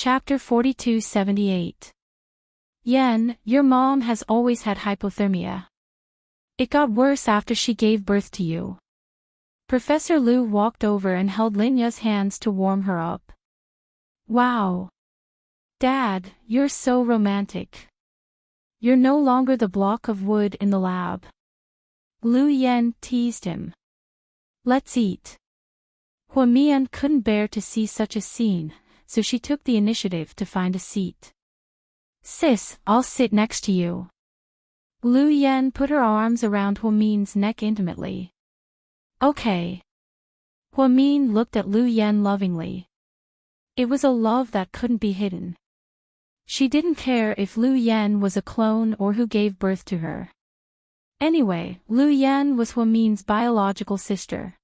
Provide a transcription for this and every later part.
Chapter 4278. Yen, your mom has always had hypothermia. It got worse after she gave birth to you. Professor Lu walked over and held Linya's hands to warm her up. Wow. Dad, you're so romantic. You're no longer the block of wood in the lab. Lu Yen teased him. Let's eat. Hua Mian couldn't bear to see such a scene, so she took the initiative to find a seat. Sis, I'll sit next to you. Lu Yen put her arms around Hua Mian's neck intimately. Okay. Hua Mian looked at Lu Yen lovingly. It was a love that couldn't be hidden. She didn't care if Lu Yen was a clone or who gave birth to her. Anyway, Lu Yen was Hua Mian's biological sister.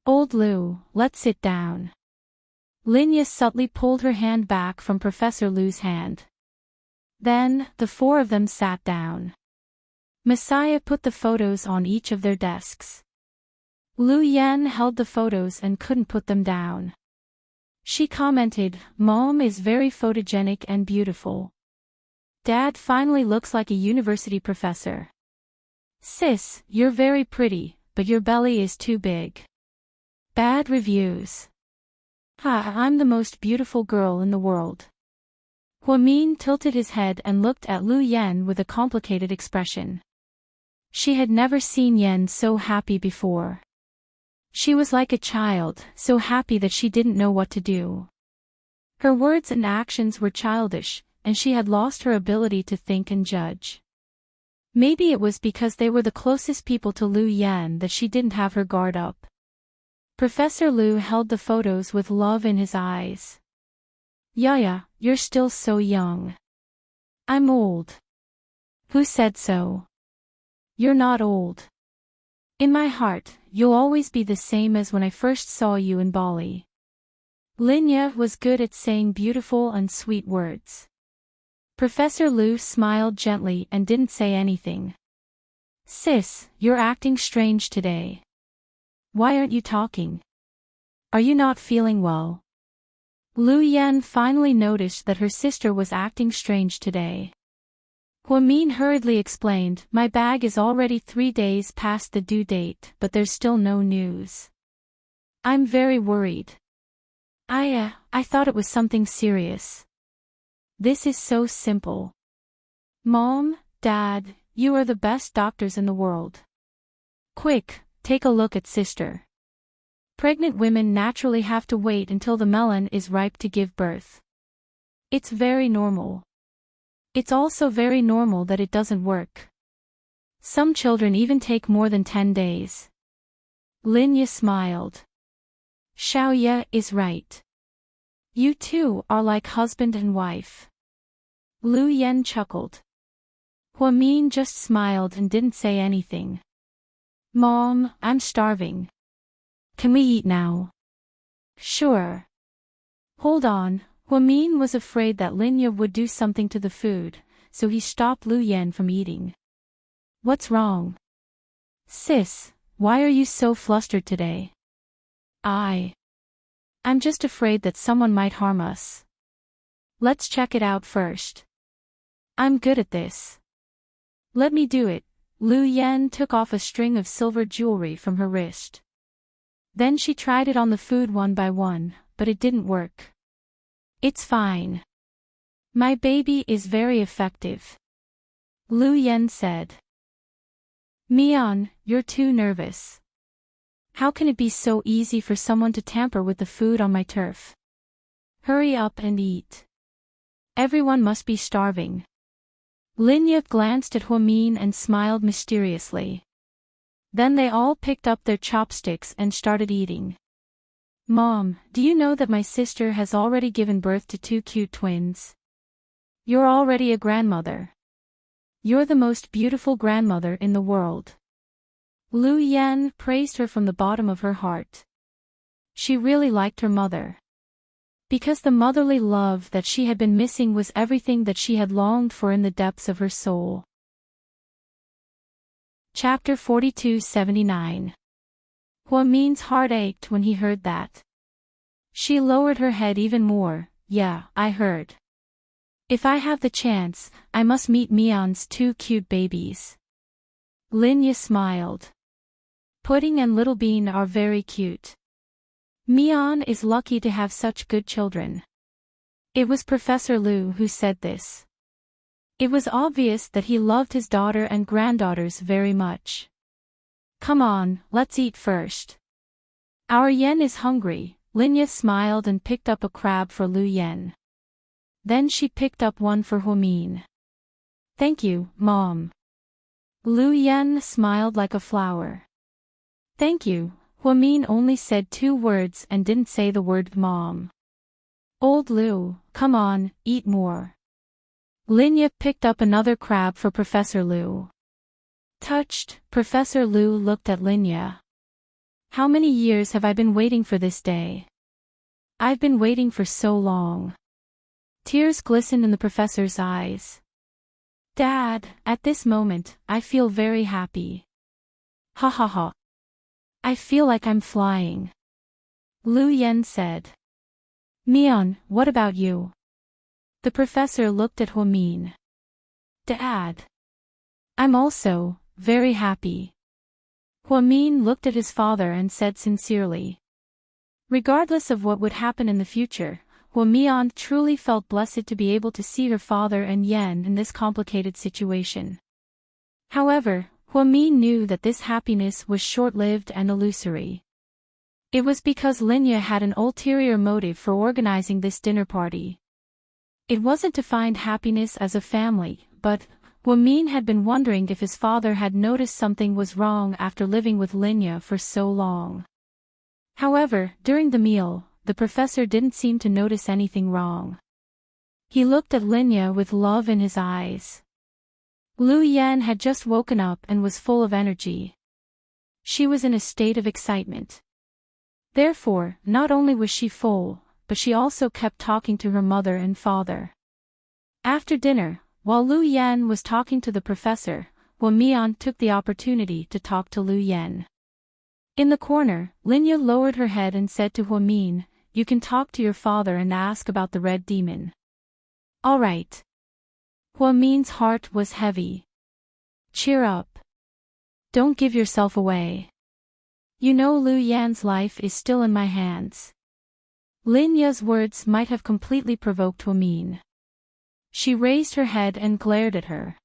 Old Lu, let's sit down. Linya subtly pulled her hand back from Professor Lu's hand. Then, the four of them sat down. Messiah put the photos on each of their desks. Lu Yen held the photos and couldn't put them down. She commented, Mom is very photogenic and beautiful. Dad finally looks like a university professor. Sis, you're very pretty, but your belly is too big. Bad reviews. I'm the most beautiful girl in the world. Hua Mian tilted his head and looked at Lu Yen with a complicated expression. She had never seen Yen so happy before. She was like a child, so happy that she didn't know what to do. Her words and actions were childish, and she had lost her ability to think and judge. Maybe it was because they were the closest people to Lu Yen that she didn't have her guard up. Professor Lu held the photos with love in his eyes. Yaya, you're still so young. I'm old. Who said so? You're not old. In my heart, you'll always be the same as when I first saw you in Bali. Linya was good at saying beautiful and sweet words. Professor Lu smiled gently and didn't say anything. Sis, you're acting strange today. Why aren't you talking? Are you not feeling well? Lu Yen finally noticed that her sister was acting strange today. Hua Mian hurriedly explained, my bag is already 3 days past the due date, but there's still no news. I'm very worried. I thought it was something serious. This is so simple. Mom, Dad, you are the best doctors in the world. Quick, take a look at sister. Pregnant women naturally have to wait until the melon is ripe to give birth. It's very normal. It's also very normal that it doesn't work. Some children even take more than 10 days. Linya smiled. Xiaoye is right. You two are like husband and wife. Lu Yen chuckled. Hua Mian just smiled and didn't say anything. Mom, I'm starving. Can we eat now? Sure. Hold on. Hua Mian was afraid that Linya would do something to the food, so he stopped Lu Yen from eating. What's wrong? Sis, why are you so flustered today? I'm just afraid that someone might harm us. Let's check it out first. I'm good at this. Let me do it. Lu Yen took off a string of silver jewelry from her wrist. Then she tried it on the food one by one, but it didn't work. It's fine. My baby is very effective. Lu Yen said. Mian, you're too nervous. How can it be so easy for someone to tamper with the food on my turf? Hurry up and eat. Everyone must be starving. Linya glanced at Hua Mian and smiled mysteriously. Then they all picked up their chopsticks and started eating. Mom, do you know that my sister has already given birth to 2 cute twins? You're already a grandmother. You're the most beautiful grandmother in the world. Lu Yen praised her from the bottom of her heart. She really liked her mother. Because the motherly love that she had been missing was everything that she had longed for in the depths of her soul. Chapter 4279. Hua Mian's heart ached when he heard that. She lowered her head even more. yeah, I heard. If I have the chance, I must meet Mion's two cute babies. Linya smiled. Pudding and Little Bean are very cute. Mion is lucky to have such good children. It was Professor Lu who said this. It was obvious that he loved his daughter and granddaughters very much. Come on, let's eat first. Our Yen is hungry. Linya smiled and picked up a crab for Lu Yen. Then she picked up one for Huamin. Thank you, Mom. Lu Yen smiled like a flower. Thank you. Huamin only said 2 words and didn't say the word Mom. Old Lu, come on, eat more. Linya picked up another crab for Professor Lu. Touched, Professor Lu looked at Linya. How many years have I been waiting for this day? I've been waiting for so long. Tears glistened in the professor's eyes. Dad, at this moment, I feel very happy. Ha ha ha. I feel like I'm flying. Lu Yen said. Mion, what about you? The professor looked at Huamin. Dad. I'm also very happy. Huamin looked at his father and said sincerely. Regardless of what would happen in the future, Huamian truly felt blessed to be able to see her father and Yen in this complicated situation. However, Huamin knew that this happiness was short-lived and illusory. It was because Linya had an ulterior motive for organizing this dinner party. It wasn't to find happiness as a family, but Huamin had been wondering if his father had noticed something was wrong after living with Linya for so long. However, during the meal, the professor didn't seem to notice anything wrong. He looked at Linya with love in his eyes. Lu Yan had just woken up and was full of energy. She was in a state of excitement. Therefore, not only was she full, but she also kept talking to her mother and father. After dinner, while Lu Yan was talking to the professor, Huamian took the opportunity to talk to Lu Yan. In the corner, Linya lowered her head and said to Huamin, "You can talk to your father and ask about the red demon." All right. Huamin's heart was heavy. Cheer up. Don't give yourself away. You know Lu Yan's life is still in my hands. Linya's words might have completely provoked Huamin. She raised her head and glared at her.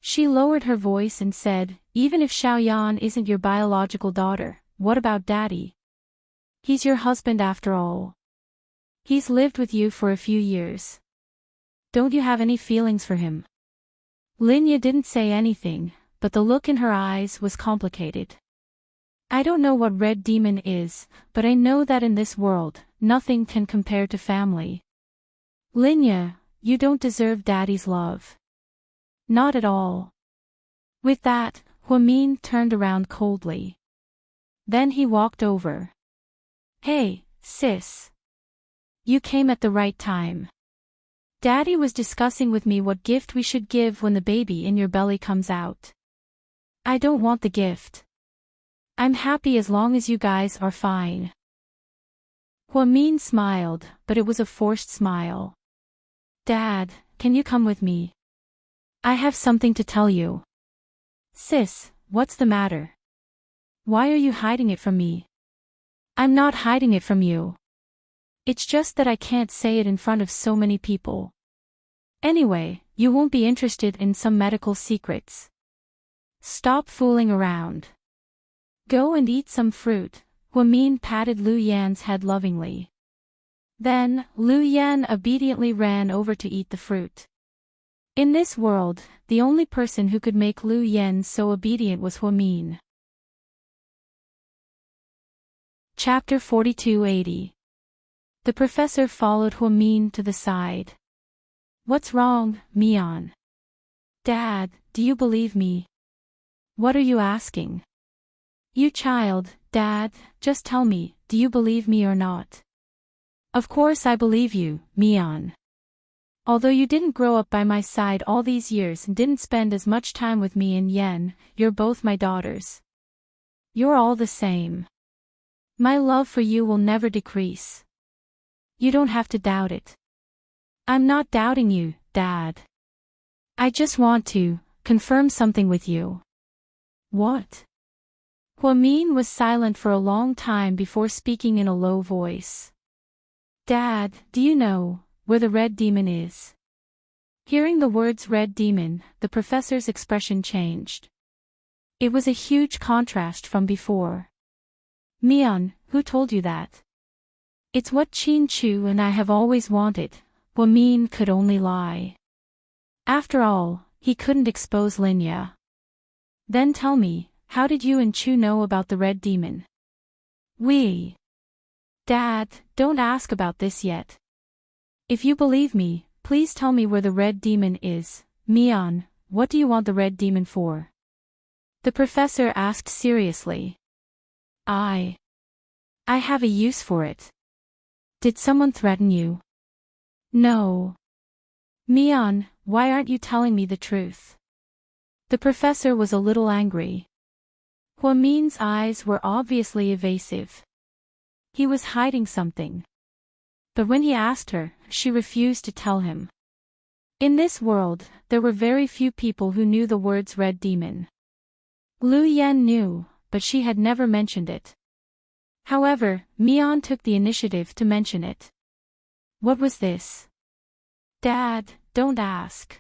She lowered her voice and said, "Even if Xiaoyan isn't your biological daughter, what about Daddy? He's your husband after all. He's lived with you for a few years. Don't you have any feelings for him?" Linya didn't say anything, but the look in her eyes was complicated. I don't know what red demon is, but I know that in this world, nothing can compare to family. Linya, you don't deserve Daddy's love. Not at all. With that, Huamin turned around coldly. Then he walked over. Hey, sis. You came at the right time. Daddy was discussing with me what gift we should give when the baby in your belly comes out. I don't want the gift. I'm happy as long as you guys are fine. Huamin smiled, but it was a forced smile. Dad, can you come with me? I have something to tell you. Sis, what's the matter? Why are you hiding it from me? I'm not hiding it from you. It's just that I can't say it in front of so many people. Anyway, you won't be interested in some medical secrets. Stop fooling around. Go and eat some fruit. Huamin patted Lu Yan's head lovingly. Then, Lu Yan obediently ran over to eat the fruit. In this world, the only person who could make Lu Yan so obedient was Huamin. Chapter 4280. The professor followed Huamin to the side. What's wrong, Mion? Dad, do you believe me? What are you asking? You child, Dad, just tell me, do you believe me or not? Of course I believe you, Mion. Although you didn't grow up by my side all these years and didn't spend as much time with me and Yen, you're both my daughters. You're all the same. My love for you will never decrease. You don't have to doubt it. I'm not doubting you, Dad. I just want to confirm something with you. What? Huamin was silent for a long time before speaking in a low voice. Dad, do you know where the red demon is? Hearing the words red demon, the professor's expression changed. It was a huge contrast from before. Mian, who told you that? It's what Qin Chu and I have always wanted. Huamin could only lie. After all, he couldn't expose Linya. Then tell me, how did you and Chu know about the red demon? Dad, don't ask about this yet. If you believe me, please tell me where the red demon is. Mian, what do you want the red demon for? The professor asked seriously. I have a use for it. Did someone threaten you? No. Mian, why aren't you telling me the truth? The professor was a little angry. Huamin's eyes were obviously evasive. He was hiding something. But when he asked her, she refused to tell him. In this world, there were very few people who knew the words red demon. Lu Yan knew, but she had never mentioned it. However, Mian took the initiative to mention it. What was this? Dad, don't ask.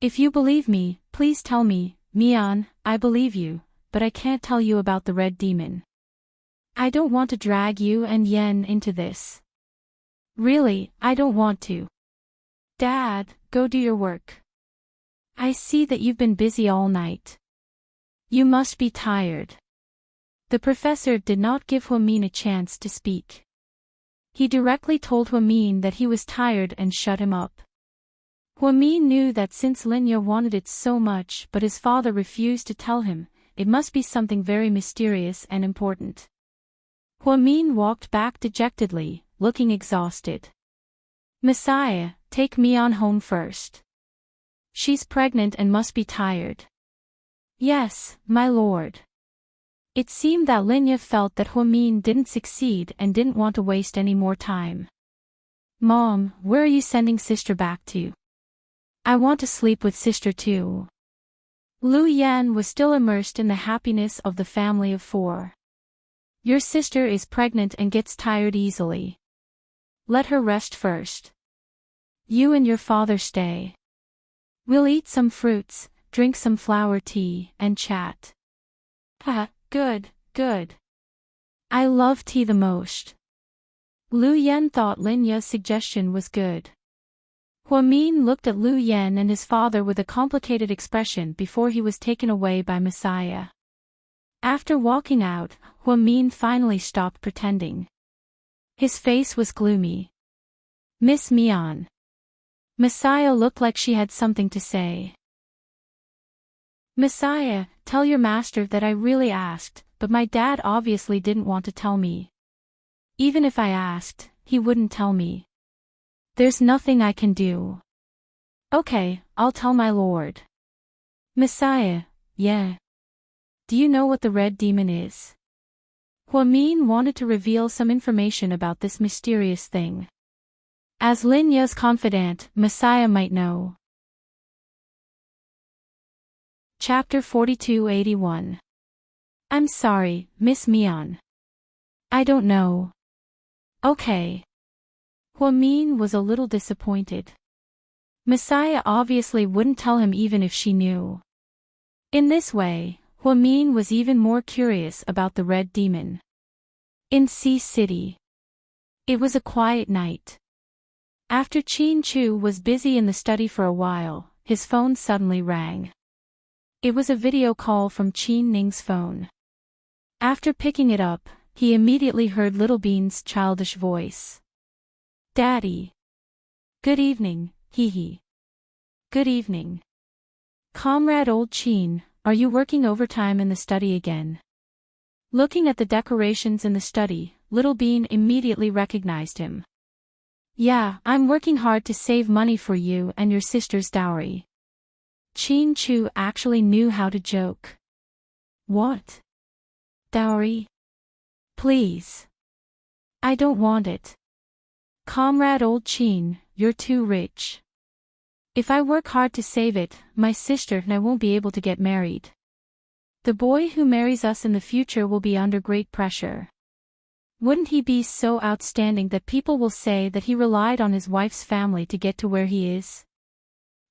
If you believe me, please tell me. Mian, I believe you, but I can't tell you about the red demon. I don't want to drag you and Yen into this. Really, I don't want to. Dad, go do your work. I see that you've been busy all night. You must be tired. The professor did not give Huamin a chance to speak. He directly told Huamin that he was tired and shut him up. Huamin knew that since Linya wanted it so much but his father refused to tell him, it must be something very mysterious and important. Huamin walked back dejectedly, looking exhausted. Messiah, take Mian home first. She's pregnant and must be tired. Yes, my lord. It seemed that Linya felt that Huamin didn't succeed and didn't want to waste any more time. Mom, where are you sending sister back to? I want to sleep with sister too. Lu Yan was still immersed in the happiness of the family of four. Your sister is pregnant and gets tired easily. Let her rest first. You and your father stay. We'll eat some fruits, drink some flower tea, and chat. Good. I love tea the most. Lu Yan thought Linya's suggestion was good. Huamin looked at Lu Yan and his father with a complicated expression before he was taken away by Messiah. After walking out, Huamin finally stopped pretending. His face was gloomy. Miss Mian. Messiah looked like she had something to say. Messiah, tell your master that I really asked, but my dad obviously didn't want to tell me. Even if I asked, he wouldn't tell me. There's nothing I can do. Okay, I'll tell my lord. Messiah, yeah. Do you know what the red demon is? Huamin wanted to reveal some information about this mysterious thing. As Linya's confidant, Messiah might know. Chapter 4281. I'm sorry, Miss Mian. I don't know. Okay. Huamin was a little disappointed. Messiah obviously wouldn't tell him even if she knew. In this way, Huamin was even more curious about the red demon. In Sea City. It was a quiet night. After Qin Chu was busy in the study for a while, his phone suddenly rang. It was a video call from Qin Ning's phone. After picking it up, he immediately heard Little Bean's childish voice. Daddy. Good evening, hee. Good evening. Comrade Old Qin, are you working overtime in the study again? Looking at the decorations in the study, Little Bean immediately recognized him. Yeah, I'm working hard to save money for you and your sister's dowry. Qin Chu actually knew how to joke. What? Dowry? Please. I don't want it. Comrade old Chin, you're too rich. If I work hard to save it, my sister and I won't be able to get married. The boy who marries us in the future will be under great pressure. Wouldn't he be so outstanding that people will say that he relied on his wife's family to get to where he is?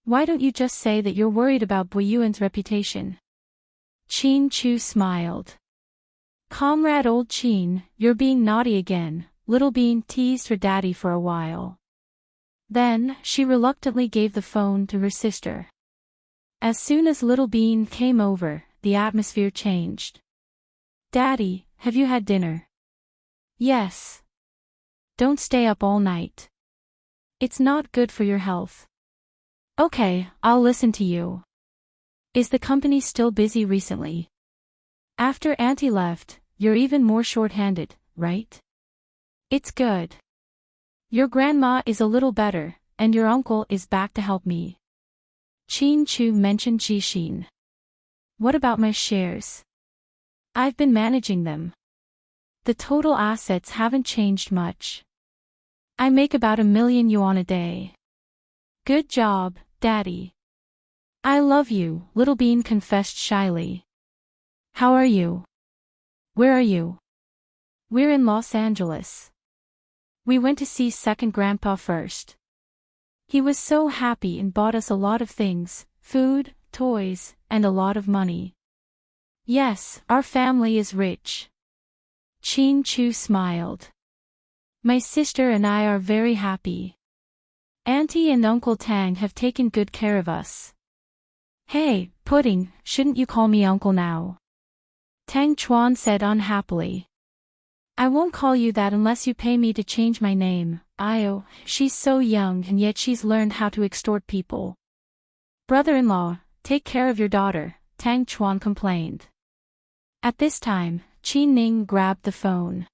Why don't you just say that you're worried about Boyuan's reputation? Chin Chu smiled. Comrade old Chin, you're being naughty again, Little Bean teased her daddy for a while. Then, she reluctantly gave the phone to her sister. As soon as Little Bean came over, the atmosphere changed. Daddy, have you had dinner? Yes. Don't stay up all night. It's not good for your health. Okay, I'll listen to you. Is the company still busy recently? After Auntie left, you're even more short-handed, right? It's good. Your grandma is a little better, and your uncle is back to help me. Chin Chu mentioned Jishin. What about my shares? I've been managing them. The total assets haven't changed much. I make about 1,000,000 yuan a day. Good job, Daddy. I love you, Little Bean confessed shyly. How are you? Where are you? We're in Los Angeles. We went to see second Grandpa first. He was so happy and bought us a lot of things, food, toys, and a lot of money. Yes, our family is rich. Chin Chu smiled. My sister and I are very happy. Auntie and Uncle Tang have taken good care of us. Hey, Pudding, shouldn't you call me uncle now? Tang Chuan said unhappily. I won't call you that unless you pay me to change my name. Io, she's so young and yet she's learned how to extort people. Brother-in-law, take care of your daughter, Tang Chuan complained. At this time, Qi Ning grabbed the phone.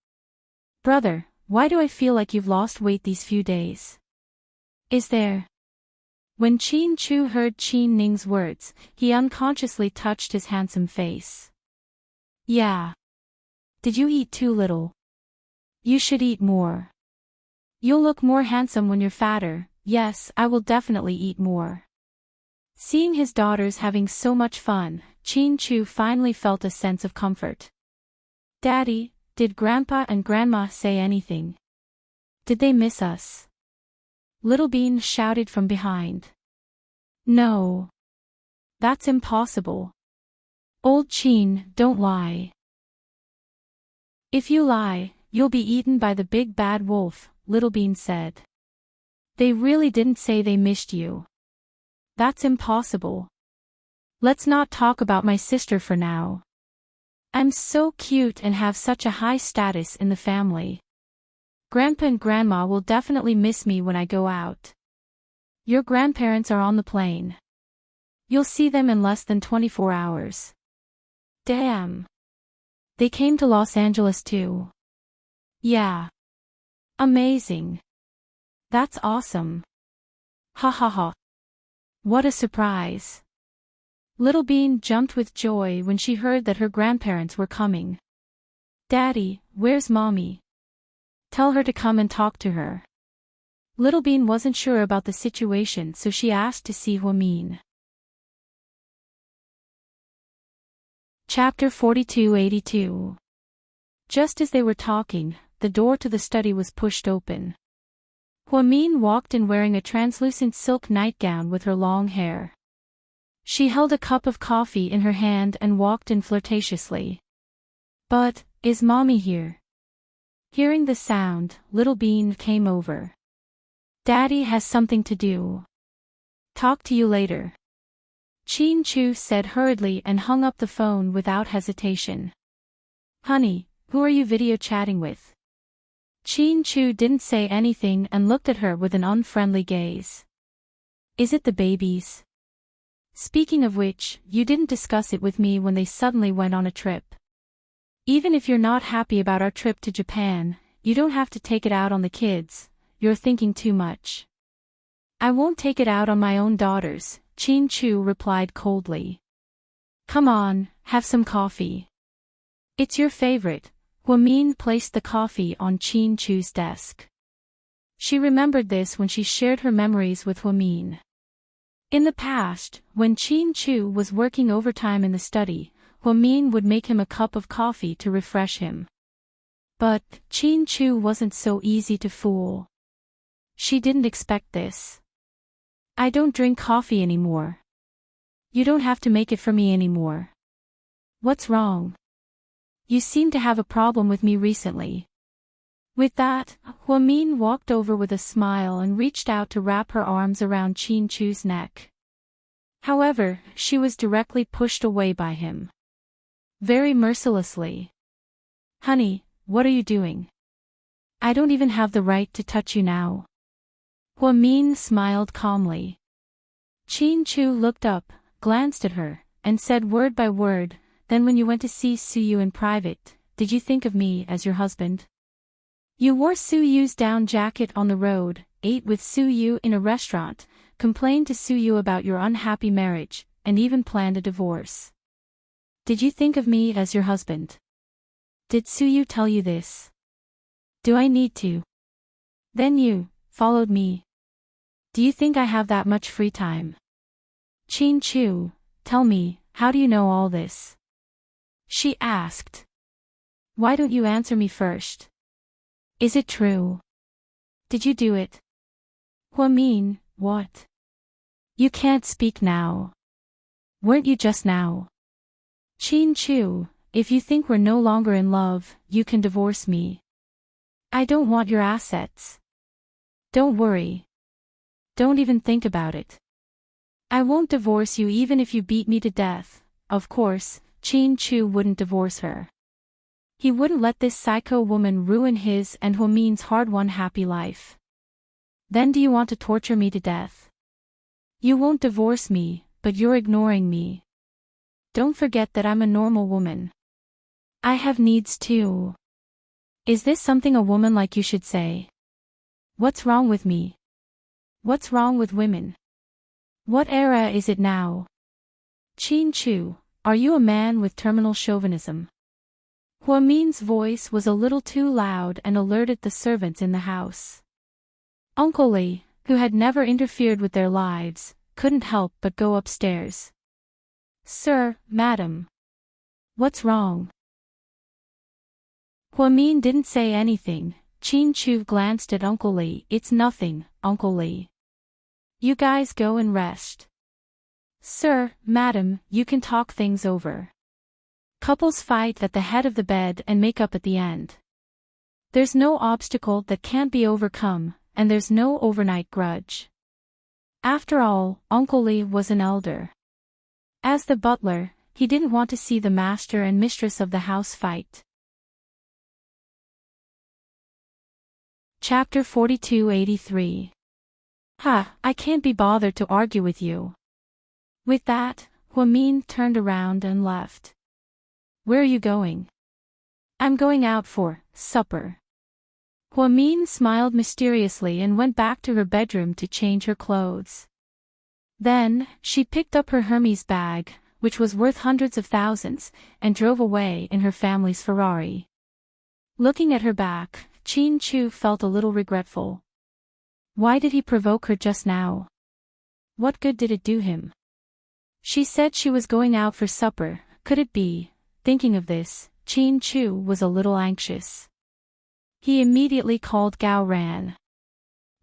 Brother, why do I feel like you've lost weight these few days? Is there? When Chin Chu heard Qi Ning's words, he unconsciously touched his handsome face. Yeah. Did you eat too little? You should eat more. You'll look more handsome when you're fatter. Yes, I will definitely eat more. Seeing his daughters having so much fun, Chin Chu finally felt a sense of comfort. Daddy, did Grandpa and Grandma say anything? Did they miss us? Little Bean shouted from behind. No. That's impossible. Old Chin, don't lie. If you lie, you'll be eaten by the big bad wolf, Little Bean said. They really didn't say they missed you. That's impossible. Let's not talk about my sister for now. I'm so cute and have such a high status in the family. Grandpa and Grandma will definitely miss me when I go out. Your grandparents are on the plane. You'll see them in less than 24 hours. Damn. They came to Los Angeles too. Yeah. Amazing. That's awesome. Ha ha ha. What a surprise. Little Bean jumped with joy when she heard that her grandparents were coming. Daddy, where's Mommy? Tell her to come and talk to her. Little Bean wasn't sure about the situation, so she asked to see Huamin. Chapter 4282. Just as they were talking, the door to the study was pushed open. Huamin walked in wearing a translucent silk nightgown with her long hair. She held a cup of coffee in her hand and walked in flirtatiously. But, is Mommy here? Hearing the sound, Little Bean came over. Daddy has something to do. Talk to you later. Chin Chu said hurriedly and hung up the phone without hesitation. Honey, who are you video chatting with? Chin Chu didn't say anything and looked at her with an unfriendly gaze. Is it the babies? Speaking of which, you didn't discuss it with me when they suddenly went on a trip. Even if you're not happy about our trip to Japan, you don't have to take it out on the kids. You're thinking too much. I won't take it out on my own daughters, Chin Chu replied coldly. Come on, have some coffee. It's your favorite. Huamin placed the coffee on Chin Chu's desk. She remembered this when she shared her memories with Huamin. In the past, when Qin Chu was working overtime in the study, Huamin would make him a cup of coffee to refresh him. But Qin Chu wasn't so easy to fool. She didn't expect this. I don't drink coffee anymore. You don't have to make it for me anymore. What's wrong? You seem to have a problem with me recently. With that, Huamin walked over with a smile and reached out to wrap her arms around Qin Chu's neck. However, she was directly pushed away by him. Very mercilessly. Honey, what are you doing? I don't even have the right to touch you now. Huamin smiled calmly. Qin Chu looked up, glanced at her, and said word by word, then when you went to see Suyu in private, did you think of me as your husband? You wore Suyu's down jacket on the road, ate with Suyu in a restaurant, complained to Suyu about your unhappy marriage, and even planned a divorce. Did you think of me as your husband? Did Suyu tell you this? Do I need to? Then you followed me. Do you think I have that much free time? Qin Chu, tell me, how do you know all this? She asked. Why don't you answer me first? Is it true? Did you do it? Huamin, what? You can't speak now. Weren't you just now? Qin Chu, if you think we're no longer in love, you can divorce me. I don't want your assets. Don't worry. Don't even think about it. I won't divorce you even if you beat me to death. Of course, Qin Chu wouldn't divorce her. He wouldn't let this psycho woman ruin his and Huamin's hard-won happy life. Then do you want to torture me to death? You won't divorce me, but you're ignoring me. Don't forget that I'm a normal woman. I have needs too. Is this something a woman like you should say? What's wrong with me? What's wrong with women? What era is it now? Qin Chu, are you a man with terminal chauvinism? Huamin's voice was a little too loud and alerted the servants in the house. Uncle Li, who had never interfered with their lives, couldn't help but go upstairs. Sir, madam. What's wrong? Huamin didn't say anything. Qin Chu glanced at Uncle Li. It's nothing, Uncle Li. You guys go and rest. Sir, madam, you can talk things over. Couples fight at the head of the bed and make up at the end. There's no obstacle that can't be overcome, and there's no overnight grudge. After all, Uncle Li was an elder. As the butler, he didn't want to see the master and mistress of the house fight. Chapter 4283. I can't be bothered to argue with you. With that, Huamin turned around and left. Where are you going? I'm going out for supper. Huamin smiled mysteriously and went back to her bedroom to change her clothes. Then, she picked up her Hermes bag, which was worth hundreds of thousands, and drove away in her family's Ferrari. Looking at her back, Qin Chu felt a little regretful. Why did he provoke her just now? What good did it do him? She said she was going out for supper, could it be? Thinking of this, Qin Chu was a little anxious. He immediately called Gao Ran.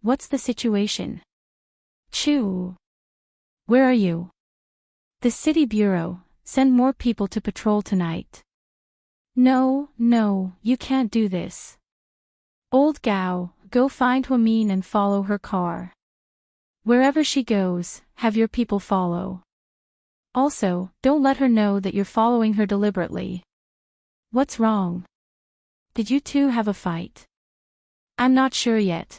What's the situation? Chu. Where are you? The city bureau, send more people to patrol tonight. No, you can't do this. Old Gao, go find Huamin and follow her car. Wherever she goes, have your people follow. Also, don't let her know that you're following her deliberately. What's wrong? Did you two have a fight? I'm not sure yet.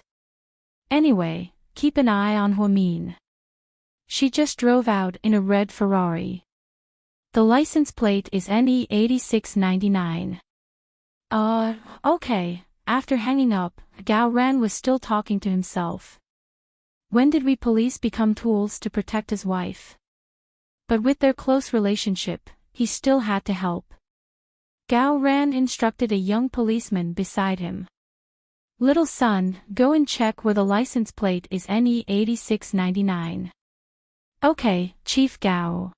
Anyway, keep an eye on Huamin. She just drove out in a red Ferrari. The license plate is NE8699. Okay. After hanging up, Gao Ran was still talking to himself. When did we police become tools to protect his wife? But with their close relationship, he still had to help. Gao Ran instructed a young policeman beside him. Little son, go and check where the license plate is NE 8699. Okay, Chief Gao.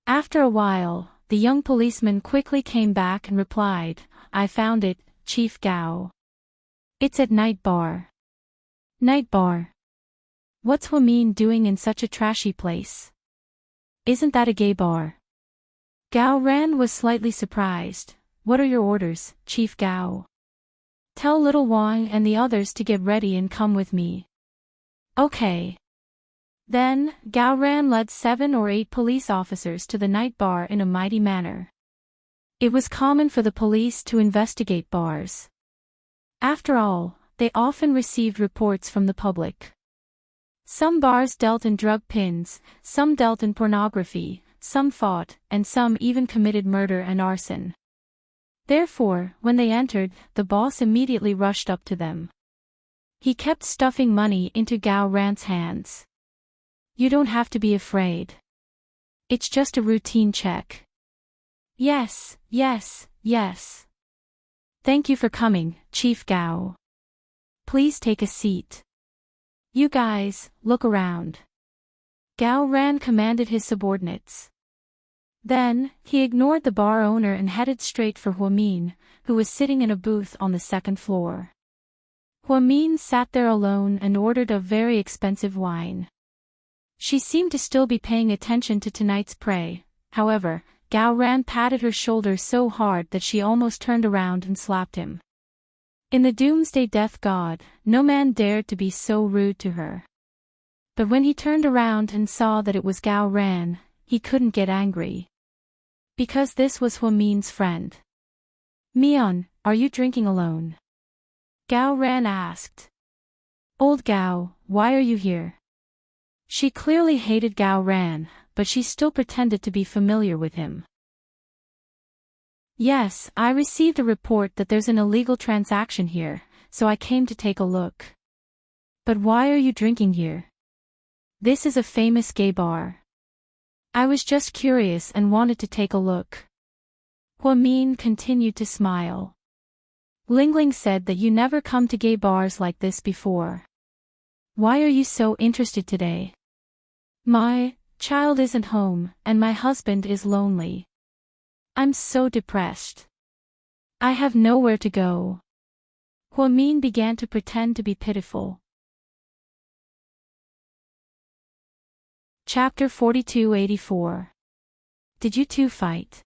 After a while, the young policeman quickly came back and replied, I found it, Chief Gao. It's at Night Bar. Night Bar? What's Huamin doing in such a trashy place? Isn't that a gay bar? Gao Ran was slightly surprised. What are your orders, Chief Gao? Tell little Wang and the others to get ready and come with me. Okay. Then, Gao Ran led 7 or 8 police officers to the night bar in a mighty manner. It was common for the police to investigate bars. After all, they often received reports from the public. Some bars dealt in drug pins, some dealt in pornography, some fought, and some even committed murder and arson. Therefore, when they entered, the boss immediately rushed up to them. He kept stuffing money into Gao Ran's hands. You don't have to be afraid. It's just a routine check. Yes, yes, yes. Thank you for coming, Chief Gao. Please take a seat. You guys, look around. Gao Ran commanded his subordinates. Then, he ignored the bar owner and headed straight for Huamin, who was sitting in a booth on the second floor. Huamin sat there alone and ordered a very expensive wine. She seemed to still be paying attention to tonight's prey. However, Gao Ran patted her shoulder so hard that she almost turned around and slapped him. In the Doomsday Death God, no man dared to be so rude to her. But when he turned around and saw that it was Gao Ran, he couldn't get angry. Because this was Huamin's friend. Mian, are you drinking alone? Gao Ran asked. Old Gao, why are you here? She clearly hated Gao Ran, but she still pretended to be familiar with him. Yes, I received a report that there's an illegal transaction here, so I came to take a look. But why are you drinking here? This is a famous gay bar. I was just curious and wanted to take a look. Huamin continued to smile. Lingling said that you never come to gay bars like this before. Why are you so interested today? My child isn't home, and my husband is lonely. I'm so depressed. I have nowhere to go. Huamin began to pretend to be pitiful. Chapter 4284. Did you two fight?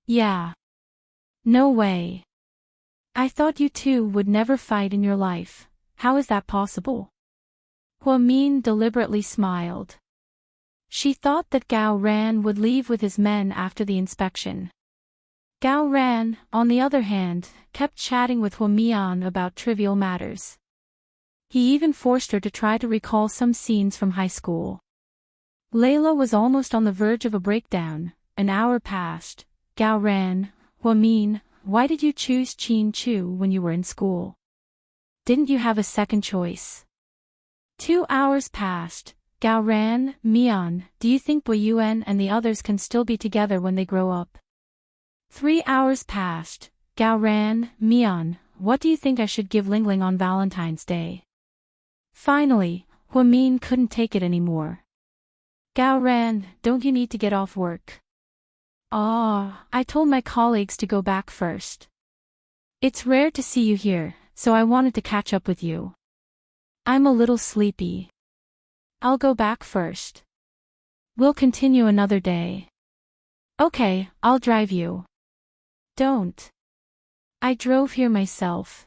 Yeah. No way. I thought you two would never fight in your life. How is that possible? Huamin deliberately smiled. She thought that Gao Ran would leave with his men after the inspection. Gao Ran, on the other hand, kept chatting with Huamian about trivial matters. He even forced her to try to recall some scenes from high school. Layla was almost on the verge of a breakdown. An hour passed. Gao Ran, Huamin, why did you choose Qin Chu when you were in school? Didn't you have a second choice? 2 hours passed. Gao Ran, Mian, do you think Boyuan and the others can still be together when they grow up? 3 hours passed. Gao Ran, Mian, what do you think I should give Lingling on Valentine's Day? Finally, Huamin couldn't take it anymore. Gao Ran, don't you need to get off work? I told my colleagues to go back first. It's rare to see you here, so I wanted to catch up with you. I'm a little sleepy. I'll go back first. We'll continue another day. Okay, I'll drive you. Don't. I drove here myself.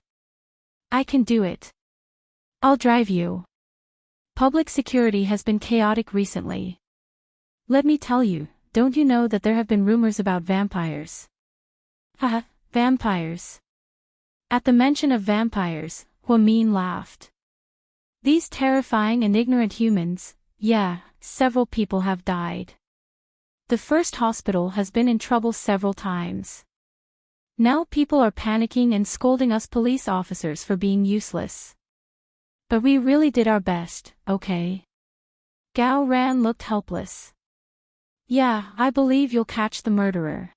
I can do it. I'll drive you. Public security has been chaotic recently. Let me tell you, don't you know that there have been rumors about vampires? Haha, vampires. At the mention of vampires, Huamin laughed. These terrifying and ignorant humans, yeah, several people have died. The first hospital has been in trouble several times. Now people are panicking and scolding us police officers for being useless. But we really did our best, okay? Gao Ran looked helpless. Yeah, I believe you'll catch the murderer.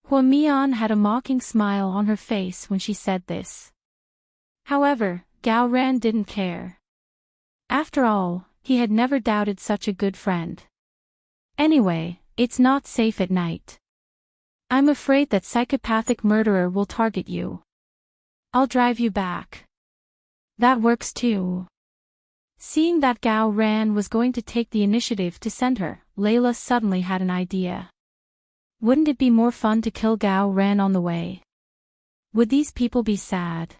Huamian had a mocking smile on her face when she said this. However, Gao Ran didn't care. After all, he had never doubted such a good friend. Anyway, it's not safe at night. I'm afraid that psychopathic murderer will target you. I'll drive you back. That works too. Seeing that Gao Ran was going to take the initiative to send her, Layla suddenly had an idea. Wouldn't it be more fun to kill Gao Ran on the way? Would these people be sad?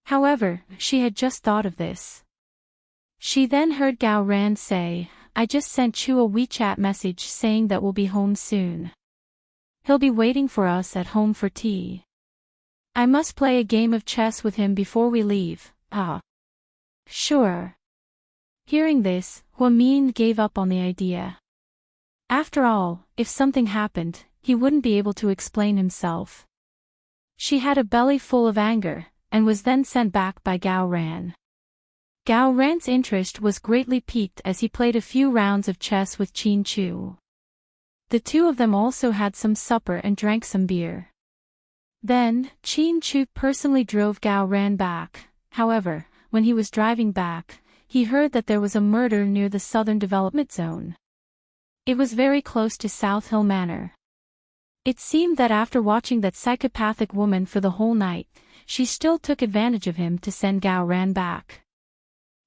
However, she had just thought of this. She then heard Gao Ran say, I just sent Chu a WeChat message saying that we'll be home soon. He'll be waiting for us at home for tea. I must play a game of chess with him before we leave. Sure. Hearing this, Huamin gave up on the idea. After all, if something happened, he wouldn't be able to explain himself. She had a belly full of anger, and was then sent back by Gao Ran. Gao Ran's interest was greatly piqued as he played a few rounds of chess with Qin Chu. The two of them also had some supper and drank some beer. Then, Qin Chu personally drove Gao Ran back. However, when he was driving back, he heard that there was a murder near the Southern Development Zone. It was very close to South Hill Manor. It seemed that after watching that psychopathic woman for the whole night, she still took advantage of him to send Gao Ran back.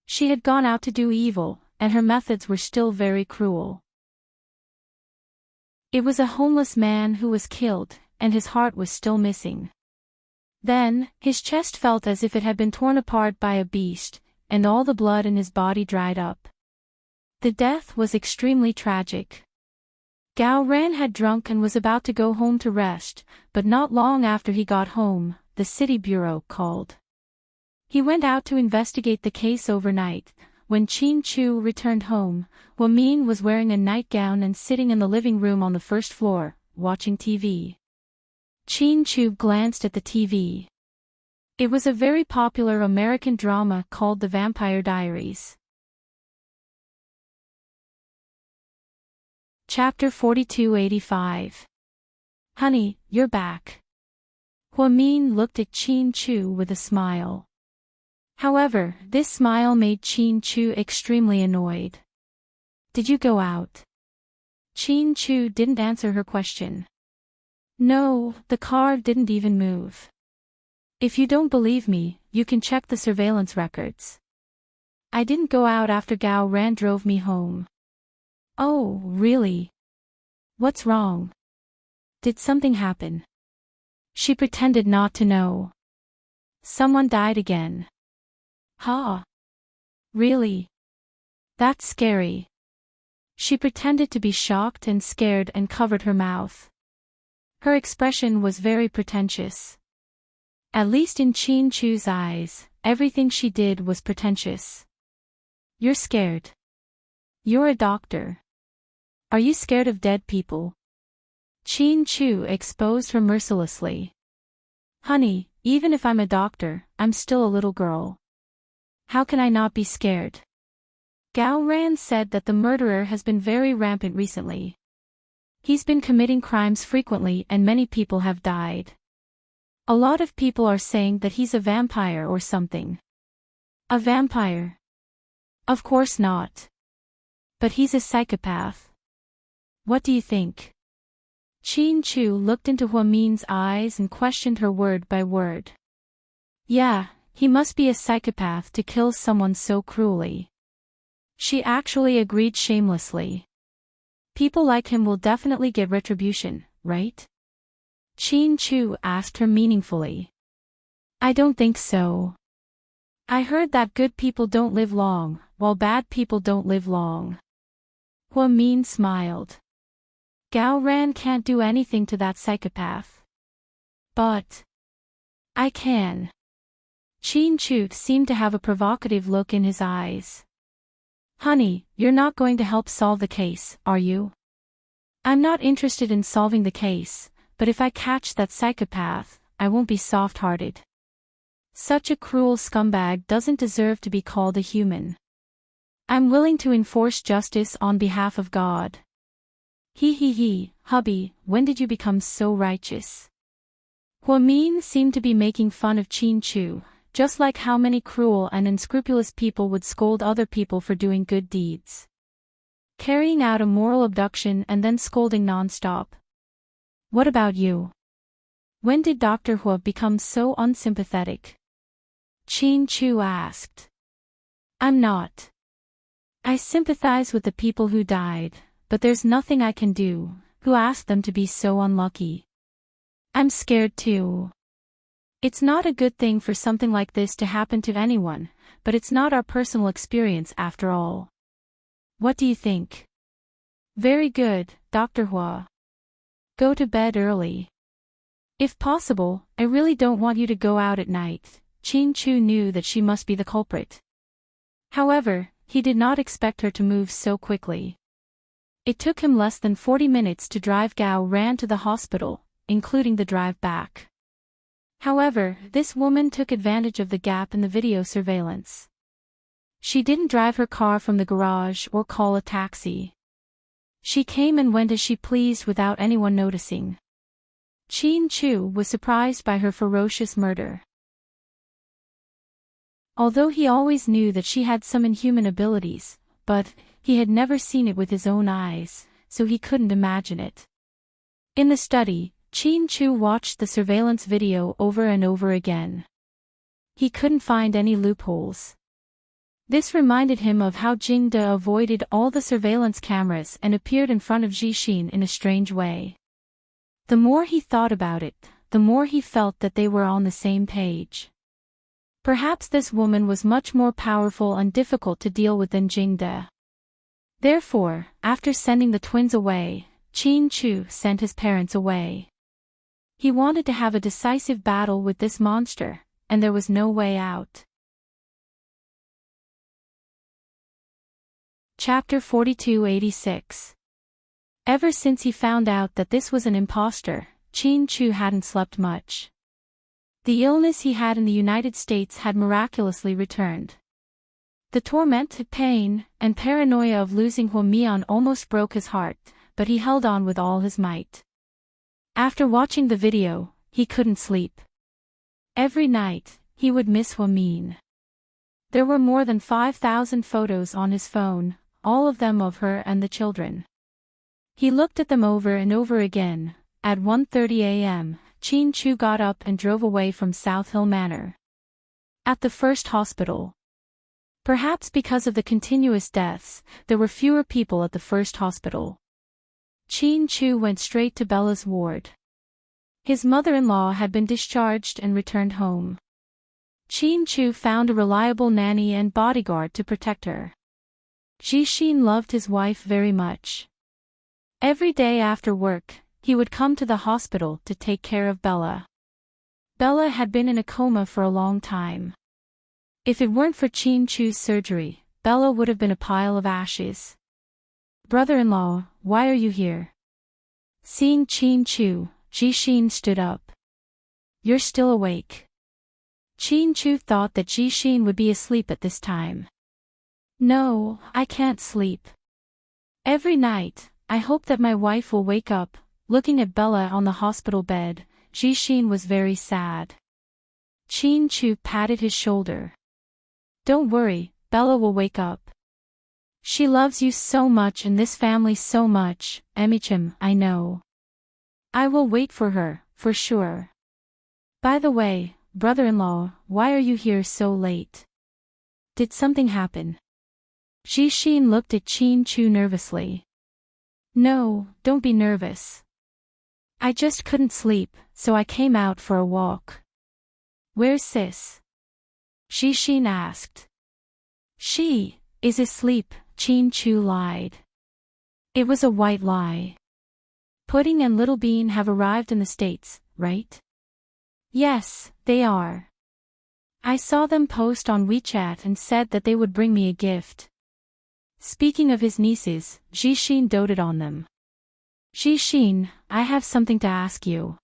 She had gone out to do evil, and her methods were still very cruel. It was a homeless man who was killed, and his heart was still missing. Then, his chest felt as if it had been torn apart by a beast, and all the blood in his body dried up. The death was extremely tragic. Gao Ran had drunk and was about to go home to rest, but not long after he got home, the city bureau called. He went out to investigate the case overnight. When Qin Chu returned home, Huamin was wearing a nightgown and sitting in the living room on the first floor, watching TV. Qin Chu glanced at the TV. It was a very popular American drama called The Vampire Diaries. Chapter 4285. Honey, you're back. Huamin looked at Qin Chu with a smile. However, this smile made Qin Chu extremely annoyed. Did you go out? Qin Chu didn't answer her question. No, the car didn't even move. If you don't believe me, you can check the surveillance records. I didn't go out after Gao Ran drove me home. Oh, really? What's wrong? Did something happen? She pretended not to know. Someone died again. Really? That's scary. She pretended to be shocked and scared and covered her mouth. Her expression was very pretentious. At least in Qin Chu's eyes, everything she did was pretentious. You're scared. You're a doctor. Are you scared of dead people? Qin Chu exposed her mercilessly. Honey, even if I'm a doctor, I'm still a little girl. How can I not be scared? Gao Ran said that the murderer has been very rampant recently. He's been committing crimes frequently and many people have died. A lot of people are saying that he's a vampire or something. A vampire? Of course not. But he's a psychopath. What do you think? Qin Chu looked into Huamin's eyes and questioned her word by word. Yeah, he must be a psychopath to kill someone so cruelly. She actually agreed shamelessly. People like him will definitely get retribution, right? Qin Chu asked her meaningfully. I don't think so. I heard that good people don't live long, while bad people don't live long. Huamin smiled. Gao Ran can't do anything to that psychopath. But I can. Qin Chu seemed to have a provocative look in his eyes. Honey, you're not going to help solve the case, are you? I'm not interested in solving the case, but if I catch that psychopath, I won't be soft-hearted. Such a cruel scumbag doesn't deserve to be called a human. I'm willing to enforce justice on behalf of God. Hubby, when did you become so righteous? Huamin seemed to be making fun of Qin Chu, just like how many cruel and unscrupulous people would scold other people for doing good deeds. Carrying out a moral abduction and then scolding non-stop. What about you? When did Dr. Hua become so unsympathetic? Chin Chu asked. I'm not. I sympathize with the people who died, but there's nothing I can do. Who asked them to be so unlucky? I'm scared too. It's not a good thing for something like this to happen to anyone, but it's not our personal experience after all. What do you think? Very good, Dr. Hua. Go to bed early. If possible, I really don't want you to go out at night. Chin Chu knew that she must be the culprit. However, he did not expect her to move so quickly. It took him less than 40 minutes to drive. Gao ran to the hospital, including the drive back. However, this woman took advantage of the gap in the video surveillance. She didn't drive her car from the garage or call a taxi. She came and went as she pleased without anyone noticing. Chin Chu was surprised by her ferocious murder. Although he always knew that she had some inhuman abilities, but he had never seen it with his own eyes, so he couldn't imagine it. In the study, Chin Chu watched the surveillance video over and over again. He couldn't find any loopholes. This reminded him of how Jingde avoided all the surveillance cameras and appeared in front of Jixin in a strange way. The more he thought about it, the more he felt that they were on the same page. Perhaps this woman was much more powerful and difficult to deal with than Jingde. Therefore, after sending the twins away, Chin Chu sent his parents away. He wanted to have a decisive battle with this monster, and there was no way out. Chapter 4286. Ever since he found out that this was an imposter, Chin Chu hadn't slept much. The illness he had in the United States had miraculously returned. The torment, pain, and paranoia of losing Hua Mian almost broke his heart, but he held on with all his might. After watching the video, he couldn't sleep. Every night, he would miss Hua Mian. There were more than 5,000 photos on his phone, all of them of her and the children. He looked at them over and over again. At 1:30 a.m., Chin Chu got up and drove away from South Hill Manor. At the first hospital. Perhaps because of the continuous deaths, there were fewer people at the first hospital. Chin Chu went straight to Bella's ward. His mother-in-law had been discharged and returned home. Chin Chu found a reliable nanny and bodyguard to protect her. Jixin loved his wife very much. Every day after work, he would come to the hospital to take care of Bella. Bella had been in a coma for a long time. If it weren't for Chin Chu's surgery, Bella would have been a pile of ashes. Brother-in-law, why are you here? Seeing Chin Chu, Jixin stood up. You're still awake. Chin Chu thought that Jixin would be asleep at this time. No, I can't sleep. Every night, I hope that my wife will wake up. Looking at Bella on the hospital bed, Jixin was very sad. Chin Chu patted his shoulder. Don't worry, Bella will wake up. She loves you so much and this family so much, Emichim, I know. I will wait for her, for sure. By the way, brother-in-law, why are you here so late? Did something happen? Jixin looked at Chin Chu nervously. No, don't be nervous. I just couldn't sleep, so I came out for a walk. Where's sis? Jixin asked. She is asleep, Chin Chu lied. It was a white lie. Pudding and Little Bean have arrived in the States, right? Yes, they are. I saw them post on WeChat and said that they would bring me a gift. Speaking of his nieces, Jixin doted on them. Jixin, I have something to ask you.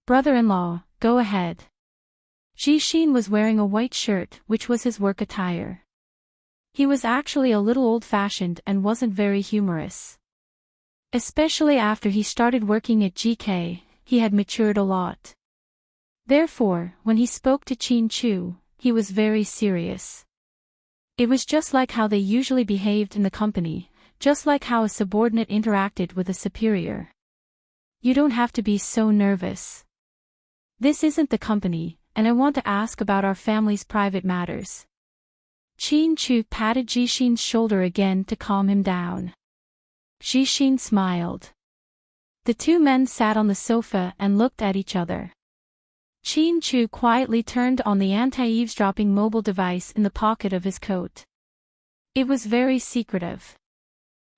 Brother-in-law, go ahead. Jixin was wearing a white shirt, which was his work attire. He was actually a little old-fashioned and wasn't very humorous. Especially after he started working at GK, he had matured a lot. Therefore, when he spoke to Chin Chu, he was very serious. It was just like how they usually behaved in the company, just like how a subordinate interacted with a superior. You don't have to be so nervous. This isn't the company, and I want to ask about our family's private matters. Chin-Chu patted Jishin's shoulder again to calm him down. Jishin smiled. The two men sat on the sofa and looked at each other. Chin-Chu quietly turned on the anti-eavesdropping mobile device in the pocket of his coat. It was very secretive.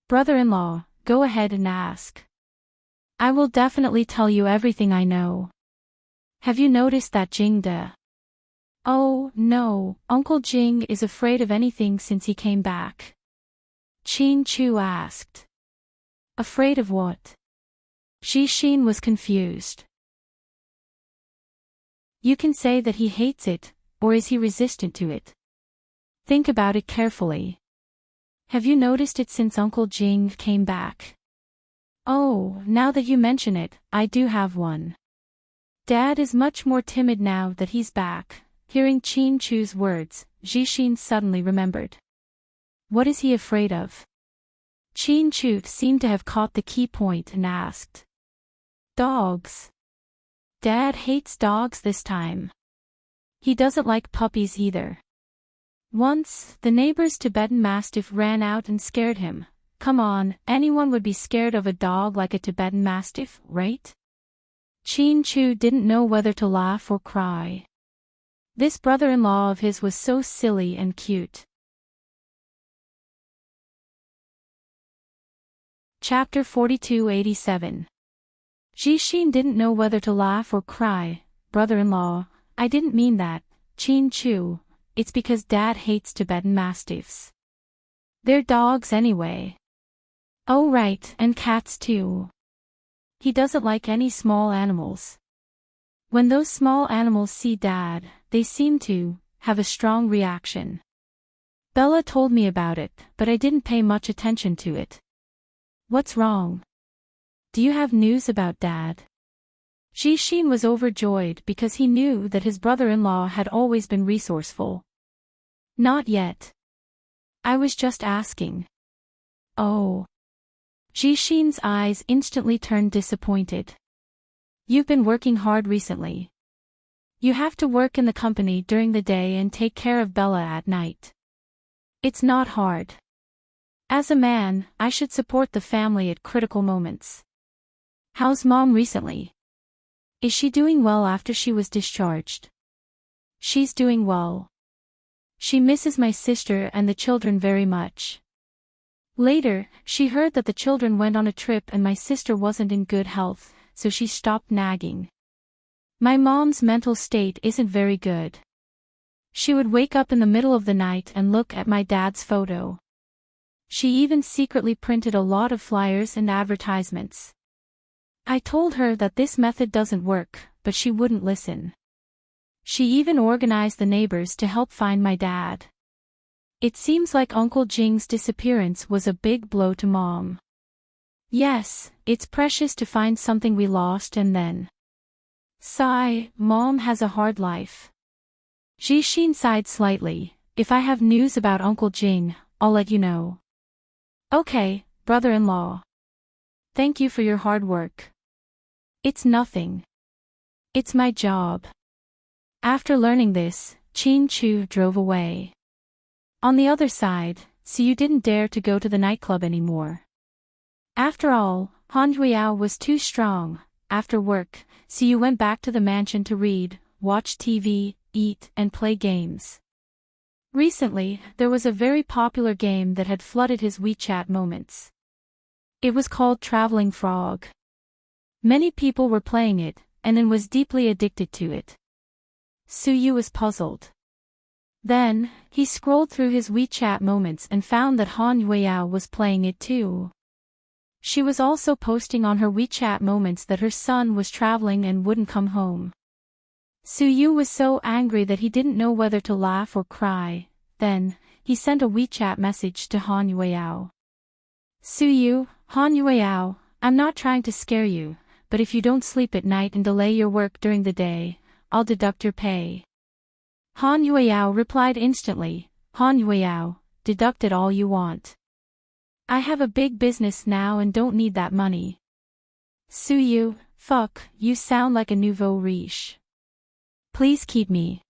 Brother-in-law, go ahead and ask. I will definitely tell you everything I know. Have you noticed that Jingde? Oh, no, Uncle Jing is afraid of anything since he came back. Chin-Chu asked. Afraid of what? Jishin was confused. You can say that he hates it, or is he resistant to it? Think about it carefully. Have you noticed it since Uncle Jing came back? Oh, now that you mention it, I do have one. Dad is much more timid now that he's back. Hearing Chin-Chu's words, Jishin suddenly remembered. What is he afraid of? Chin-Chu seemed to have caught the key point and asked. Dogs. Dad hates dogs this time. He doesn't like puppies either. Once, the neighbor's Tibetan Mastiff ran out and scared him. Come on, anyone would be scared of a dog like a Tibetan Mastiff, right? Chin-Chu didn't know whether to laugh or cry. This brother-in-law of his was so silly and cute. Chapter 4287. Jishin didn't know whether to laugh or cry. Brother-in-law, I didn't mean that, Chin-Chu, it's because Dad hates Tibetan Mastiffs. They're dogs anyway. Oh right, and cats too. He doesn't like any small animals. When those small animals see Dad, they seem to have a strong reaction. Bella told me about it, but I didn't pay much attention to it. What's wrong? Do you have news about Dad? Jishin was overjoyed because he knew that his brother-in-law had always been resourceful. Not yet. I was just asking. Oh. Jishin's eyes instantly turned disappointed. You've been working hard recently. You have to work in the company during the day and take care of Bella at night. It's not hard. As a man, I should support the family at critical moments. How's Mom recently? Is she doing well after she was discharged? She's doing well. She misses my sister and the children very much. Later, she heard that the children went on a trip and my sister wasn't in good health, so she stopped nagging. My mom's mental state isn't very good. She would wake up in the middle of the night and look at my dad's photo. She even secretly printed a lot of flyers and advertisements. I told her that this method doesn't work, but she wouldn't listen. She even organized the neighbors to help find my dad. It seems like Uncle Jing's disappearance was a big blow to Mom. Yes, it's precious to find something we lost and then. Sigh, Mom has a hard life. Jishin sighed slightly. If I have news about Uncle Jing, I'll let you know. Okay, brother-in-law. Thank you for your hard work. It's nothing. It's my job. After learning this, Chin-Chu drove away. On the other side, Siyu didn't dare to go to the nightclub anymore. After all, Han Huiyao was too strong. After work, Siyu went back to the mansion to read, watch TV, eat, and play games. Recently, there was a very popular game that had flooded his WeChat moments. It was called Traveling Frog. Many people were playing it, and then was deeply addicted to it. Suyu was puzzled. Then, he scrolled through his WeChat moments and found that Han Huiyao was playing it too. She was also posting on her WeChat moments that her son was traveling and wouldn't come home. Suyu was so angry that he didn't know whether to laugh or cry. Then, he sent a WeChat message to Han Huiyao. Suyu, Han Huiyao, I'm not trying to scare you, but if you don't sleep at night and delay your work during the day, I'll deduct your pay. Han Yueyao replied instantly, Han Yueyao, deduct it all you want. I have a big business now and don't need that money. Su Yu, fuck, you sound like a nouveau riche. Please keep me.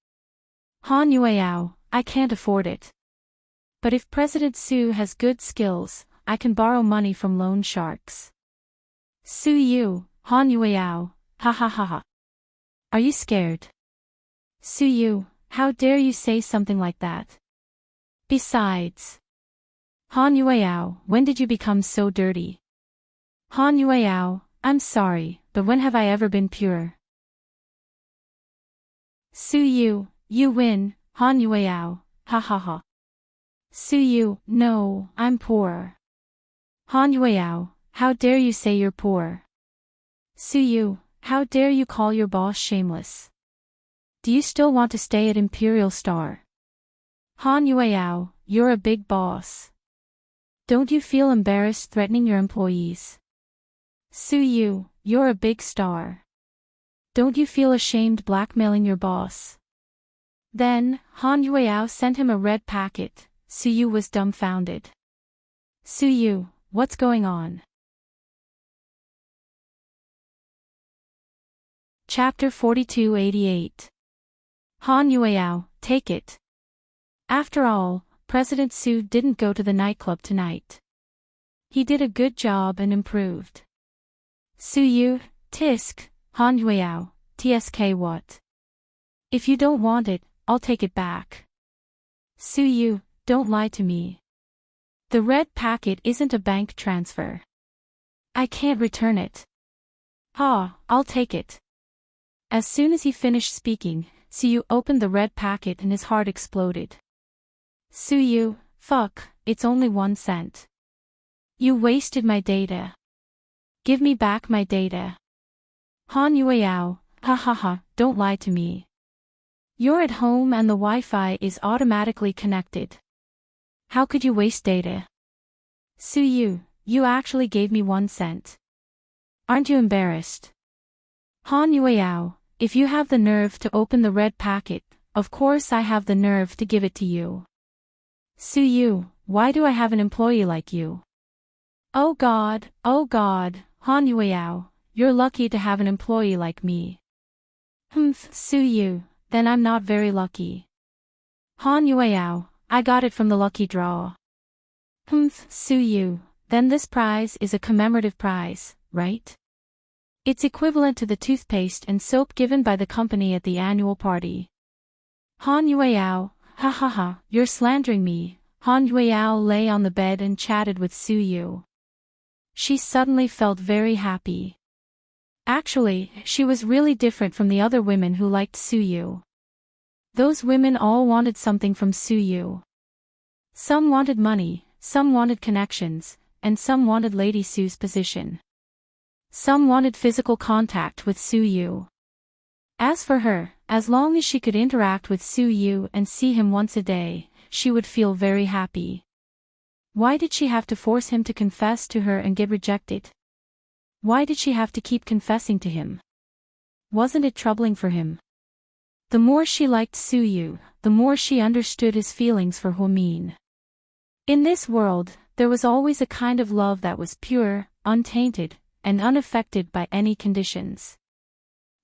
Han Yueyao, I can't afford it. But if President Su has good skills, I can borrow money from loan sharks. Su Yu, Han Yueyao, ha ha ha ha. Are you scared? Su Yu, how dare you say something like that? Besides. Han Yueyao, when did you become so dirty? Han Yueyao, I'm sorry, but when have I ever been pure? Su Yu, you win, Han Yueyao, ha ha ha. Su Yu, no, I'm poor. Han Yueyao, how dare you say you're poor? Su Yu, how dare you call your boss shameless? Do you still want to stay at Imperial Star? Han Yueyao, you're a big boss. Don't you feel embarrassed threatening your employees? Su Yu, you're a big star. Don't you feel ashamed blackmailing your boss? Then, Han Yueyao sent him a red packet. Su Yu was dumbfounded. Su Yu, what's going on? Chapter 4288. Han Yueyao, take it. After all, President Su didn't go to the nightclub tonight. He did a good job and improved. Su Yu, tisk, Han Yueyao, tsk what? If you don't want it, I'll take it back. Su Yu, don't lie to me. The red packet isn't a bank transfer. I can't return it. Ha, I'll take it. As soon as he finished speaking, Su Yu opened the red packet and his heart exploded. Su Yu, fuck, it's only 1 cent. You wasted my data. Give me back my data. Han Yueyao, ha ha ha, don't lie to me. You're at home and the Wi-Fi is automatically connected. How could you waste data? Su Yu, you actually gave me 1 cent. Aren't you embarrassed? Han Yueyao, if you have the nerve to open the red packet, of course I have the nerve to give it to you. Su Yu, why do I have an employee like you? Oh God, Han Yueyao, you're lucky to have an employee like me. Su Yu, then I'm not very lucky. Han Yueyao, I got it from the lucky draw. Su Yu, then this prize is a commemorative prize, right? It's equivalent to the toothpaste and soap given by the company at the annual party. Han Yueyao, ha ha ha, you're slandering me. Han Yueyao lay on the bed and chatted with Su Yu. She suddenly felt very happy. Actually, she was really different from the other women who liked Su Yu. Those women all wanted something from Su Yu. Some wanted money, some wanted connections, and some wanted Lady Su's position. Some wanted physical contact with Su Yu. As for her, as long as she could interact with Su Yu and see him once a day, she would feel very happy. Why did she have to force him to confess to her and get rejected? Why did she have to keep confessing to him? Wasn't it troubling for him? The more she liked Su Yu, the more she understood his feelings for Huamin. In this world, there was always a kind of love that was pure, untainted, and unaffected by any conditions.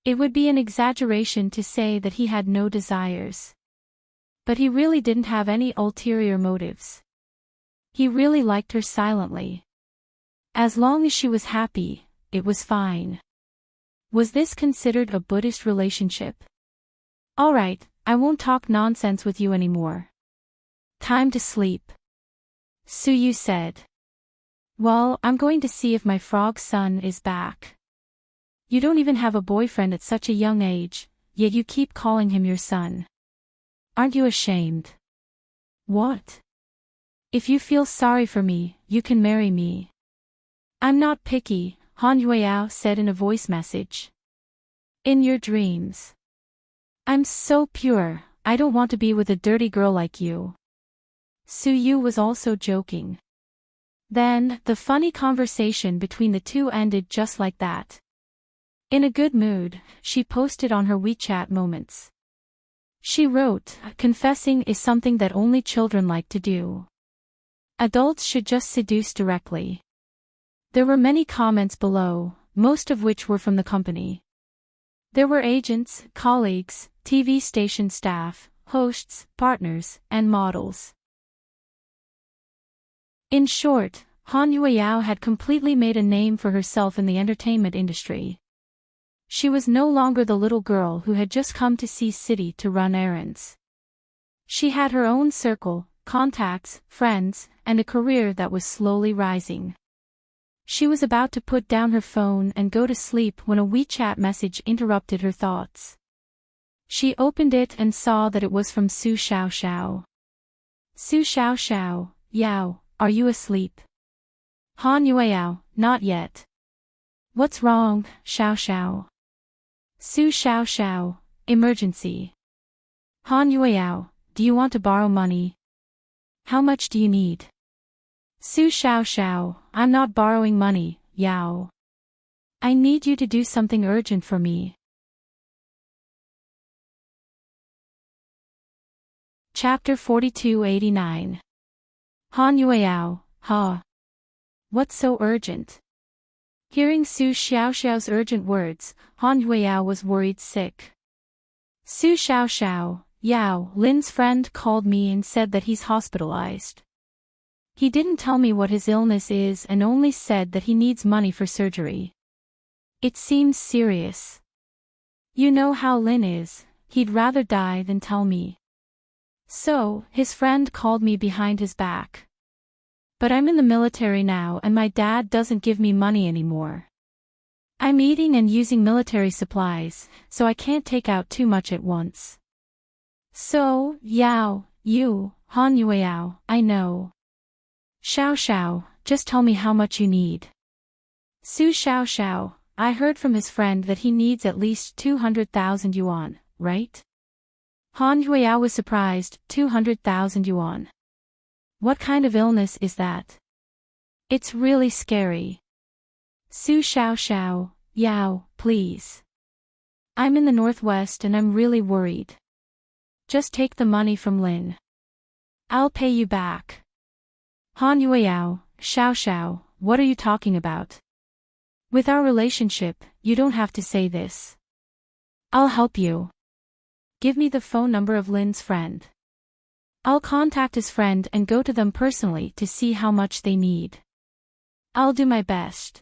It would be an exaggeration to say that he had no desires. But he really didn't have any ulterior motives. He really liked her silently. As long as she was happy, it was fine. Was this considered a Buddhist relationship? Alright, I won't talk nonsense with you anymore. Time to sleep. Su Yu said. Well, I'm going to see if my frog son is back. You don't even have a boyfriend at such a young age, yet you keep calling him your son. Aren't you ashamed? What? If you feel sorry for me, you can marry me. I'm not picky, Han Yueyao said in a voice message. In your dreams. I'm so pure, I don't want to be with a dirty girl like you. Su Yu was also joking. Then, the funny conversation between the two ended just like that. In a good mood, she posted on her WeChat moments. She wrote, confessing is something that only children like to do. Adults should just seduce directly. There were many comments below, most of which were from the company. There were agents, colleagues, TV station staff, hosts, partners, and models. In short, Han Yueyao had completely made a name for herself in the entertainment industry. She was no longer the little girl who had just come to Sea City to run errands. She had her own circle, contacts, friends, and a career that was slowly rising. She was about to put down her phone and go to sleep when a WeChat message interrupted her thoughts. She opened it and saw that it was from Su Xiaoxiao. Su Xiaoxiao, Yao, are you asleep? Han Yueyao, not yet. What's wrong, Xiaoxiao? Su Xiaoxiao, emergency. Han Yueyao, do you want to borrow money? How much do you need? Su Xiaoxiao, I'm not borrowing money, Yao. I need you to do something urgent for me. Chapter 4289. Han Yueyao, huh? What's so urgent? Hearing Su Xiaoxiao's urgent words, Han Yueyao was worried sick. Su Xiaoxiao, Yao, Lin's friend called me and said that he's hospitalized. He didn't tell me what his illness is and only said that he needs money for surgery. It seems serious. You know how Lin is, he'd rather die than tell me. So, his friend called me behind his back. But I'm in the military now and my dad doesn't give me money anymore. I'm eating and using military supplies, so I can't take out too much at once. So, Yao, you, Han Yueyao, I know. Xiaoxiao, just tell me how much you need. Su Xiaoxiao, I heard from his friend that he needs at least 200,000 yuan, right? Han Yueyao was surprised, 200,000 yuan. What kind of illness is that? It's really scary. Su Xiaoxiao, Yao, please. I'm in the northwest and I'm really worried. Just take the money from Lin. I'll pay you back. Han Yueyao, Xiaoxiao, what are you talking about? With our relationship, you don't have to say this. I'll help you. Give me the phone number of Lin's friend. I'll contact his friend and go to them personally to see how much they need. I'll do my best.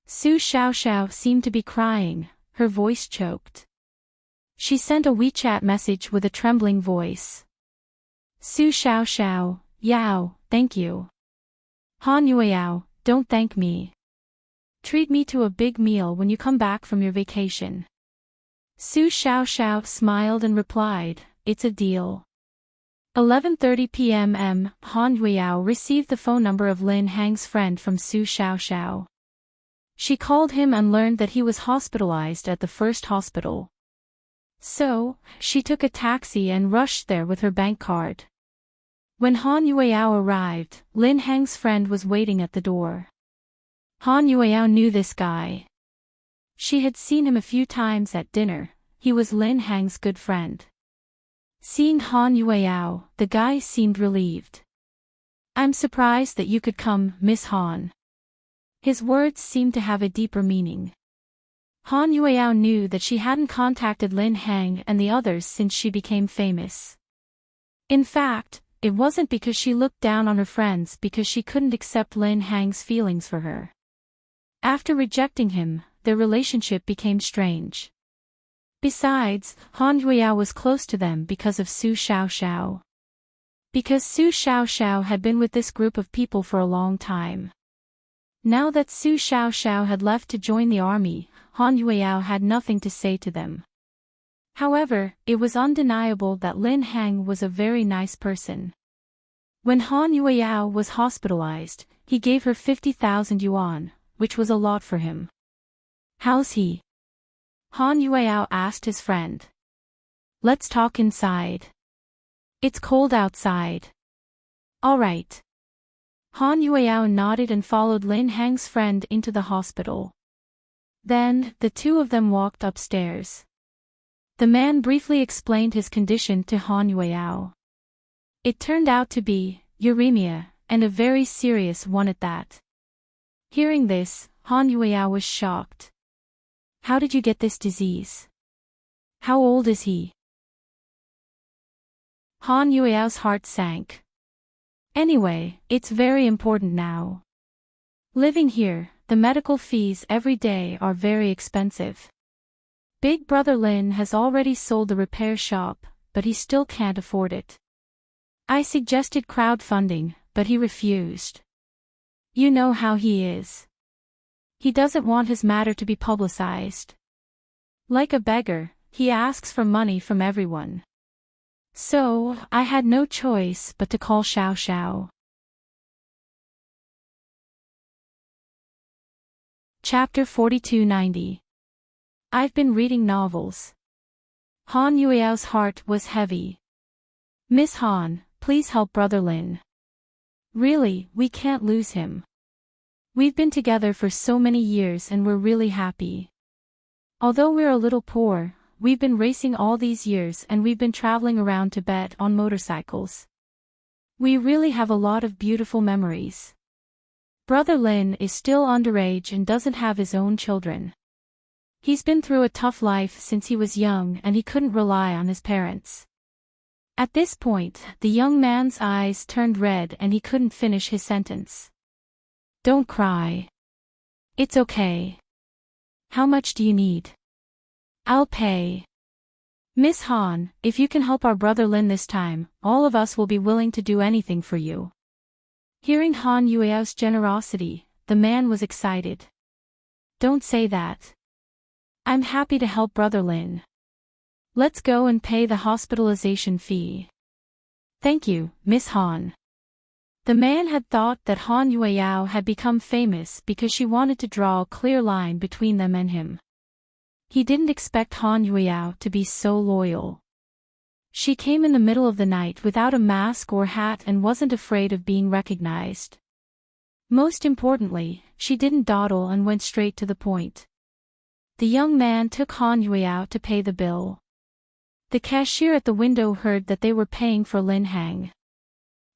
Su Xiaoxiao seemed to be crying, her voice choked. She sent a WeChat message with a trembling voice. Su Xiaoxiao, Yao, thank you. Han Yueyao, don't thank me. Treat me to a big meal when you come back from your vacation. Su Xiaoxiao smiled and replied, it's a deal. 11:30 p.m. Han Yueyao received the phone number of Lin Hang's friend from Su Xiaoxiao. She called him and learned that he was hospitalized at the first hospital. So, she took a taxi and rushed there with her bank card. When Han Yueyao arrived, Lin Hang's friend was waiting at the door. Han Yueyao knew this guy. She had seen him a few times at dinner, he was Lin Hang's good friend. Seeing Han Yueyao, the guy seemed relieved. I'm surprised that you could come, Miss Han. His words seemed to have a deeper meaning. Han Yueyao knew that she hadn't contacted Lin Hang and the others since she became famous. In fact, it wasn't because she looked down on her friends because she couldn't accept Lin Hang's feelings for her. After rejecting him, their relationship became strange. Besides, Han Yueyao was close to them because of Su Xiaoxiao. Because Su Xiaoxiao had been with this group of people for a long time. Now that Su Xiaoxiao had left to join the army, Han Yueyao had nothing to say to them. However, it was undeniable that Lin Hang was a very nice person. When Han Yueyao was hospitalized, he gave her 50,000 yuan, which was a lot for him. How's he? Han Yueyao asked his friend. Let's talk inside. It's cold outside. All right. Han Yueyao nodded and followed Lin Hang's friend into the hospital. Then, the two of them walked upstairs. The man briefly explained his condition to Han Yueyao. It turned out to be uremia, and a very serious one at that. Hearing this, Han Yueyao was shocked. How did you get this disease? How old is he? Han Yueyao's heart sank. Anyway, it's very important now. Living here, the medical fees every day are very expensive. Big brother Lin has already sold the repair shop, but he still can't afford it. I suggested crowdfunding, but he refused. You know how he is. He doesn't want his matter to be publicized. Like a beggar, he asks for money from everyone. So, I had no choice but to call Xiao Xiao. Chapter 4290. I've been reading novels. Han Yueyao's heart was heavy. Miss Han, please help Brother Lin. Really, we can't lose him. We've been together for so many years and we're really happy. Although we're a little poor, we've been racing all these years and we've been traveling around Tibet on motorcycles. We really have a lot of beautiful memories. Brother Lin is still underage and doesn't have his own children. He's been through a tough life since he was young and he couldn't rely on his parents. At this point, the young man's eyes turned red and he couldn't finish his sentence. Don't cry. It's okay. How much do you need? I'll pay. Miss Han, if you can help our brother Lin this time, all of us will be willing to do anything for you. Hearing Han Yueyao's generosity, the man was excited. Don't say that. I'm happy to help Brother Lin. Let's go and pay the hospitalization fee. Thank you, Miss Han. The man had thought that Han Yueyao had become famous because she wanted to draw a clear line between them and him. He didn't expect Han Yueyao to be so loyal. She came in the middle of the night without a mask or hat and wasn't afraid of being recognized. Most importantly, she didn't dawdle and went straight to the point. The young man took Han Yueyao to pay the bill. The cashier at the window heard that they were paying for Lin Hang.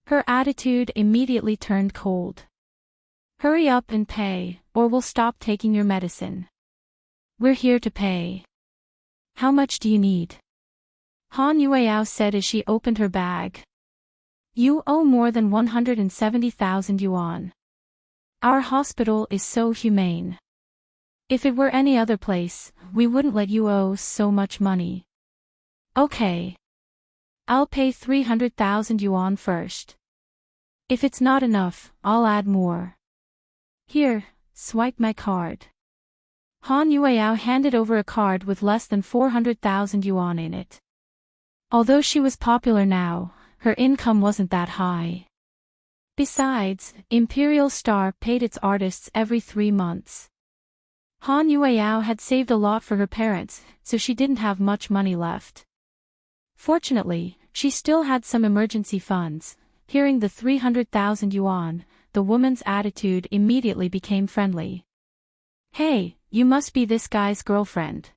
Her attitude immediately turned cold. Hurry up and pay, or we'll stop taking your medicine. We're here to pay. How much do you need? Han Yueyao said as she opened her bag. You owe more than 170,000 yuan. Our hospital is so humane. If it were any other place, we wouldn't let you owe so much money. Okay. I'll pay 300,000 yuan first. If it's not enough, I'll add more. Here, swipe my card. Han Yueyao handed over a card with less than 400,000 yuan in it. Although she was popular now, her income wasn't that high. Besides, Imperial Star paid its artists every 3 months. Han Yueyao had saved a lot for her parents, so she didn't have much money left. Fortunately, she still had some emergency funds. Hearing the 300,000 yuan, the woman's attitude immediately became friendly. Hey, you must be this guy's girlfriend.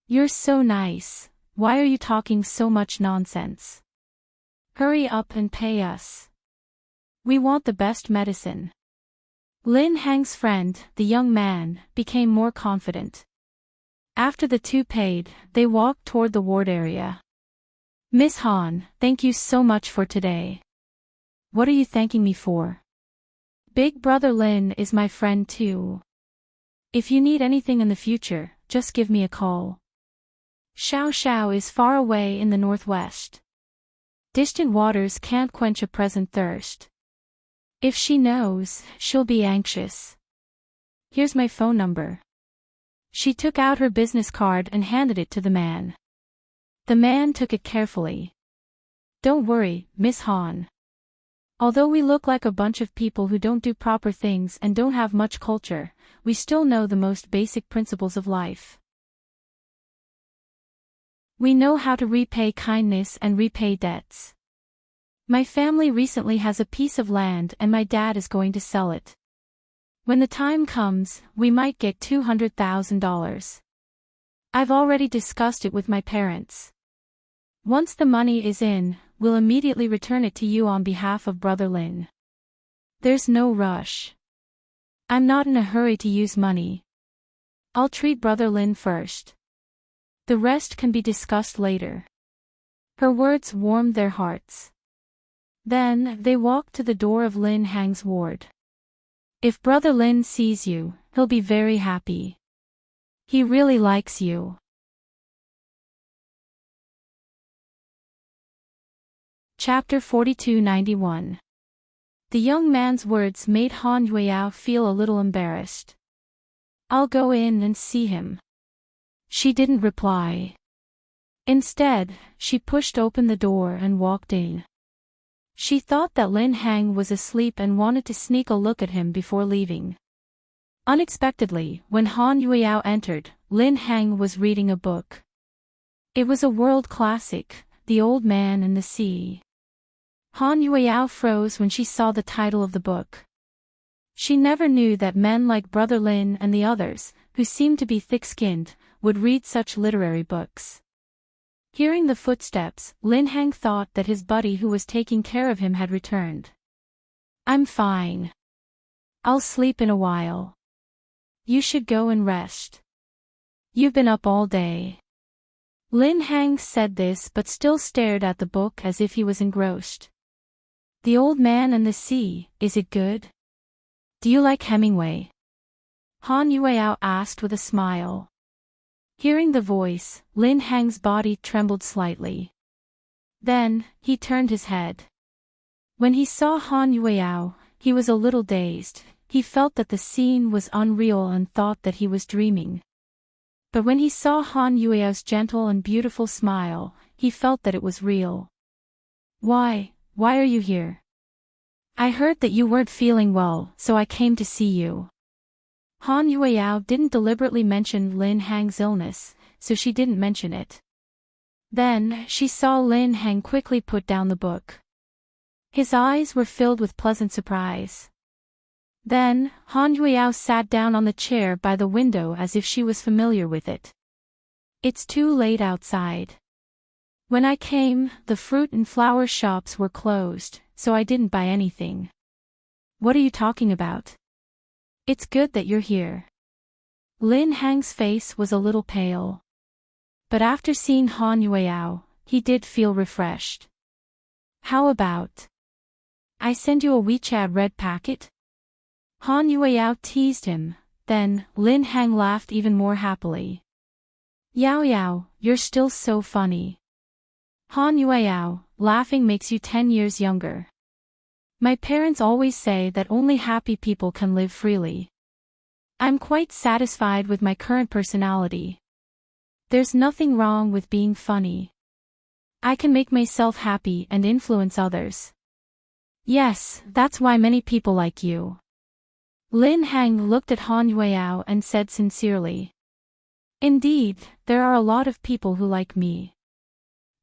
You're so nice. Why are you talking so much nonsense? Hurry up and pay us. We want the best medicine. Lin Hang's friend, the young man, became more confident. After the two paid, they walked toward the ward area. Miss Han, thank you so much for today. What are you thanking me for? Big brother Lin is my friend too. If you need anything in the future, just give me a call. Xiao Xiao is far away in the northwest. Distant waters can't quench a present thirst. If she knows, she'll be anxious. Here's my phone number. She took out her business card and handed it to the man. The man took it carefully. Don't worry, Miss Han. Although we look like a bunch of people who don't do proper things and don't have much culture, we still know the most basic principles of life. We know how to repay kindness and repay debts. My family recently has a piece of land and my dad is going to sell it. When the time comes, we might get $200,000. I've already discussed it with my parents. Once the money is in, we'll immediately return it to you on behalf of Brother Lin. There's no rush. I'm not in a hurry to use money. I'll treat Brother Lin first. The rest can be discussed later. Her words warmed their hearts. Then, they walked to the door of Lin Hang's ward. If Brother Lin sees you, he'll be very happy. He really likes you. Chapter 4291. The young man's words made Han Yueyao feel a little embarrassed. I'll go in and see him. She didn't reply. Instead, she pushed open the door and walked in. She thought that Lin Hang was asleep and wanted to sneak a look at him before leaving. Unexpectedly, when Han Yueyao entered, Lin Hang was reading a book. It was a world classic, The Old Man and the Sea. Han Yueyao froze when she saw the title of the book. She never knew that men like Brother Lin and the others, who seemed to be thick-skinned, would read such literary books. Hearing the footsteps, Lin Hang thought that his buddy who was taking care of him had returned. I'm fine. I'll sleep in a while. You should go and rest. You've been up all day. Lin Hang said this but still stared at the book as if he was engrossed. The Old Man and the Sea, is it good? Do you like Hemingway? Han Yueyao asked with a smile. Hearing the voice, Lin Hang's body trembled slightly. Then, he turned his head. When he saw Han Yueyao, he was a little dazed. He felt that the scene was unreal and thought that he was dreaming. But when he saw Han Yueyao's gentle and beautiful smile, he felt that it was real. Why are you here? I heard that you weren't feeling well, so I came to see you. Han Yueyao didn't deliberately mention Lin Hang's illness, so she didn't mention it. Then, she saw Lin Hang quickly put down the book. His eyes were filled with pleasant surprise. Then, Han Yueyao sat down on the chair by the window as if she was familiar with it. It's too late outside. When I came, the fruit and flower shops were closed, so I didn't buy anything. What are you talking about? It's good that you're here. Lin Hang's face was a little pale. But after seeing Han Yueyao, he did feel refreshed. How about I send you a WeChat red packet? Han Yueyao teased him, then, Lin Hang laughed even more happily. Yao Yao, you're still so funny. Han Yueyao, laughing makes you 10 years younger. My parents always say that only happy people can live freely. I'm quite satisfied with my current personality. There's nothing wrong with being funny. I can make myself happy and influence others. Yes, that's why many people like you. Lin Hang looked at Han Yueyao and said sincerely. Indeed, there are a lot of people who like me.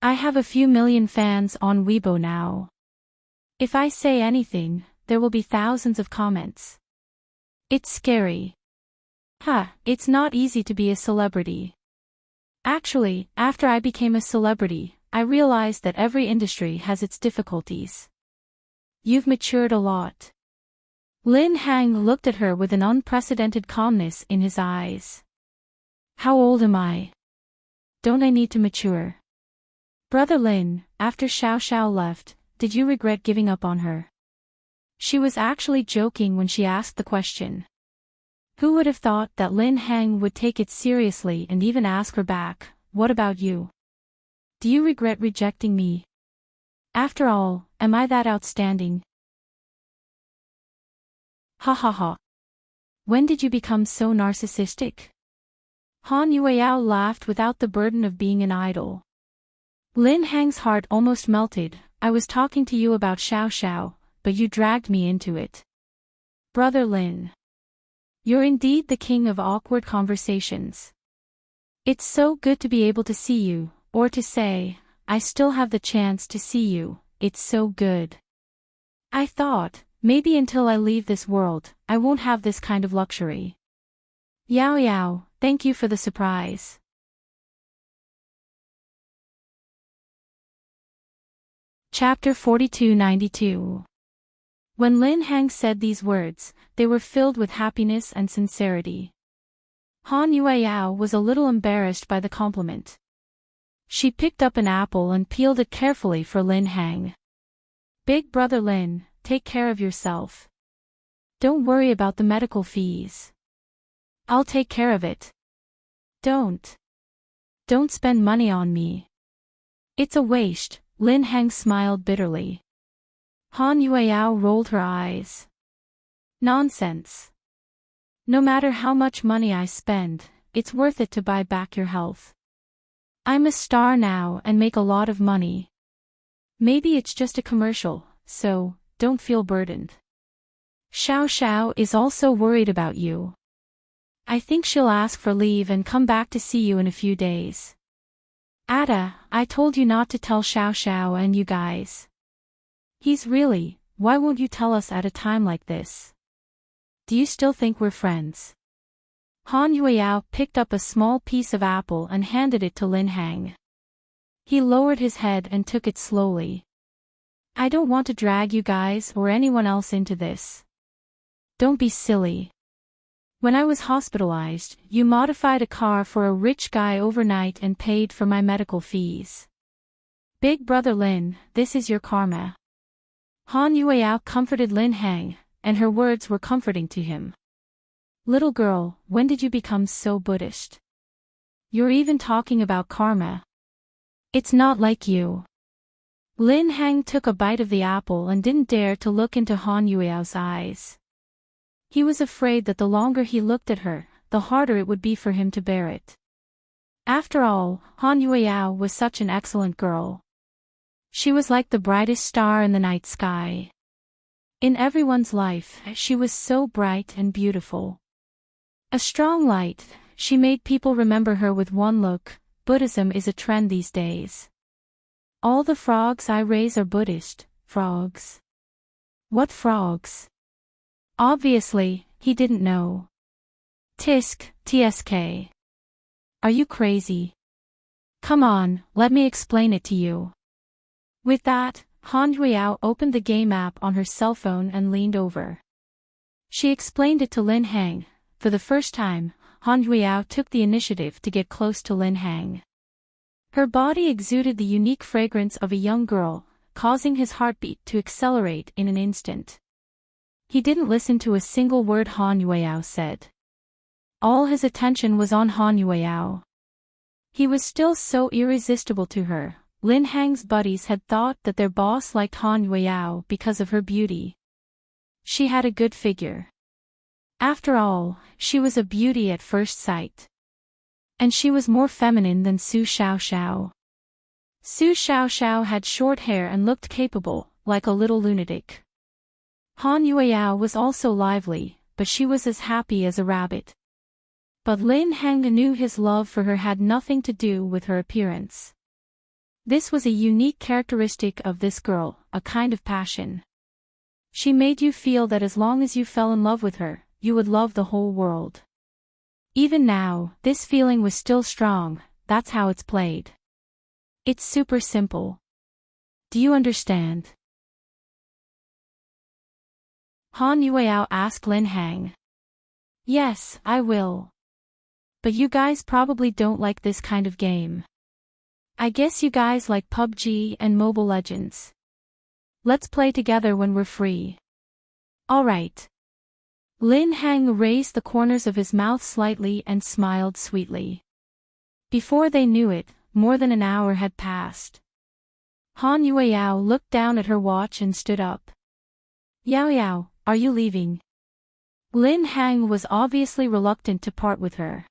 I have a few million fans on Weibo now. If I say anything, there will be thousands of comments. It's scary. It's not easy to be a celebrity. Actually, after I became a celebrity, I realized that every industry has its difficulties. You've matured a lot. Lin Hang looked at her with an unprecedented calmness in his eyes. How old am I? Don't I need to mature? Brother Lin, after Xiao Xiao left, did you regret giving up on her? She was actually joking when she asked the question. Who would have thought that Lin Hang would take it seriously and even ask her back, what about you? Do you regret rejecting me? After all, am I that outstanding? Ha ha ha. When did you become so narcissistic? Han Yueyao laughed without the burden of being an idol. Lin Hang's heart almost melted. I was talking to you about Xiao Xiao, but you dragged me into it. Brother Lin. You're indeed the king of awkward conversations. It's so good to be able to see you, or to say, I still have the chance to see you, it's so good. I thought, maybe until I leave this world, I won't have this kind of luxury. Yao Yao, thank you for the surprise. Chapter 4292. When Lin Hang said these words, they were filled with happiness and sincerity. Han Yueyao was a little embarrassed by the compliment. She picked up an apple and peeled it carefully for Lin Hang. "Big brother Lin, take care of yourself. Don't worry about the medical fees. I'll take care of it. Don't spend money on me. It's a waste." Lin Hang smiled bitterly. Han Yueyao rolled her eyes. "Nonsense. No matter how much money I spend, it's worth it to buy back your health. I'm a star now and make a lot of money. Maybe it's just a commercial, so don't feel burdened. Xiao Xiao is also worried about you. I think she'll ask for leave and come back to see you in a few days. Ada, I told you not to tell Xiao Xiao and you guys. Why won't you tell us at a time like this? Do you still think we're friends?" Han Yueyao picked up a small piece of apple and handed it to Lin Hang. He lowered his head and took it slowly. "I don't want to drag you guys or anyone else into this. Don't be silly. When I was hospitalized, you modified a car for a rich guy overnight and paid for my medical fees. Big brother Lin, this is your karma." Han Yueyao comforted Lin Hang, and her words were comforting to him. "Little girl, when did you become so Buddhist? You're even talking about karma. It's not like you." Lin Hang took a bite of the apple and didn't dare to look into Han Yueyao's eyes. He was afraid that the longer he looked at her, the harder it would be for him to bear it. After all, Han Yueyao was such an excellent girl. She was like the brightest star in the night sky. In everyone's life, she was so bright and beautiful. A strong light, she made people remember her with one look. Buddhism is a trend these days. All the frogs I raise are Buddhist frogs. What frogs? Obviously, he didn't know. TSK. Are you crazy? Come on, let me explain it to you. With that, Han Yueyao opened the game app on her cell phone and leaned over. She explained it to Lin Hang. For the first time, Han Yueyao took the initiative to get close to Lin Hang. Her body exuded the unique fragrance of a young girl, causing his heartbeat to accelerate in an instant. He didn't listen to a single word Han Yueyao said. All his attention was on Han Yueyao. He was still so irresistible to her. Lin Hang's buddies had thought that their boss liked Han Yueyao because of her beauty. She had a good figure. After all, she was a beauty at first sight. And she was more feminine than Su Xiao Xiao. Su Xiao Xiao had short hair and looked capable, like a little lunatic. Han Yueyao was also lively, but she was as happy as a rabbit. But Lin Hang knew his love for her had nothing to do with her appearance. This was a unique characteristic of this girl, a kind of passion. She made you feel that as long as you fell in love with her, you would love the whole world. Even now, this feeling was still strong. That's how it's played. It's super simple. Do you understand? Han Yueyao asked Lin Hang. Yes, I will. But you guys probably don't like this kind of game. I guess you guys like PUBG and Mobile Legends. Let's play together when we're free. Alright. Lin Hang raised the corners of his mouth slightly and smiled sweetly. Before they knew it, more than an hour had passed. Han Yueyao looked down at her watch and stood up. Yao Yao, are you leaving? Lin Hang was obviously reluctant to part with her.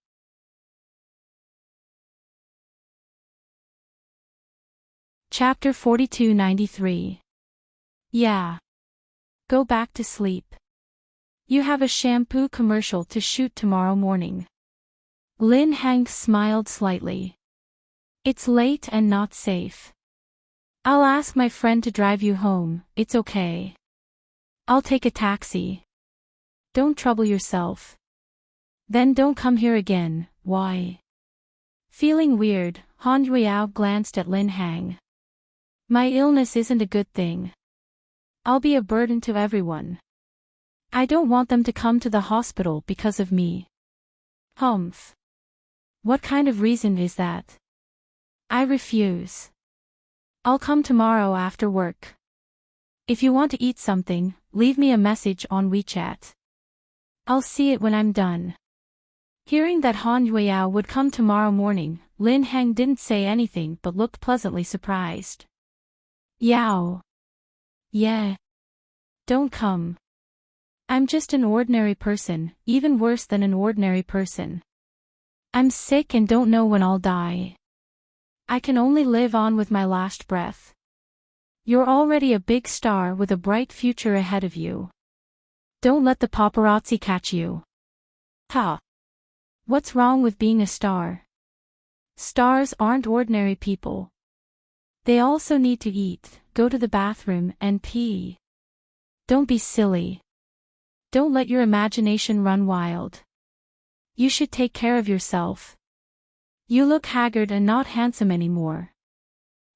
Chapter 4293. Yeah. Go back to sleep. You have a shampoo commercial to shoot tomorrow morning. Lin Hang smiled slightly. It's late and not safe. I'll ask my friend to drive you home, it's okay. I'll take a taxi. Don't trouble yourself. Then don't come here again, why? Feeling weird, Han Yueyao glanced at Lin Hang. My illness isn't a good thing. I'll be a burden to everyone. I don't want them to come to the hospital because of me. Humph. What kind of reason is that? I refuse. I'll come tomorrow after work. If you want to eat something, leave me a message on WeChat. I'll see it when I'm done. Hearing that Han Yueyao would come tomorrow morning, Lin Heng didn't say anything but looked pleasantly surprised. Yao. Yeah. Don't come. I'm just an ordinary person, even worse than an ordinary person. I'm sick and don't know when I'll die. I can only live on with my last breath. You're already a big star with a bright future ahead of you. Don't let the paparazzi catch you. Ha! What's wrong with being a star? Stars aren't ordinary people. They also need to eat, go to the bathroom, and pee. Don't be silly. Don't let your imagination run wild. You should take care of yourself. You look haggard and not handsome anymore.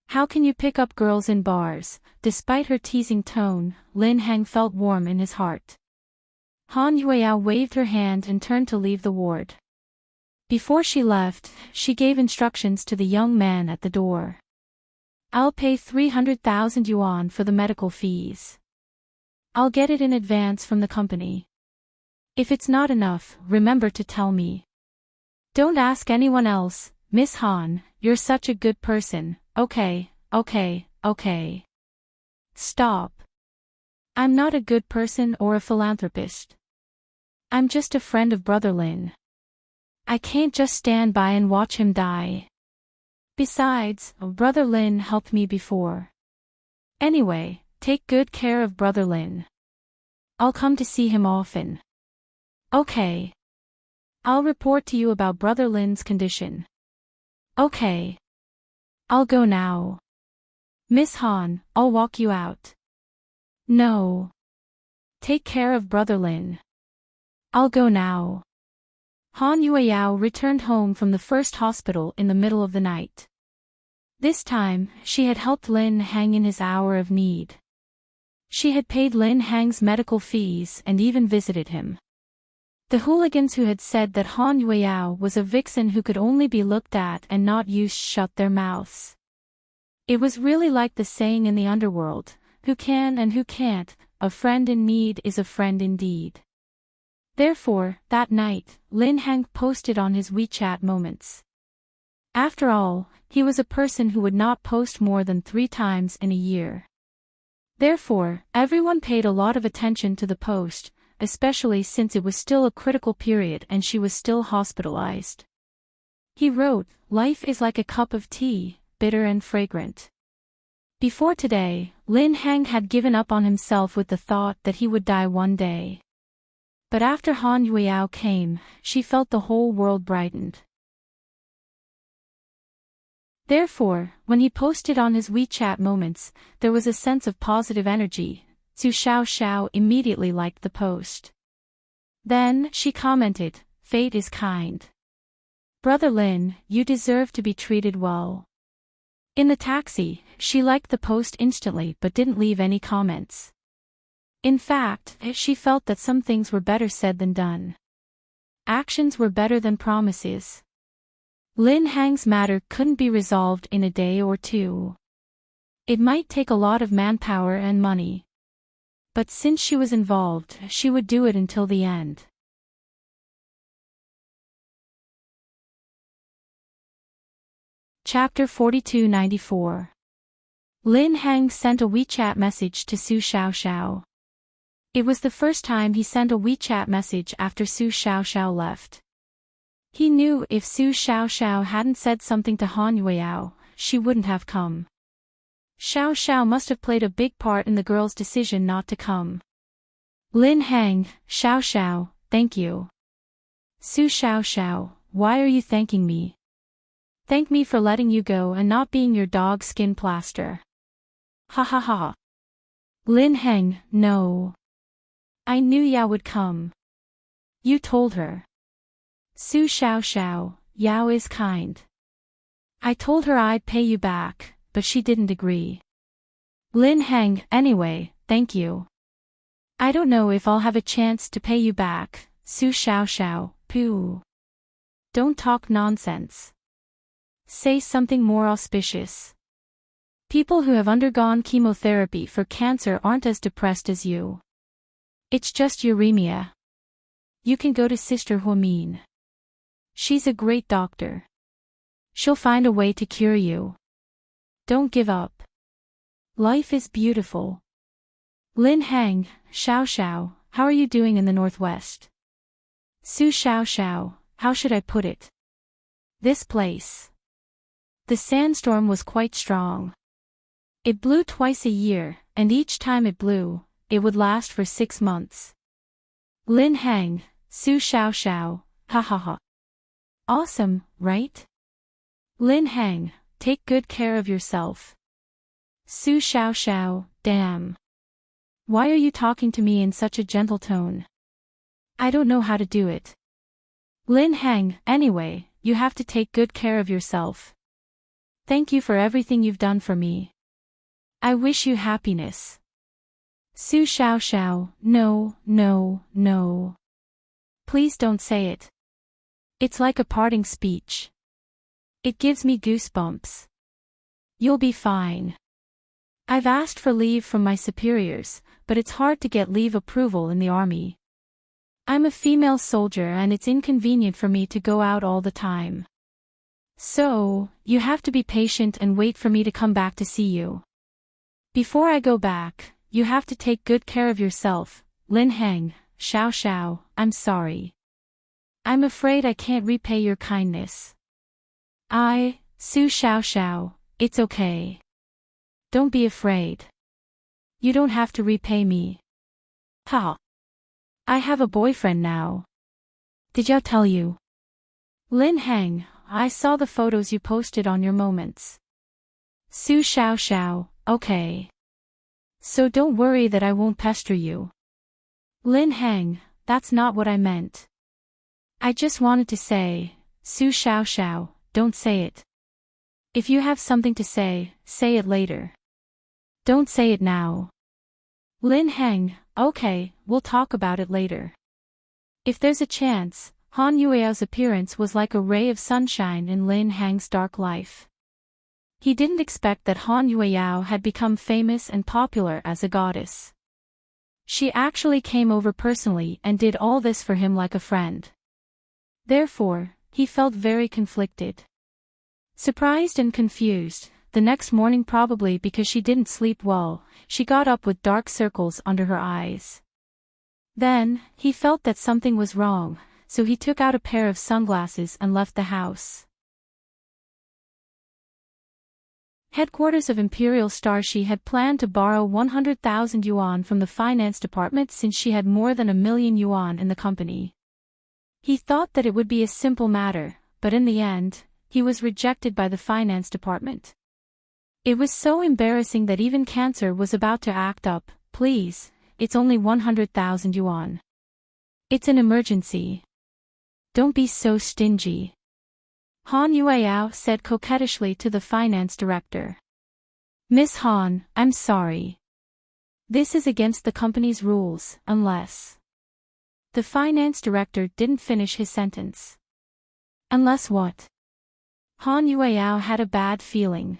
How can you pick up girls in bars? Despite her teasing tone, Lin Heng felt warm in his heart. Han Yueyao waved her hand and turned to leave the ward. Before she left, she gave instructions to the young man at the door. I'll pay 300,000 yuan for the medical fees. I'll get it in advance from the company. If it's not enough, remember to tell me. Don't ask anyone else, Miss Han, you're such a good person. Okay. Stop. I'm not a good person or a philanthropist. I'm just a friend of Brother Lin. I can't just stand by and watch him die. Besides, Brother Lin helped me before. Anyway, take good care of Brother Lin. I'll come to see him often. Okay. I'll report to you about Brother Lin's condition. Okay. I'll go now. Miss Han, I'll walk you out. No. Take care of Brother Lin. I'll go now. Han Yueyao returned home from the first hospital in the middle of the night. This time, she had helped Lin Heng in his hour of need. She had paid Lin Heng's medical fees and even visited him. The hooligans who had said that Han Yueyao was a vixen who could only be looked at and not used shut their mouths. It was really like the saying in the underworld, who can and who can't, a friend in need is a friend indeed. Therefore, that night, Lin Heng posted on his WeChat moments. After all, he was a person who would not post more than 3 times in a year. Therefore, everyone paid a lot of attention to the post, especially since it was still a critical period and she was still hospitalized. He wrote, "Life is like a cup of tea, bitter and fragrant." Before today, Lin Heng had given up on himself with the thought that he would die one day. But after Han Yueyao came, she felt the whole world brightened. Therefore, when he posted on his WeChat moments, there was a sense of positive energy. Su Xiao immediately liked the post. Then, she commented, "Fate is kind. Brother Lin, you deserve to be treated well." In the taxi, she liked the post instantly but didn't leave any comments. In fact, she felt that some things were better said than done. Actions were better than promises. Lin Heng's matter couldn't be resolved in a day or 2. It might take a lot of manpower and money. But since she was involved, she would do it until the end. Chapter 4294. Lin Heng sent a WeChat message to Su Xiao. It was the first time he sent a WeChat message after Su Xiao left. He knew if Su Xiao hadn't said something to Han Yueyao, she wouldn't have come. Xiao must have played a big part in the girl's decision not to come. Lin Heng, Xiao, thank you. Su Xiao, why are you thanking me? Thank me for letting you go and not being your dog skin plaster. Ha ha ha. Lin Heng, no. I knew Yao would come. You told her. Su Xiao, Yao is kind. I told her I'd pay you back, but she didn't agree. Lin Heng, anyway, thank you. I don't know if I'll have a chance to pay you back, Su Xiao, pooh. Don't talk nonsense. Say something more auspicious. People who have undergone chemotherapy for cancer aren't as depressed as you. It's just uremia. You can go to Sister Huamin. She's a great doctor. She'll find a way to cure you. Don't give up. Life is beautiful. Lin Heng, Xiao, how are you doing in the Northwest? Su Xiao, how should I put it? This place. The sandstorm was quite strong. It blew twice a year, and each time it blew, it would last for 6 months. Lin Heng, Su Xiao, ha ha ha. Awesome, right? Lin Heng, take good care of yourself. Su Xiao, damn. Why are you talking to me in such a gentle tone? I don't know how to do it. Lin Heng, anyway, you have to take good care of yourself. Thank you for everything you've done for me. I wish you happiness. Su Xiao, no. Please don't say it. It's like a parting speech. It gives me goosebumps. You'll be fine. I've asked for leave from my superiors, but it's hard to get leave approval in the army. I'm a female soldier and it's inconvenient for me to go out all the time. So, you have to be patient and wait for me to come back to see you. Before I go back, you have to take good care of yourself, Lin Heng, Xiao, I'm sorry. I'm afraid I can't repay your kindness. Su Xiao, it's okay. Don't be afraid. You don't have to repay me. Ha! I have a boyfriend now. Did I tell you? Lin Heng, I saw the photos you posted on your moments. Su Xiao, okay. So don't worry that I won't pester you. Lin Heng, that's not what I meant. I just wanted to say, Su Xiao, don't say it. If you have something to say it later. Don't say it now. Lin Heng, okay, we'll talk about it later. If there's a chance, Han Yueao's appearance was like a ray of sunshine in Lin Heng's dark life. He didn't expect that Han Yueao had become famous and popular as a goddess. She actually came over personally and did all this for him like a friend. Therefore, he felt very conflicted. Surprised and confused, the next morning probably because she didn't sleep well, she got up with dark circles under her eyes. Then, he felt that something was wrong, so he took out a pair of sunglasses and left the house. Headquarters of Imperial Star. She had planned to borrow 100,000 yuan from the finance department since she had more than 1 million yuan in the company. He thought that it would be a simple matter, but in the end, he was rejected by the finance department. It was so embarrassing that even Cancer was about to act up. Please, it's only 100,000 yuan. It's an emergency. Don't be so stingy. Han Yueao said coquettishly to the finance director. Miss Han, I'm sorry. This is against the company's rules, unless... The finance director didn't finish his sentence. Unless what? Han Yueao had a bad feeling.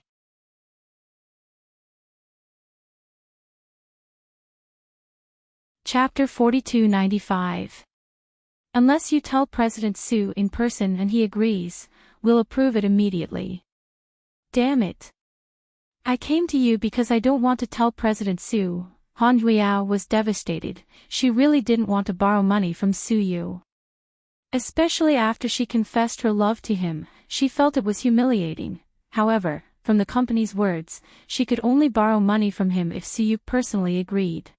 Chapter 4295. Unless you tell President Su in person and he agrees, we'll approve it immediately. Damn it. I came to you because I don't want to tell President Su. Han Yueao was devastated. She really didn't want to borrow money from Su Yu. Especially after she confessed her love to him, she felt it was humiliating. However, from the company's words, she could only borrow money from him if Su Yu personally agreed.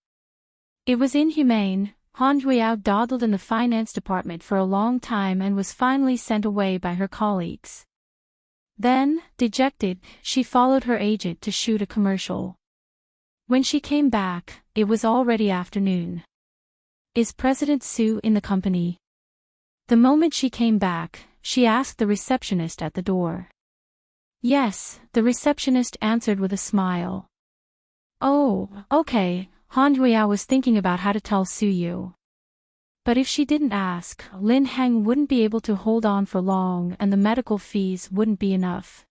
It was inhumane. Han Yueao dawdled in the finance department for a long time and was finally sent away by her colleagues. Then, dejected, she followed her agent to shoot a commercial. When she came back, it was already afternoon. Is President Su in the company? The moment she came back, she asked the receptionist at the door. Yes, the receptionist answered with a smile. Oh, okay, Han Yueyao was thinking about how to tell Su Yu. But if she didn't ask, Lin Heng wouldn't be able to hold on for long and the medical fees wouldn't be enough.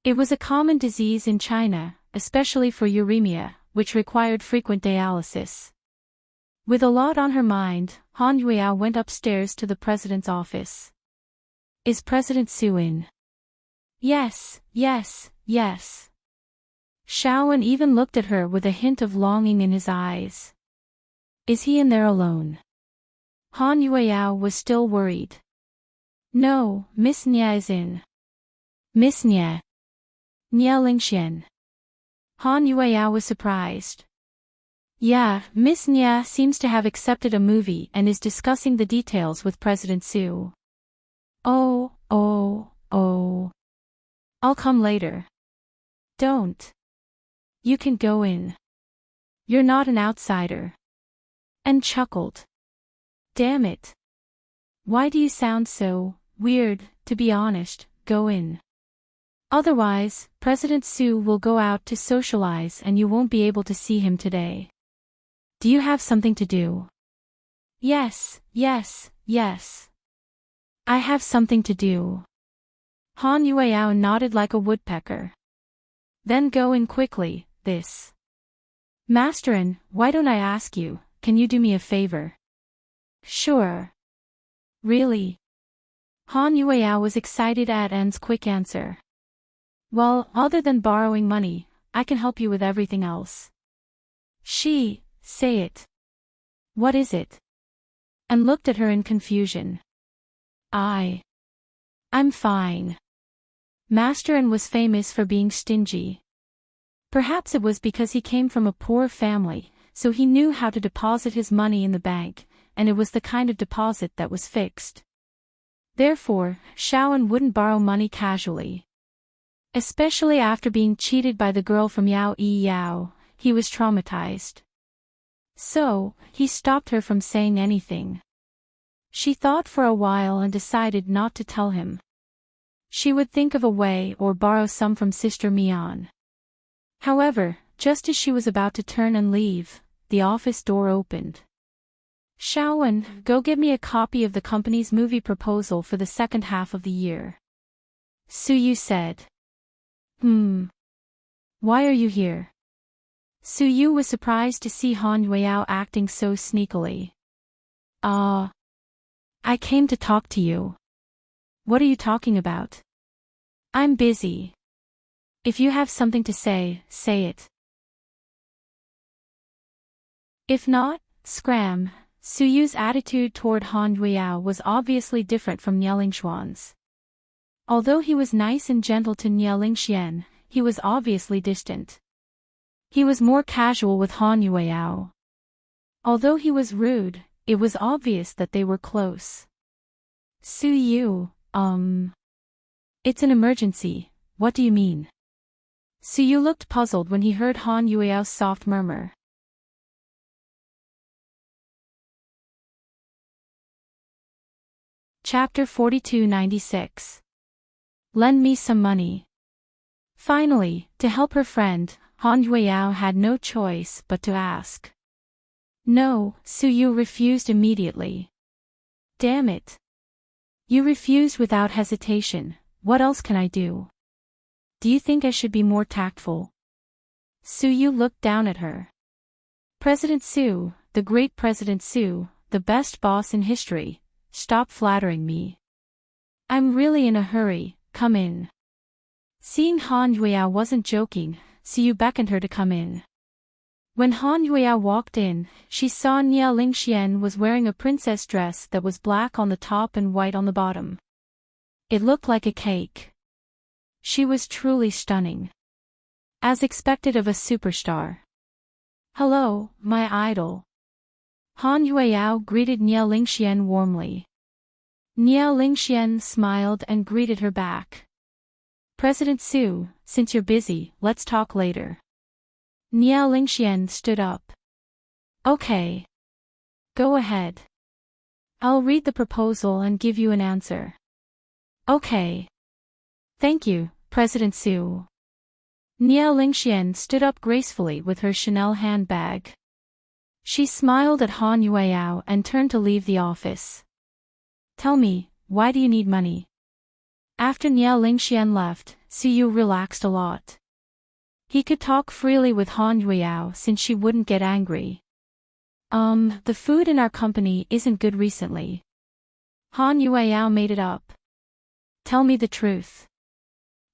It was a common disease in China, especially for uremia, which required frequent dialysis. With a lot on her mind, Han Yueyao went upstairs to the president's office. Is President Su in? Yes, yes, yes. Shaowen even looked at her with a hint of longing in his eyes. Is he in there alone? Han Yueyao was still worried. No, Miss Nye is in. Miss Nye. Nye Lingxian. Han Yueyao was surprised. Yeah, Miss Nye seems to have accepted a movie and is discussing the details with President Su. Oh. I'll come later. Don't. You can go in. You're not an outsider. And chuckled. Damn it. Why do you sound so weird? To be honest, go in. Otherwise, President Su will go out to socialize and you won't be able to see him today. Do you have something to do? Yes. I have something to do. Han Yueyao nodded like a woodpecker. Then go in quickly, this. Masterin, why don't I ask you, can you do me a favor? Sure. Really? Han Yueyao was excited at N's quick answer. Well, other than borrowing money, I can help you with everything else. Say it. What is it? And looked at her in confusion. I'm fine. Masterin was famous for being stingy. Perhaps it was because he came from a poor family, so he knew how to deposit his money in the bank, and it was the kind of deposit that was fixed. Therefore, Shaowen wouldn't borrow money casually. Especially after being cheated by the girl from Yao Yi Yao, he was traumatized. So, he stopped her from saying anything. She thought for a while and decided not to tell him. She would think of a way or borrow some from Sister Mian. However, just as she was about to turn and leave, the office door opened. Shaowen, go get me a copy of the company's movie proposal for the second half of the year. Su Yu said. Why are you here? Su Yu was surprised to see Han Yueyao acting so sneakily. I came to talk to you. What are you talking about? I'm busy. If you have something to say it. If not, scram. Su Yu's attitude toward Han Yueyao was obviously different from Nie Lingxuan's. Although he was nice and gentle to Nie Lingxian, he was obviously distant. He was more casual with Han Yueyao. Although he was rude, it was obvious that they were close. Su Yu, It's an emergency, what do you mean? Su Yu looked puzzled when he heard Han Yueyao's soft murmur. Chapter 4296. Lend me some money. Finally, to help her friend, Han Yueyao had no choice but to ask. No, Su Yu refused immediately. Damn it. You refused without hesitation, what else can I do? Do you think I should be more tactful? Su Yu looked down at her. President Su, the great President Su, the best boss in history, stop flattering me. I'm really in a hurry, come in. Seeing Han Yueyao wasn't joking, Su Yu beckoned her to come in. When Han Yueyao walked in, she saw Nie Lingxian was wearing a princess dress that was black on the top and white on the bottom. It looked like a cake. She was truly stunning. As expected of a superstar. Hello, my idol. Han Yueyao greeted Nie Lingxian warmly. Nie Lingxian smiled and greeted her back. President Su, since you're busy, let's talk later. Nie Lingxian stood up. Okay. Go ahead. I'll read the proposal and give you an answer. Okay. Thank you, President Su. Nia Lingxian stood up gracefully with her Chanel handbag. She smiled at Han Yueyao and turned to leave the office. Tell me, why do you need money? After Nia Lingxian left, Suyu relaxed a lot. He could talk freely with Han Yueyao since she wouldn't get angry. The food in our company isn't good recently. Han Yueyao made it up. Tell me the truth.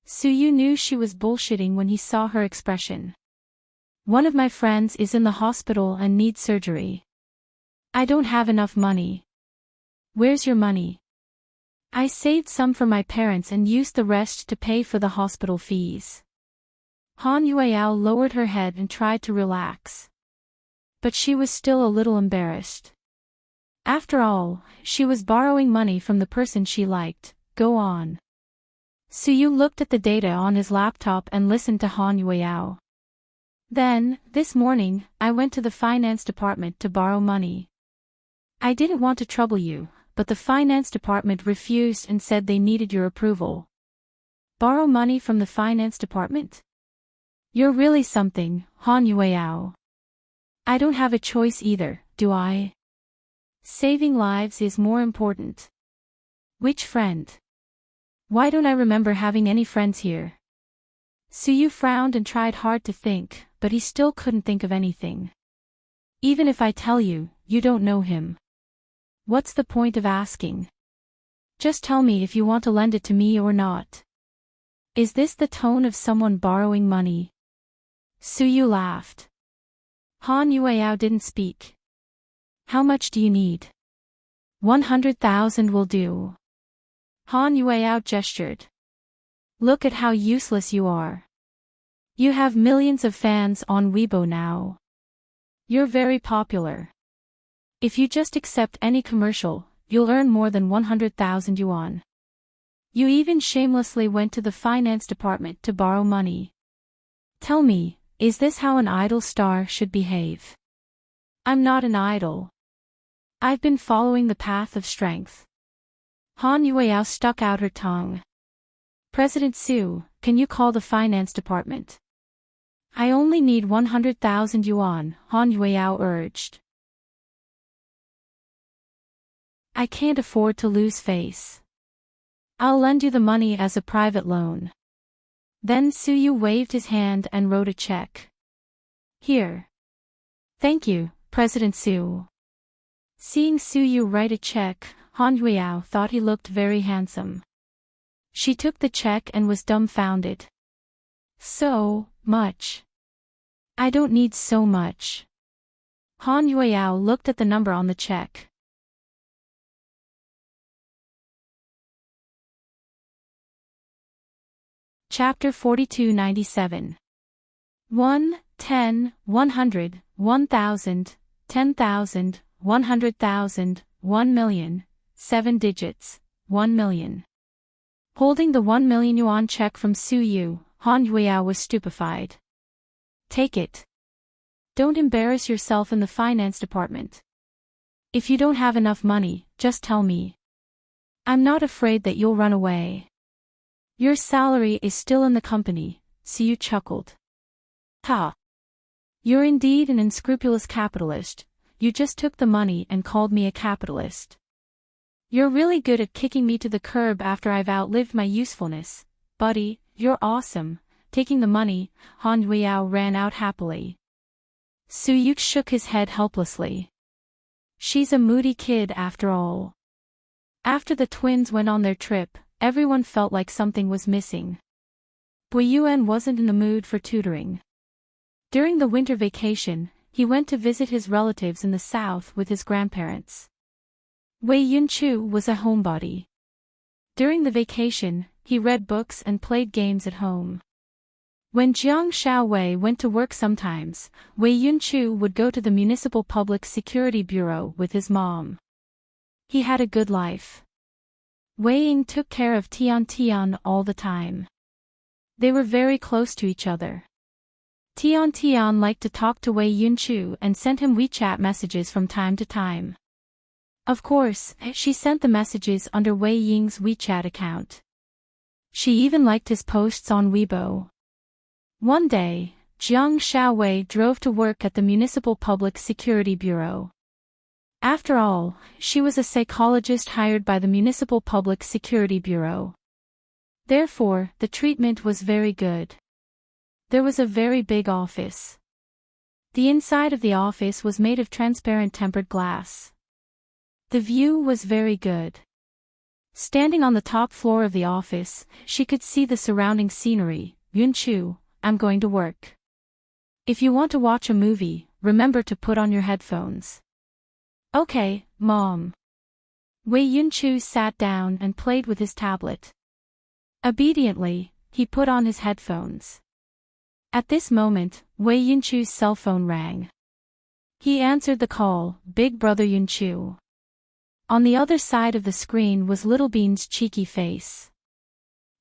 Suyu knew she was bullshitting when he saw her expression. One of my friends is in the hospital and needs surgery. I don't have enough money. Where's your money? I saved some for my parents and used the rest to pay for the hospital fees. Han Yueyao lowered her head and tried to relax. But she was still a little embarrassed. After all, she was borrowing money from the person she liked. Go on. Suyu looked at the data on his laptop and listened to Han Yueyao. Then, this morning, I went to the finance department to borrow money. I didn't want to trouble you, but the finance department refused and said they needed your approval. Borrow money from the finance department? You're really something, Han Yueyao. I don't have a choice either, do I? Saving lives is more important. Which friend? Why don't I remember having any friends here? Suyu frowned and tried hard to think, but he still couldn't think of anything. Even if I tell you, you don't know him. What's the point of asking? Just tell me if you want to lend it to me or not. Is this the tone of someone borrowing money? Suyu laughed. Han Yueyao didn't speak. How much do you need? 100,000 will do. Han Yueyao gestured. Look at how useless you are. You have millions of fans on Weibo now. You're very popular. If you just accept any commercial, you'll earn more than 100,000 yuan. You even shamelessly went to the finance department to borrow money. Tell me, is this how an idol star should behave? I'm not an idol. I've been following the path of strength. Han Yueyao stuck out her tongue. President Su, can you call the finance department? I only need 100,000 yuan, Han Yueyao urged. I can't afford to lose face. I'll lend you the money as a private loan. Then Suyu waved his hand and wrote a check. Here. Thank you, President Su. Seeing Suyu write a check, Han Yueyao thought he looked very handsome. She took the check and was dumbfounded. So much. I don't need so much. Han Yueyao looked at the number on the check. Chapter 4297. 1, 10, 100, 1,000, 10,000, 100,000, 1 million, 7 digits, 1 million. Holding the 1 million yuan check from Suyu, Han Yueyao was stupefied. Take it. Don't embarrass yourself in the finance department. If you don't have enough money, just tell me. I'm not afraid that you'll run away. Your salary is still in the company, Suyu chuckled. Ha! You're indeed an unscrupulous capitalist, you just took the money and called me a capitalist. You're really good at kicking me to the curb after I've outlived my usefulness, buddy, you're awesome. Taking the money, Han Yueyao ran out happily. Suyu shook his head helplessly. She's a moody kid after all. After the twins went on their trip, everyone felt like something was missing. Wei Yuan wasn't in the mood for tutoring. During the winter vacation, he went to visit his relatives in the south with his grandparents. Wei Yunchu was a homebody. During the vacation, he read books and played games at home. When Jiang Xiaowei went to work sometimes, Wei Yunchu would go to the Municipal Public Security Bureau with his mom. He had a good life. Wei Ying took care of Tian Tian all the time. They were very close to each other. Tian Tian liked to talk to Wei Yunchu and sent him WeChat messages from time to time. Of course, she sent the messages under Wei Ying's WeChat account. She even liked his posts on Weibo. One day, Jiang Xiaowei drove to work at the Municipal Public Security Bureau. After all, she was a psychologist hired by the Municipal Public Security Bureau. Therefore, the treatment was very good. There was a very big office. The inside of the office was made of transparent tempered glass. The view was very good. Standing on the top floor of the office, she could see the surrounding scenery. Yunchu, I'm going to work. If you want to watch a movie, remember to put on your headphones. Okay, Mom. Wei Yunchu sat down and played with his tablet. Obediently, he put on his headphones. At this moment, Wei Yunchu's cell phone rang. He answered the call, Big Brother Yunchu. On the other side of the screen was Little Bean's cheeky face.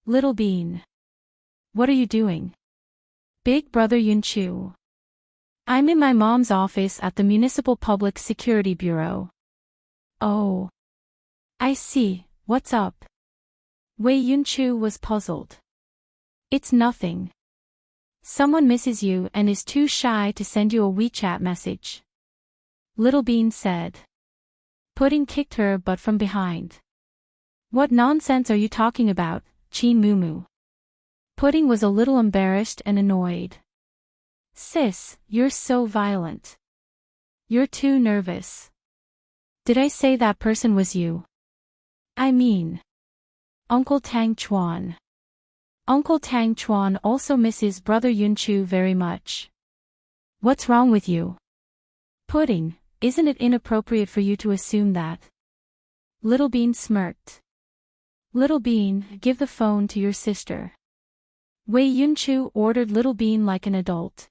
Little Bean. What are you doing? Big Brother Yunchu. I'm in my mom's office at the Municipal Public Security Bureau. Oh. I see, what's up? Wei Yunchu was puzzled. It's nothing. Someone misses you and is too shy to send you a WeChat message. Little Bean said. Pudding kicked her butt from behind. What nonsense are you talking about, Chin Mumu? Pudding was a little embarrassed and annoyed. Sis, you're so violent. You're too nervous. Did I say that person was you? I mean, Uncle Tang Chuan. Uncle Tang Chuan also misses Brother Yunchu very much. What's wrong with you? Pudding, isn't it inappropriate for you to assume that? Little Bean smirked. Little Bean, give the phone to your sister. Wei Yunchu ordered Little Bean like an adult.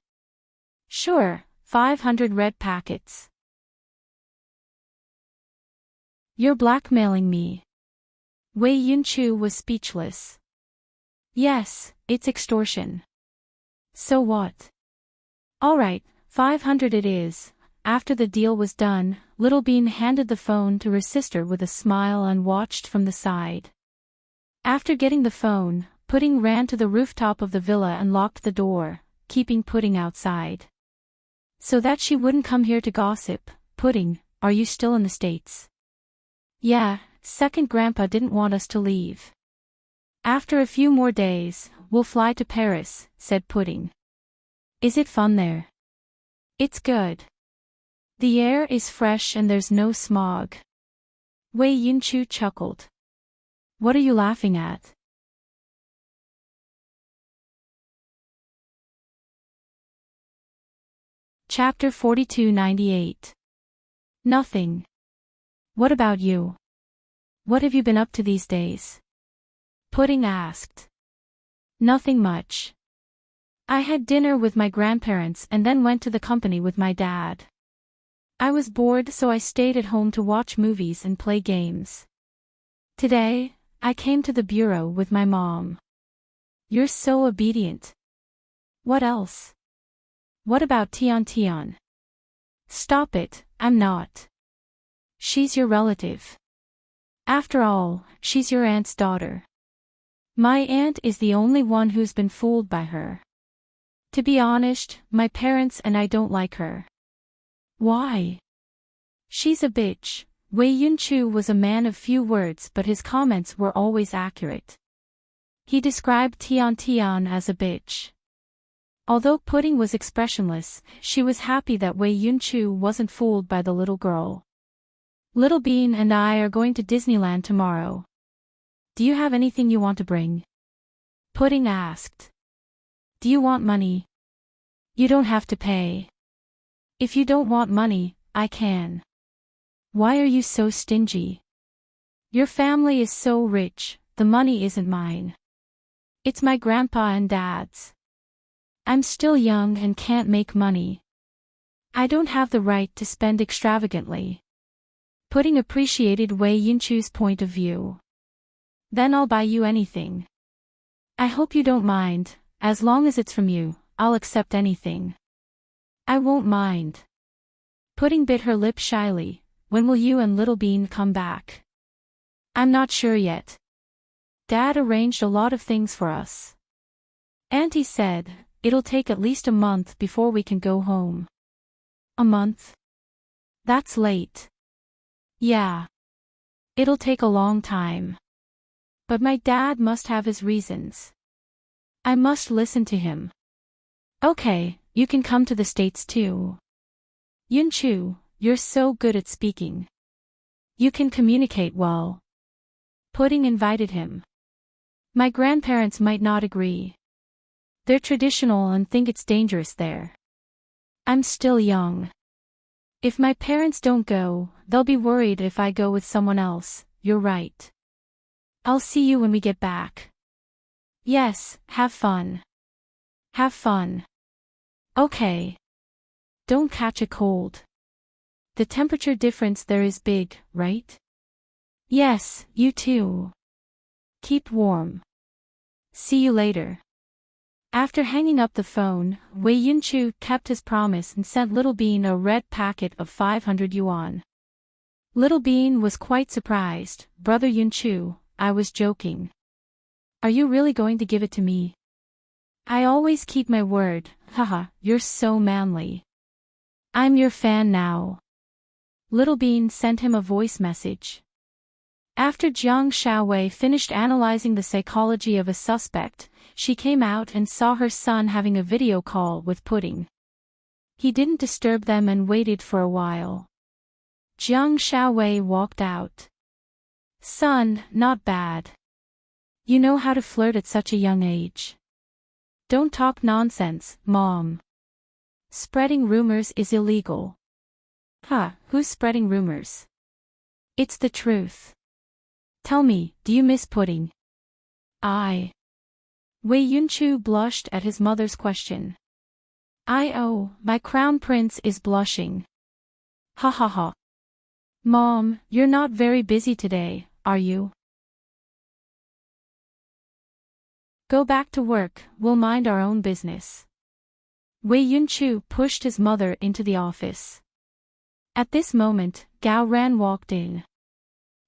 Sure, 500 red packets. You're blackmailing me. Wei Yunchu was speechless. Yes, it's extortion. So what? Alright, 500 it is. After the deal was done, Little Bean handed the phone to her sister with a smile and watched from the side. After getting the phone, Pudding ran to the rooftop of the villa and locked the door, keeping Pudding outside. So that she wouldn't come here to gossip. Pudding, are you still in the States? Yeah, second Grandpa didn't want us to leave. After a few more days, we'll fly to Paris, said Pudding. Is it fun there? It's good. The air is fresh and there's no smog. Wei Yunchu chuckled. What are you laughing at? Chapter 4298. Nothing. What about you? What have you been up to these days? Pudding asked. Nothing much. I had dinner with my grandparents and then went to the company with my dad. I was bored so I stayed at home to watch movies and play games. Today, I came to the bureau with my mom. You're so obedient. What else? What about Tian Tian? Stop it, I'm not. She's your relative. After all, she's your aunt's daughter. My aunt is the only one who's been fooled by her. To be honest, my parents and I don't like her. Why? She's a bitch. Wei Yunchu was a man of few words but his comments were always accurate. He described Tian Tian as a bitch. Although Pudding was expressionless, she was happy that Wei Yunchu wasn't fooled by the little girl. Little Bean and I are going to Disneyland tomorrow. Do you have anything you want to bring? Pudding asked. Do you want money? You don't have to pay. If you don't want money, I can. Why are you so stingy? Your family is so rich, the money isn't mine. It's my grandpa and dad's. I'm still young and can't make money. I don't have the right to spend extravagantly. Pudding appreciated Wei Yunchu's point of view. Then I'll buy you anything. I hope you don't mind, as long as it's from you, I'll accept anything. I won't mind. Pudding bit her lip shyly. When will you and Little Bean come back? I'm not sure yet. Dad arranged a lot of things for us. Auntie said, it'll take at least a month before we can go home. A month? That's late. Yeah. It'll take a long time. But my dad must have his reasons. I must listen to him. Okay, you can come to the States too. Yunchu, you're so good at speaking. You can communicate well. Pudding invited him. My grandparents might not agree. They're traditional and think it's dangerous there. I'm still young. If my parents don't go, they'll be worried if I go with someone else. You're right. I'll see you when we get back. Yes, have fun. Have fun. Okay. Don't catch a cold. The temperature difference there is big, right? Yes, you too. Keep warm. See you later. After hanging up the phone, Wei Yunchu kept his promise and sent Little Bean a red packet of 500 yuan. Little Bean was quite surprised. Brother Yunchu, I was joking. Are you really going to give it to me? I always keep my word, haha, you're so manly. I'm your fan now. Little Bean sent him a voice message. After Jiang Xiaowei finished analyzing the psychology of a suspect, she came out and saw her son having a video call with Pudding. He didn't disturb them and waited for a while. Jiang Xiaowei walked out. Son, not bad. You know how to flirt at such a young age. Don't talk nonsense, Mom. Spreading rumors is illegal. Huh, who's spreading rumors? It's the truth. Tell me, do you miss Pudding? Wei Yunchu blushed at his mother's question. My crown prince is blushing. Ha ha ha. Mom, you're not very busy today, are you? Go back to work, we'll mind our own business. Wei Yunchu pushed his mother into the office. At this moment, Gao Ran walked in.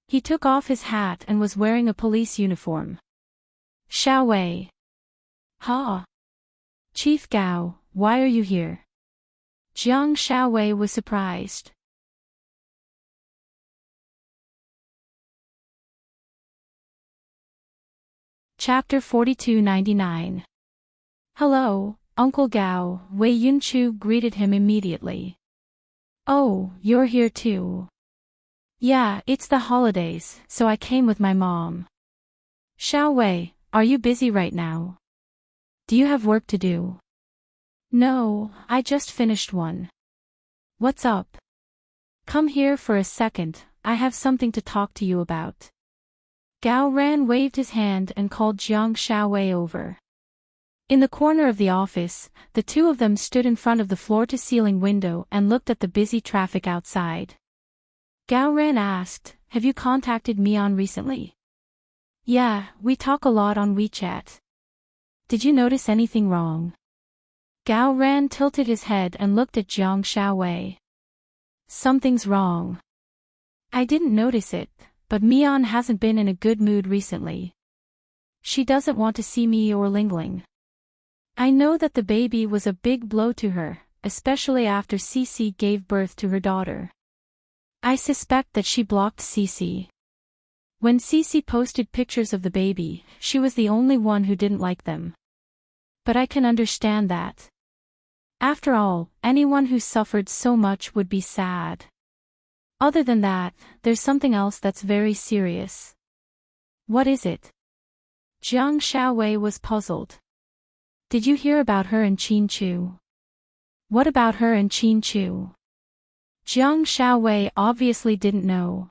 He took off his hat and was wearing a police uniform. Xiaowei. Ha! Chief Gao, why are you here? Jiang Xiaowei was surprised. Chapter 4299. Hello, Uncle Gao, Wei Yunchu greeted him immediately. Oh, you're here too. Yeah, it's the holidays, so I came with my mom. Xiaowei, are you busy right now? Do you have work to do? No, I just finished one. What's up? Come here for a second, I have something to talk to you about. Gao Ran waved his hand and called Jiang Xiaowei over. In the corner of the office, the two of them stood in front of the floor-to-ceiling window and looked at the busy traffic outside. Gao Ran asked, have you contacted Mian recently? Yeah, we talk a lot on WeChat. Did you notice anything wrong? Gao Ran tilted his head and looked at Jiang Xiaowei. Something's wrong. I didn't notice it, but Mian hasn't been in a good mood recently. She doesn't want to see me or Lingling. I know that the baby was a big blow to her, especially after Cici gave birth to her daughter. I suspect that she blocked Cici. When Cici posted pictures of the baby, she was the only one who didn't like them. But I can understand that. After all, anyone who suffered so much would be sad. Other than that, there's something else that's very serious. What is it? Jiang Xiaowei was puzzled. Did you hear about her and Qin Chu? What about her and Qin Chu? Jiang Xiaowei obviously didn't know.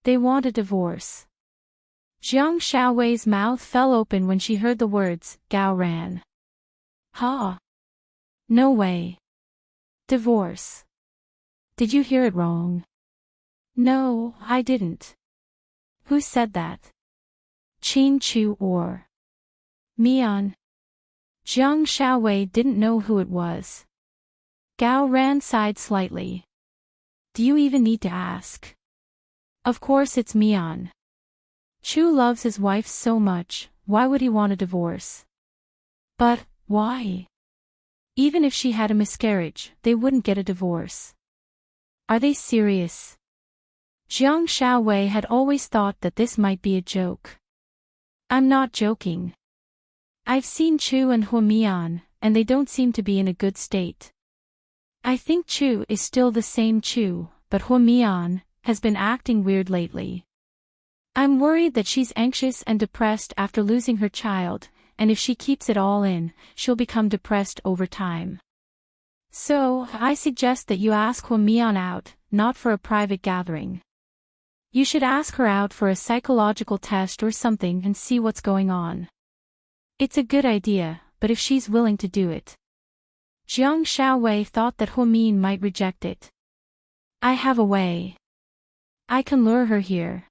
They want a divorce. Jiang Xiaowei's mouth fell open when she heard the words, Gao Ran. Ha! No way. Divorce. Did you hear it wrong? No, I didn't. Who said that? Qin Chu or Mian? Jiang Xiaowei didn't know who it was. Gao Ran sighed slightly. Do you even need to ask? Of course it's Mian. Chu loves his wife so much, why would he want a divorce? But, Why? Even if she had a miscarriage, they wouldn't get a divorce. Are they serious? Jiang Xiaowei had always thought that this might be a joke. I'm not joking. I've seen Chu and Huamian, and they don't seem to be in a good state. I think Chu is still the same Chu, but Huamian has been acting weird lately. I'm worried that she's anxious and depressed after losing her child, and if she keeps it all in, she'll become depressed over time. So, I suggest that you ask Huamian out, not for a private gathering. You should ask her out for a psychological test or something and see what's going on. It's a good idea, but if she's willing to do it. Jiang Xiaowei thought that Huamin might reject it. I have a way. I can lure her here.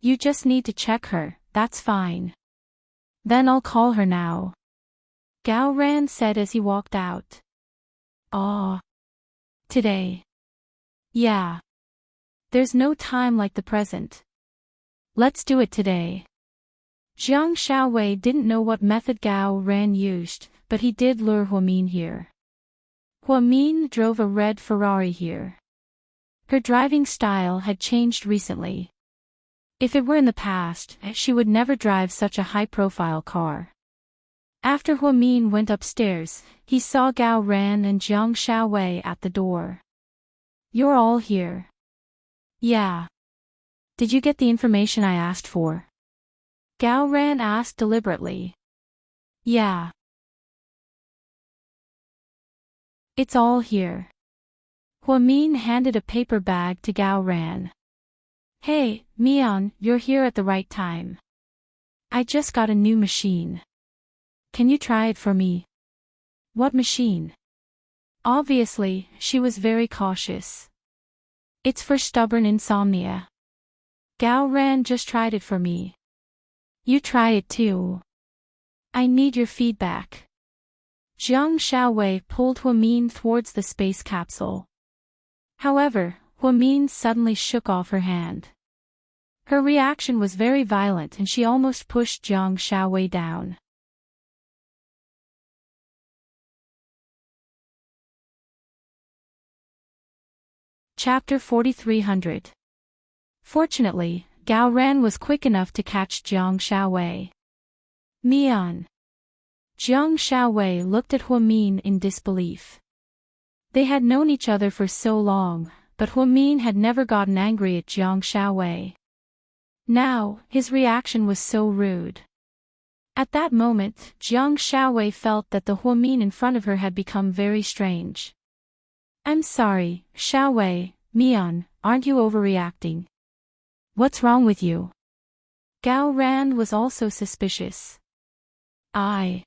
You just need to check her, that's fine. Then I'll call her now. Gao Ran said as he walked out. Ah. Today. Yeah. There's no time like the present. Let's do it today. Jiang Xiaowei didn't know what method Gao Ran used, but he did lure Huamin here. Huamin drove a red Ferrari here. Her driving style had changed recently. If it were in the past, she would never drive such a high-profile car. After Huamin went upstairs, he saw Gao Ran and Jiang Xiaowei at the door. You're all here. Yeah. Did you get the information I asked for? Gao Ran asked deliberately. Yeah. It's all here. Huamin handed a paper bag to Gao Ran. Hey, Mian, you're here at the right time. I just got a new machine. Can you try it for me? What machine? Obviously, she was very cautious. It's for stubborn insomnia. Gao Ran just tried it for me. You try it too. I need your feedback. Jiang Xiaowei pulled Huamin towards the space capsule. However, Huamin suddenly shook off her hand. Her reaction was very violent and she almost pushed Jiang Xiaowei down. Chapter 4300. Fortunately, Gao Ran was quick enough to catch Jiang Xiaowei. Mian. Jiang Xiaowei looked at Huamin in disbelief. They had known each other for so long, but Huamin had never gotten angry at Jiang Xiaowei. Now, his reaction was so rude. At that moment, Jiang Xiaowei felt that the Huamin in front of her had become very strange. I'm sorry, Xiaowei, Mian, aren't you overreacting? What's wrong with you? Gao Ran was also suspicious. I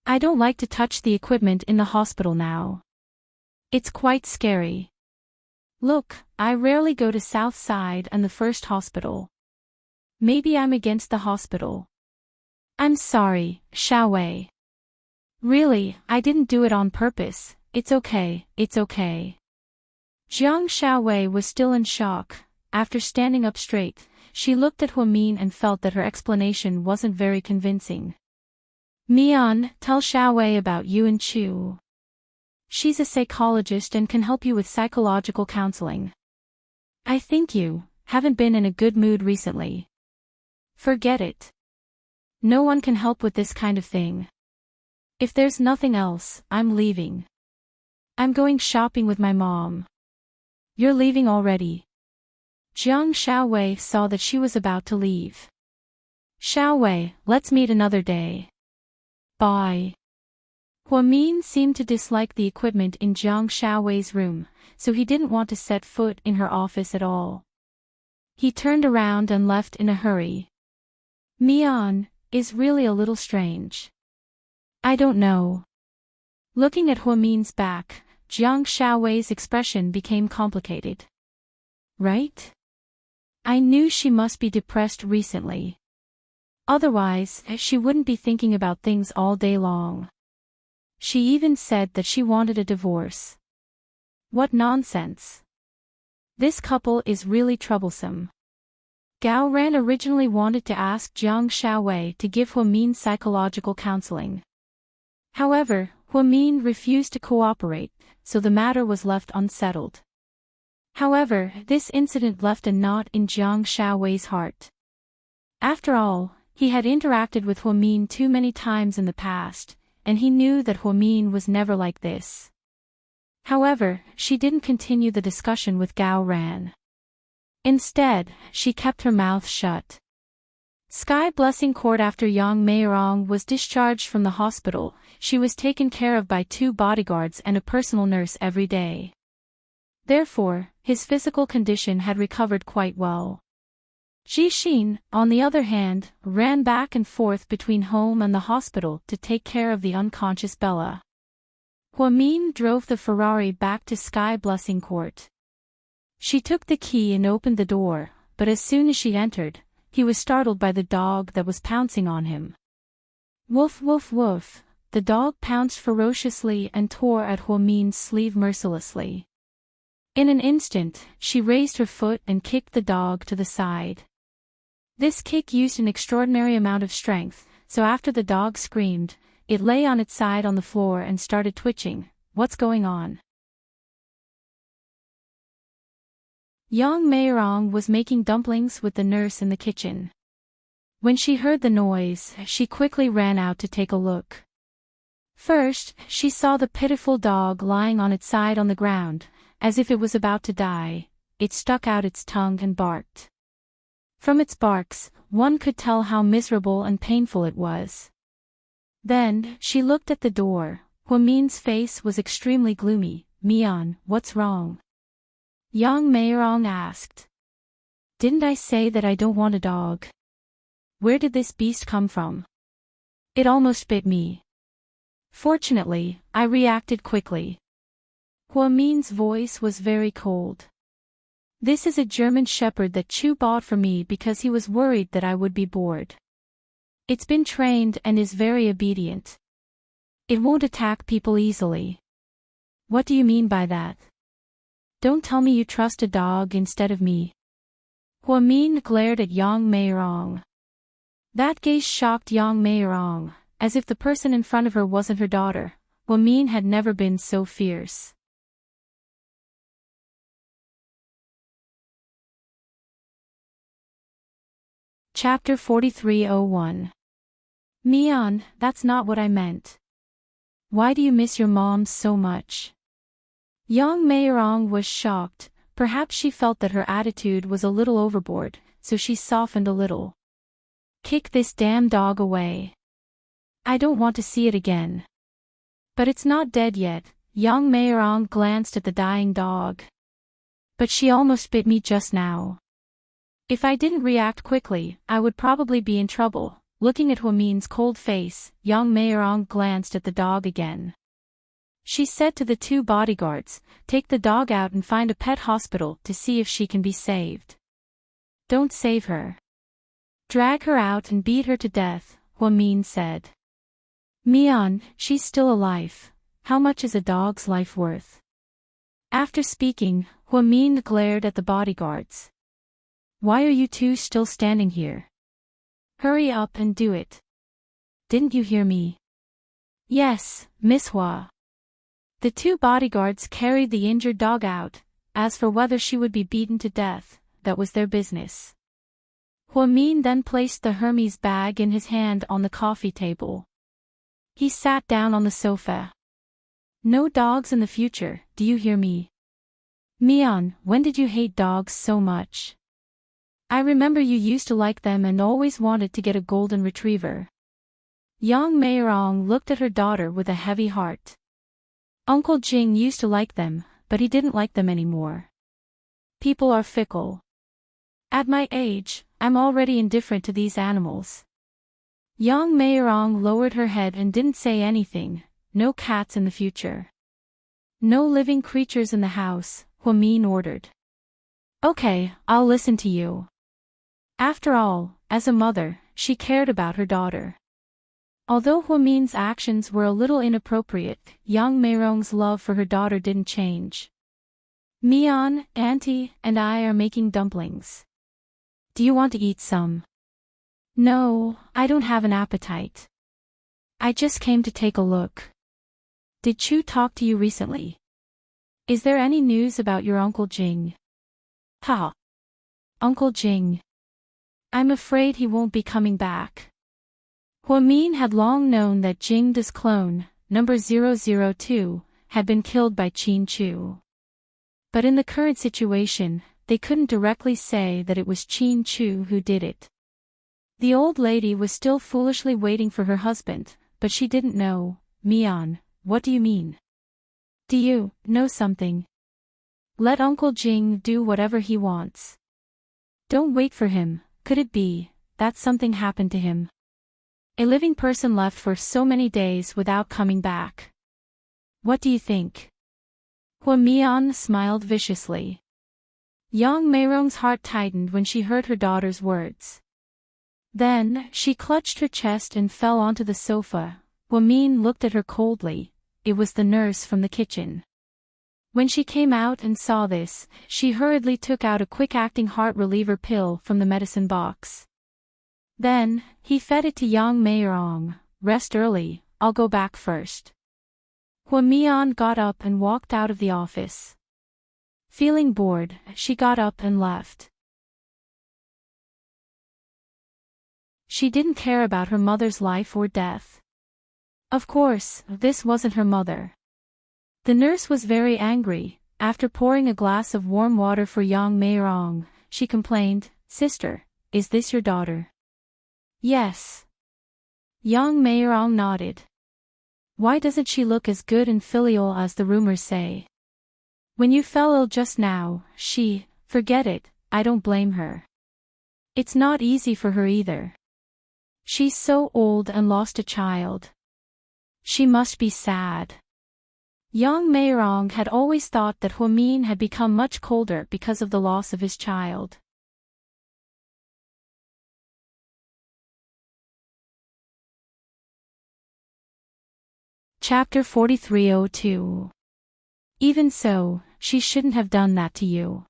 don't like to touch the equipment in the hospital now. It's quite scary. Look, I rarely go to South Side and the first hospital. Maybe I'm against the hospital. I'm sorry, Xiaowei. Really, I didn't do it on purpose, it's okay, it's okay. Jiang Xiaowei was still in shock. After standing up straight, she looked at Huamin and felt that her explanation wasn't very convincing. Mian, tell Xiaowei about you and Chu. She's a psychologist and can help you with psychological counseling. I think you haven't been in a good mood recently. Forget it. No one can help with this kind of thing. If there's nothing else, I'm leaving. I'm going shopping with my mom. You're leaving already. Jiang Xiaowei saw that she was about to leave. Xiaowei, let's meet another day. Bye. Huamin seemed to dislike the equipment in Jiang Xiaowei's room, so he didn't want to set foot in her office at all. He turned around and left in a hurry. Mian is really a little strange. I don't know. Looking at Huamin's back, Jiang Xiaowei's expression became complicated. Right? I knew she must be depressed recently. Otherwise, she wouldn't be thinking about things all day long. She even said that she wanted a divorce. What nonsense. This couple is really troublesome. Gao Ran originally wanted to ask Jiang Xiaowei to give Huamin psychological counseling. However, Huamin refused to cooperate, so the matter was left unsettled. However, this incident left a knot in Jiang Shaowei's heart. After all, he had interacted with Huamin too many times in the past, and he knew that Huamin was never like this. However, she didn't continue the discussion with Gao Ran. Instead, she kept her mouth shut. Sky Blessing Court. After Yang Meirong was discharged from the hospital, she was taken care of by 2 bodyguards and a personal nurse every day. Therefore, his physical condition had recovered quite well. Ji Xin, on the other hand, ran back and forth between home and the hospital to take care of the unconscious Bella. Huamin drove the Ferrari back to Sky Blessing Court. She took the key and opened the door, but as soon as she entered, he was startled by the dog that was pouncing on him. Woof woof woof, the dog pounced ferociously and tore at Huamin's sleeve mercilessly. In an instant, she raised her foot and kicked the dog to the side. This kick used an extraordinary amount of strength, so after the dog screamed, it lay on its side on the floor and started twitching. What's going on? Yang Meirong was making dumplings with the nurse in the kitchen. When she heard the noise, she quickly ran out to take a look. First, she saw the pitiful dog lying on its side on the ground, as if it was about to die. It stuck out its tongue and barked. From its barks, one could tell how miserable and painful it was. Then, she looked at the door. Huamin's face was extremely gloomy. Mian, what's wrong? Yang Meirong asked. Didn't I say that I don't want a dog? Where did this beast come from? It almost bit me. Fortunately, I reacted quickly. Huamin's voice was very cold. This is a German shepherd that Chu bought for me because he was worried that I would be bored. It's been trained and is very obedient. It won't attack people easily. What do you mean by that? Don't tell me you trust a dog instead of me. Huamin glared at Yang Meirong. That gaze shocked Yang Meirong, as if the person in front of her wasn't her daughter. Huamin had never been so fierce. Chapter 4301. Mian, that's not what I meant. Why do you miss your mom so much? Yang Meirong was shocked. Perhaps she felt that her attitude was a little overboard, so she softened a little. Kick this damn dog away. I don't want to see it again. But it's not dead yet. Yang Meirong glanced at the dying dog. But she almost bit me just now. If I didn't react quickly, I would probably be in trouble. Looking at Huamin's cold face, Yang Meirong glanced at the dog again. She said to the 2 bodyguards, take the dog out and find a pet hospital to see if she can be saved. Don't save her. Drag her out and beat her to death, Huamin said. Mian, she's still alive. How much is a dog's life worth? After speaking, Huamin glared at the bodyguards. Why are you 2 still standing here? Hurry up and do it. Didn't you hear me? Yes, Miss Hua. The 2 bodyguards carried the injured dog out. As for whether she would be beaten to death, that was their business. Huamin then placed the Hermes bag in his hand on the coffee table. He sat down on the sofa. No dogs in the future, do you hear me? Mian, when did you hate dogs so much? I remember you used to like them and always wanted to get a golden retriever. Yang Meirong looked at her daughter with a heavy heart. Uncle Jing used to like them, but he didn't like them anymore. People are fickle. At my age, I'm already indifferent to these animals. Yang Meirong lowered her head and didn't say anything. No cats in the future. No living creatures in the house, Huamin ordered. Okay, I'll listen to you. After all, as a mother, she cared about her daughter. Although Huamin's actions were a little inappropriate, Yang Meirong's love for her daughter didn't change. Mian, Auntie, and I are making dumplings. Do you want to eat some? No, I don't have an appetite. I just came to take a look. Did Chu talk to you recently? Is there any news about your Uncle Jing? Ha! Uncle Jing. I'm afraid he won't be coming back. Huamin had long known that Jing De's clone, number 002, had been killed by Qin Chu. But in the current situation, they couldn't directly say that it was Qin Chu who did it. The old lady was still foolishly waiting for her husband, but she didn't know. Mian, what do you mean? Do you know something? Let Uncle Jing do whatever he wants. Don't wait for him. Could it be that something happened to him? A living person left for so many days without coming back. What do you think? Hua Mian smiled viciously. Yang Meirong's heart tightened when she heard her daughter's words. Then, she clutched her chest and fell onto the sofa. Hua Min looked at her coldly. It was the nurse from the kitchen. When she came out and saw this, she hurriedly took out a quick-acting heart reliever pill from the medicine box. Then, he fed it to Yang Meirong. Rest early, I'll go back first. Hua Mian got up and walked out of the office. Feeling bored, she got up and left. She didn't care about her mother's life or death. Of course, this wasn't her mother. The nurse was very angry. After pouring a glass of warm water for Yang Meirong, she complained, "Sister, is this your daughter?" "Yes." Yang Meirong nodded. "Why doesn't she look as good and filial as the rumors say? When you fell ill just now, forget it, I don't blame her. It's not easy for her either. She's so old and lost a child. She must be sad." Yang Meirong had always thought that Huamin had become much colder because of the loss of his child. Chapter 4302. Even so, she shouldn't have done that to you.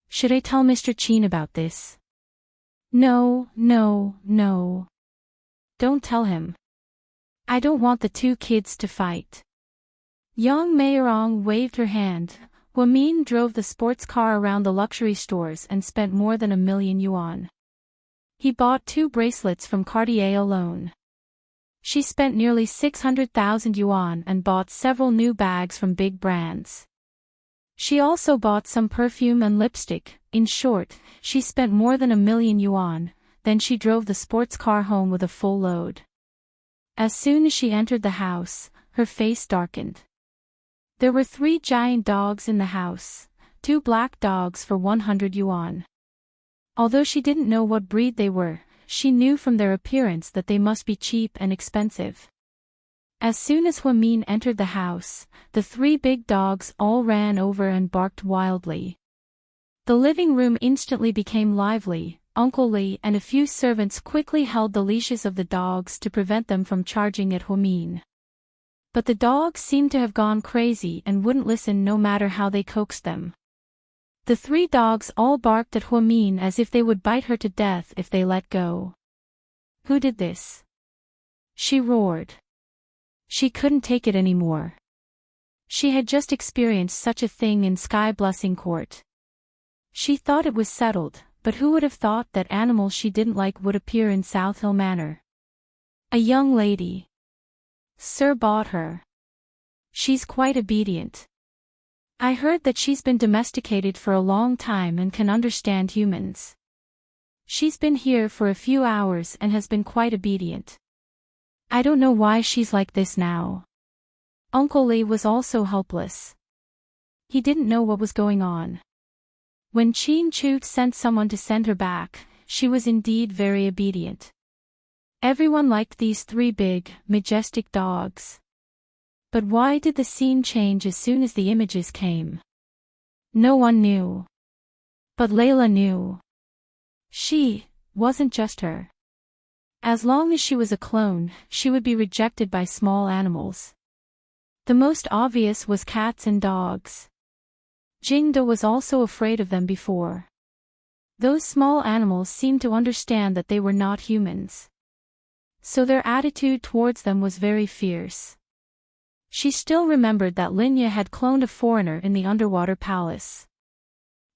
Should I tell Mr. Qin about this? No. Don't tell him. I don't want the two kids to fight. Yang Meirong waved her hand. Huamin drove the sports car around the luxury stores and spent more than 1,000,000 yuan. He bought 2 bracelets from Cartier alone. She spent nearly 600,000 yuan and bought several new bags from big brands. She also bought some perfume and lipstick. In short, she spent more than 1,000,000 yuan, then she drove the sports car home with a full load. As soon as she entered the house, her face darkened. There were 3 giant dogs in the house, 2 black dogs for 100 yuan. Although she didn't know what breed they were, she knew from their appearance that they must be cheap and expensive. As soon as Huamin entered the house, the 3 big dogs all ran over and barked wildly. The living room instantly became lively. Uncle Li and a few servants quickly held the leashes of the dogs to prevent them from charging at Huamin. But the dogs seemed to have gone crazy and wouldn't listen no matter how they coaxed them. The 3 dogs all barked at Huamin as if they would bite her to death if they let go. Who did this? She roared. She couldn't take it anymore. She had just experienced such a thing in Sky Blessing Court. She thought it was settled, but who would have thought that animals she didn't like would appear in South Hill Manor? A young lady. Sir bought her. She's quite obedient. I heard that she's been domesticated for a long time and can understand humans. She's been here for a few hours and has been quite obedient. I don't know why she's like this now. Uncle Li was also helpless. He didn't know what was going on. When Qin Chu sent someone to send her back, she was indeed very obedient. Everyone liked these 3 big, majestic dogs. But why did the scene change as soon as the images came? No one knew. But Layla knew. She wasn't just her. As long as she was a clone, she would be rejected by small animals. The most obvious was cats and dogs. Jingda was also afraid of them before. Those small animals seemed to understand that they were not humans. so their attitude towards them was very fierce. She still remembered that Linya had cloned a foreigner in the underwater palace.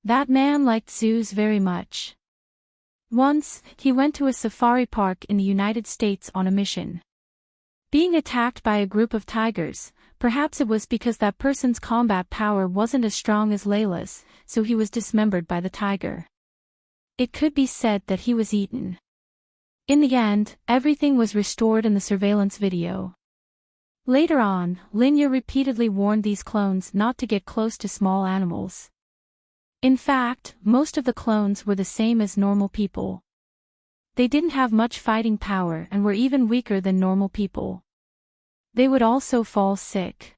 That man liked zoos very much. Once, he went to a safari park in the United States on a mission. Being attacked by a group of tigers, perhaps it was because that person's combat power wasn't as strong as Layla's, so he was dismembered by the tiger. It could be said that he was eaten. In the end, everything was restored in the surveillance video. Later on, Linya repeatedly warned these clones not to get close to small animals. In fact, most of the clones were the same as normal people. They didn't have much fighting power and were even weaker than normal people. They would also fall sick.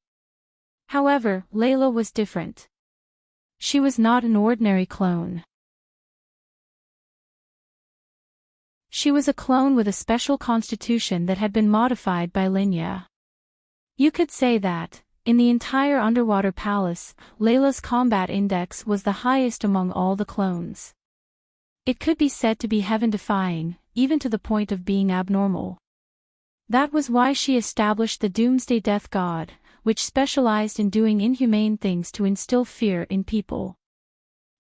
However, Layla was different. She was not an ordinary clone. She was a clone with a special constitution that had been modified by Linya. You could say that, in the entire underwater palace, Layla's combat index was the highest among all the clones. It could be said to be heaven-defying, even to the point of being abnormal. That was why she established the Doomsday Death God, which specialized in doing inhumane things to instill fear in people.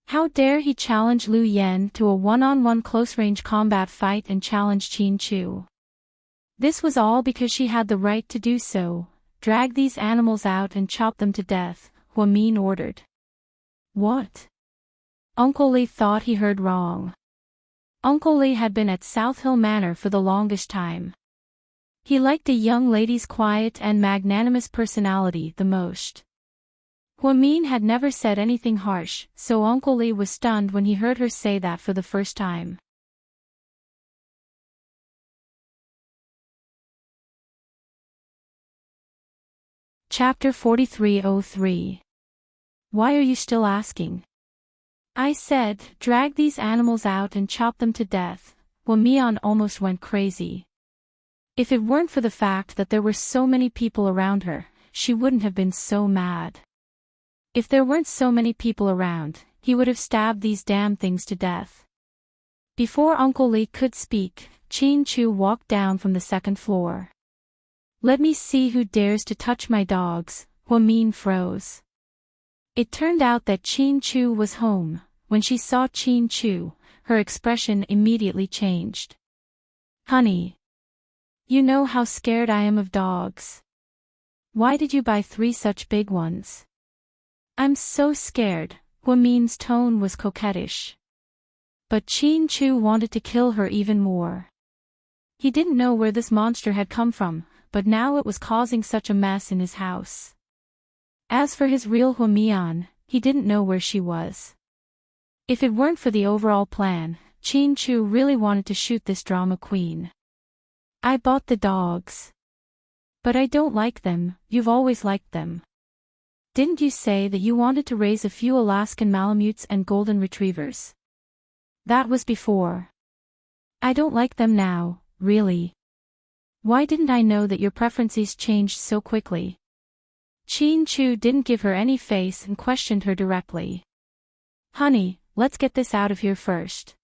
How dare he challenge Lu Yen to a one-on-one close-range combat fight and challenge Qin Chu? This was all because she had the right to do so. Drag these animals out and chop them to death, Huamin ordered. What? Uncle Li thought he heard wrong. Uncle Li had been at South Hill Manor for the longest time. He liked a young lady's quiet and magnanimous personality the most. Huamin had never said anything harsh, so Uncle Li was stunned when he heard her say that for the first time. Chapter 4303. Why are you still asking? I said, drag these animals out and chop them to death. Huamian almost went crazy. If it weren't for the fact that there were so many people around her, she wouldn't have been so mad. If there weren't so many people around, he would have stabbed these damn things to death. Before Uncle Li could speak, Qin Chu walked down from the second floor. Let me see who dares to touch my dogs, Huamin froze. It turned out that Qin Chu was home. When she saw Qin Chu, her expression immediately changed. Honey. You know how scared I am of dogs. Why did you buy 3 such big ones? I'm so scared, Huamin's tone was coquettish. But Qin Chu wanted to kill her even more. He didn't know where this monster had come from, but now it was causing such a mess in his house. As for his real Huamian, he didn't know where she was. If it weren't for the overall plan, Qin Chu really wanted to shoot this drama queen. I bought the dogs. But I don't like them, you've always liked them. Didn't you say that you wanted to raise a few Alaskan Malamutes and Golden Retrievers? That was before. I don't like them now, really. Why didn't I know that your preferences changed so quickly? Qin Chu didn't give her any face and questioned her directly. Honey, let's get this out of here first.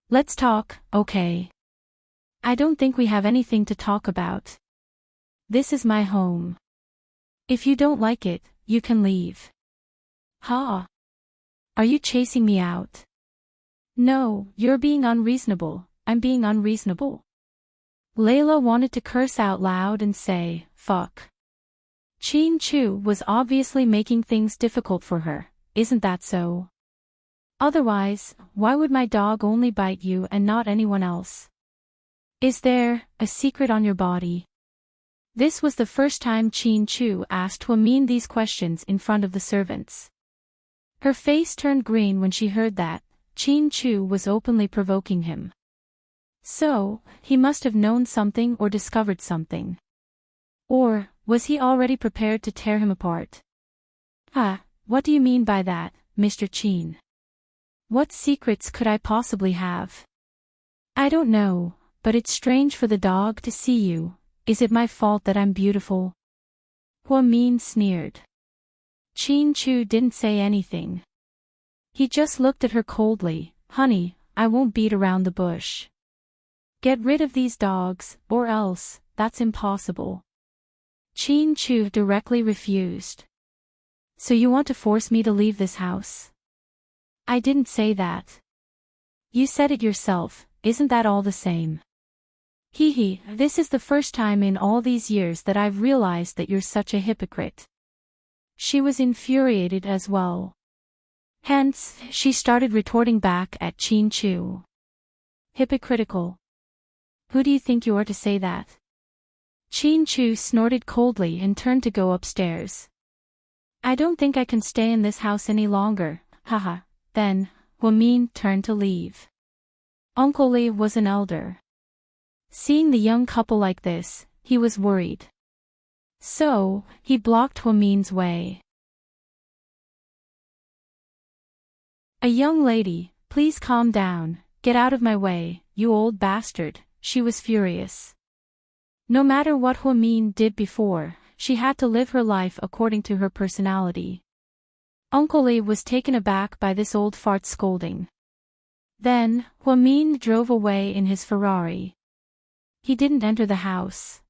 Let's talk, okay? I don't think we have anything to talk about. This is my home. If you don't like it, you can leave. Ha! Are you chasing me out? No, you're being unreasonable, I'm being unreasonable. Layla wanted to curse out loud and say, fuck. Qin Chu was obviously making things difficult for her, isn't that so? Otherwise, why would my dog only bite you and not anyone else? Is there a secret on your body? This was the first time Qin Chu asked Huamin these questions in front of the servants. Her face turned green when she heard that. Qin Chu was openly provoking him. So, he must have known something or discovered something. Or, was he already prepared to tear him apart? What do you mean by that, Mr. Qin? What secrets could I possibly have? I don't know, but it's strange for the dog to see you. Is it my fault that I'm beautiful? Huamin sneered. Qin Chu didn't say anything. He just looked at her coldly. Honey, I won't beat around the bush. Get rid of these dogs, or else, that's impossible. Chin Chu directly refused. So you want to force me to leave this house? I didn't say that. You said it yourself, isn't that all the same? Hee, this is the first time in all these years that I've realized that you're such a hypocrite. She was infuriated as well. Hence, she started retorting back at Chin Chu. Hypocritical. Who do you think you are to say that? Chin Chu snorted coldly and turned to go upstairs. I don't think I can stay in this house any longer, haha. Then, Min turned to leave. Uncle Lee was an elder. Seeing the young couple like this, he was worried. So, he blocked Min's way. A young lady, please calm down, get out of my way, you old bastard, she was furious. No matter what Min did before, she had to live her life according to her personality. Uncle Lee was taken aback by this old fart's scolding. Then, Min drove away in his Ferrari. He didn't enter the house.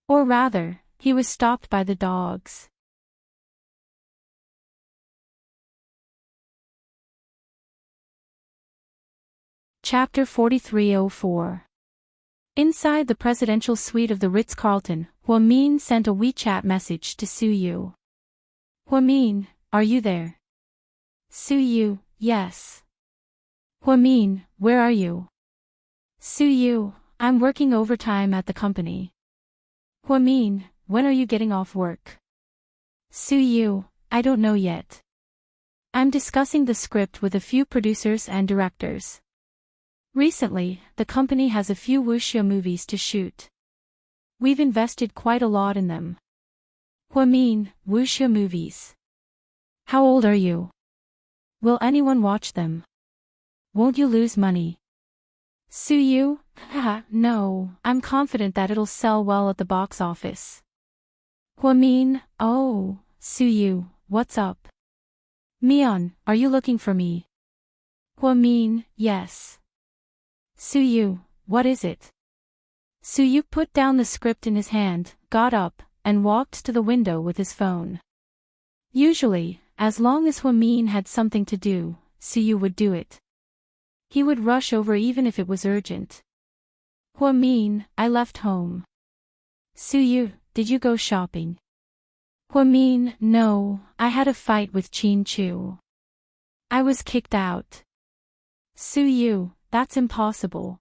Or rather, he was stopped by the dogs. Chapter 4304. Inside the presidential suite of the Ritz-Carlton, Min sent a WeChat message to Suyu. Min, are you there? Suyu, yes. Min, where are you? Suyu, I'm working overtime at the company. Min, when are you getting off work? Suyu, I don't know yet. I'm discussing the script with a few producers and directors. Recently, the company has a few wuxia movies to shoot. We've invested quite a lot in them. Min, wuxia movies. How old are you? Will anyone watch them? Won't you lose money? Suyu, no, I'm confident that it'll sell well at the box office. Min, oh, Suyu, what's up? Mion, are you looking for me? Min, yes. Suyu, what is it? Suyu put down the script in his hand, got up, and walked to the window with his phone. Usually, as long as Min had something to do, Suyu would do it. He would rush over even if it was urgent. Min, I left home. Suyu, did you go shopping? Min, no, I had a fight with Chin Chu. I was kicked out. Suyu, that's impossible.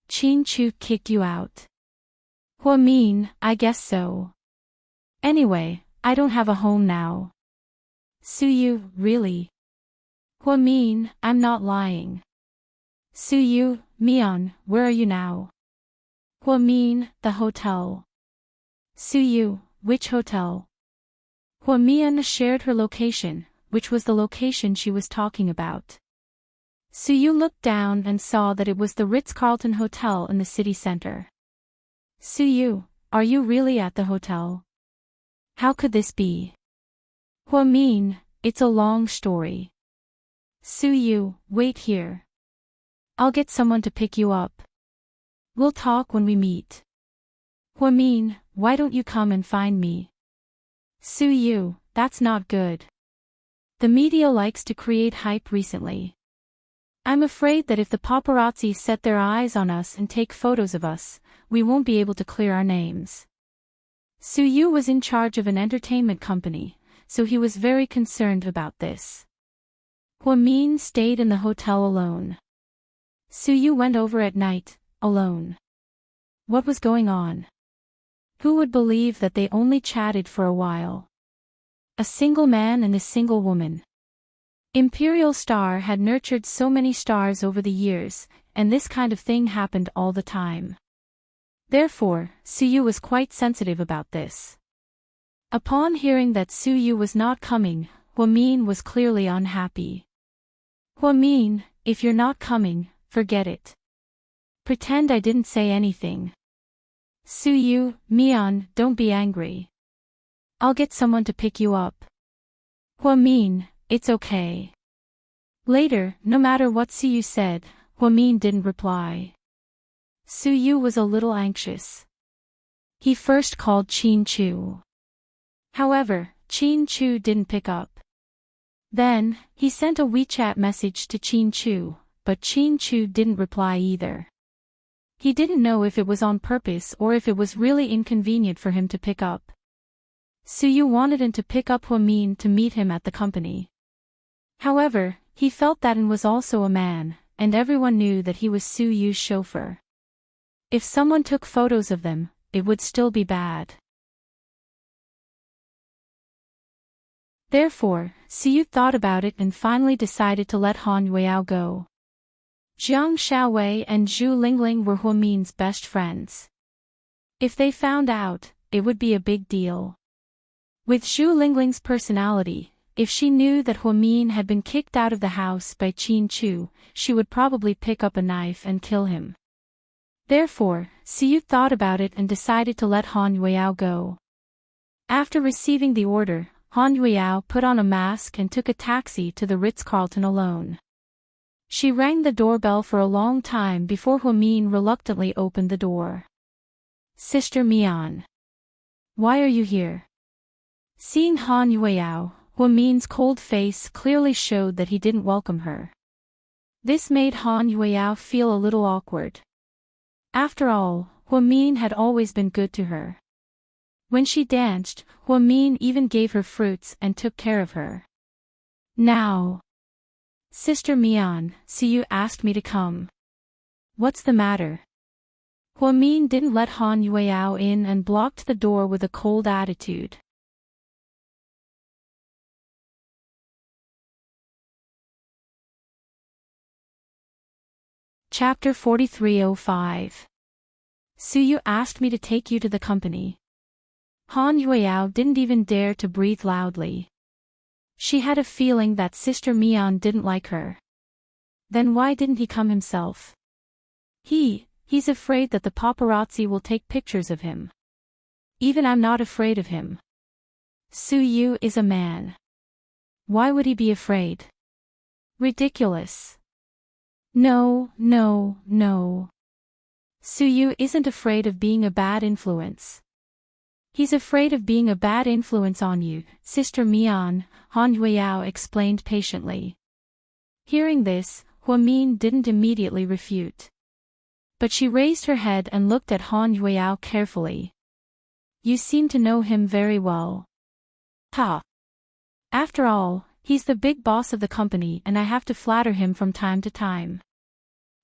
Chin Chu kicked you out. Min, I guess so. Anyway, I don't have a home now. Suyu, really? Min, I'm not lying. Suyu, Mion, where are you now? Min, the hotel. Suyu, which hotel? Mion shared her location, which was the location she was talking about. Suyu looked down and saw that it was the Ritz-Carlton Hotel in the city center. Suyu, are you really at the hotel? How could this be? Min, it's a long story. Suyu, wait here. I'll get someone to pick you up. We'll talk when we meet. Min, why don't you come and find me? Suyu, that's not good. The media likes to create hype recently. I'm afraid that if the paparazzi set their eyes on us and take photos of us, we won't be able to clear our names. Suyu was in charge of an entertainment company, so he was very concerned about this. Min stayed in the hotel alone. Suyu went over at night, alone. What was going on? Who would believe that they only chatted for a while? A single man and a single woman. Imperial Star had nurtured so many stars over the years, and this kind of thing happened all the time. Therefore, Suyu was quite sensitive about this. Upon hearing that Suyu was not coming, Min was clearly unhappy. Min, if you're not coming, forget it. Pretend I didn't say anything. Suyu, Mion, don't be angry. I'll get someone to pick you up. Min, it's okay. Later, no matter what Suyu said, Min didn't reply. Suyu was a little anxious. He first called Chin-chu. However, Chin-chu didn't pick up. Then, he sent a WeChat message to Chin-chu, but Chin-chu didn't reply either. He didn't know if it was on purpose or if it was really inconvenient for him to pick up. Suyu wanted him to pick up Hwamin to meet him at the company. However, he felt that An was also a man, and everyone knew that he was Suyu's chauffeur. If someone took photos of them, it would still be bad. Therefore, Suyu thought about it and finally decided to let Han Yueyao go. Jiang Xiaowei and Zhu Lingling were Hwamin's best friends. If they found out, it would be a big deal. With Zhu Lingling's personality, if she knew that Hwamin had been kicked out of the house by Chin-chu, she would probably pick up a knife and kill him. Therefore, Suyu thought about it and decided to let Han Yueyao go. After receiving the order, Han Yueyao put on a mask and took a taxi to the Ritz-Carlton alone. She rang the doorbell for a long time before Hwamin reluctantly opened the door. "Sister Mian. Why are you here?" Seeing Han Yueyao, Hwamin's cold face clearly showed that he didn't welcome her. This made Han Yueyao feel a little awkward. After all, Hwamin had always been good to her. When she danced, Hwamin even gave her fruits and took care of her. "Now, Sister Mian, Suyu asked me to come. What's the matter?" Hwamin didn't let Han Yueyao in and blocked the door with a cold attitude. Chapter 4305. Suyu asked me to take you to the company. Han Yueyao didn't even dare to breathe loudly. She had a feeling that Sister Mian didn't like her. Then why didn't he come himself? He's afraid that the paparazzi will take pictures of him. Even I'm not afraid of him. Suyu is a man. Why would he be afraid? Ridiculous. No. Suyu isn't afraid of being a bad influence. He's afraid of being a bad influence on you, Sister Mian, Han Yueyao explained patiently. Hearing this, Hwamin didn't immediately refute. But she raised her head and looked at Han Yueyao carefully. You seem to know him very well. Ha! After all, he's the big boss of the company and I have to flatter him from time to time.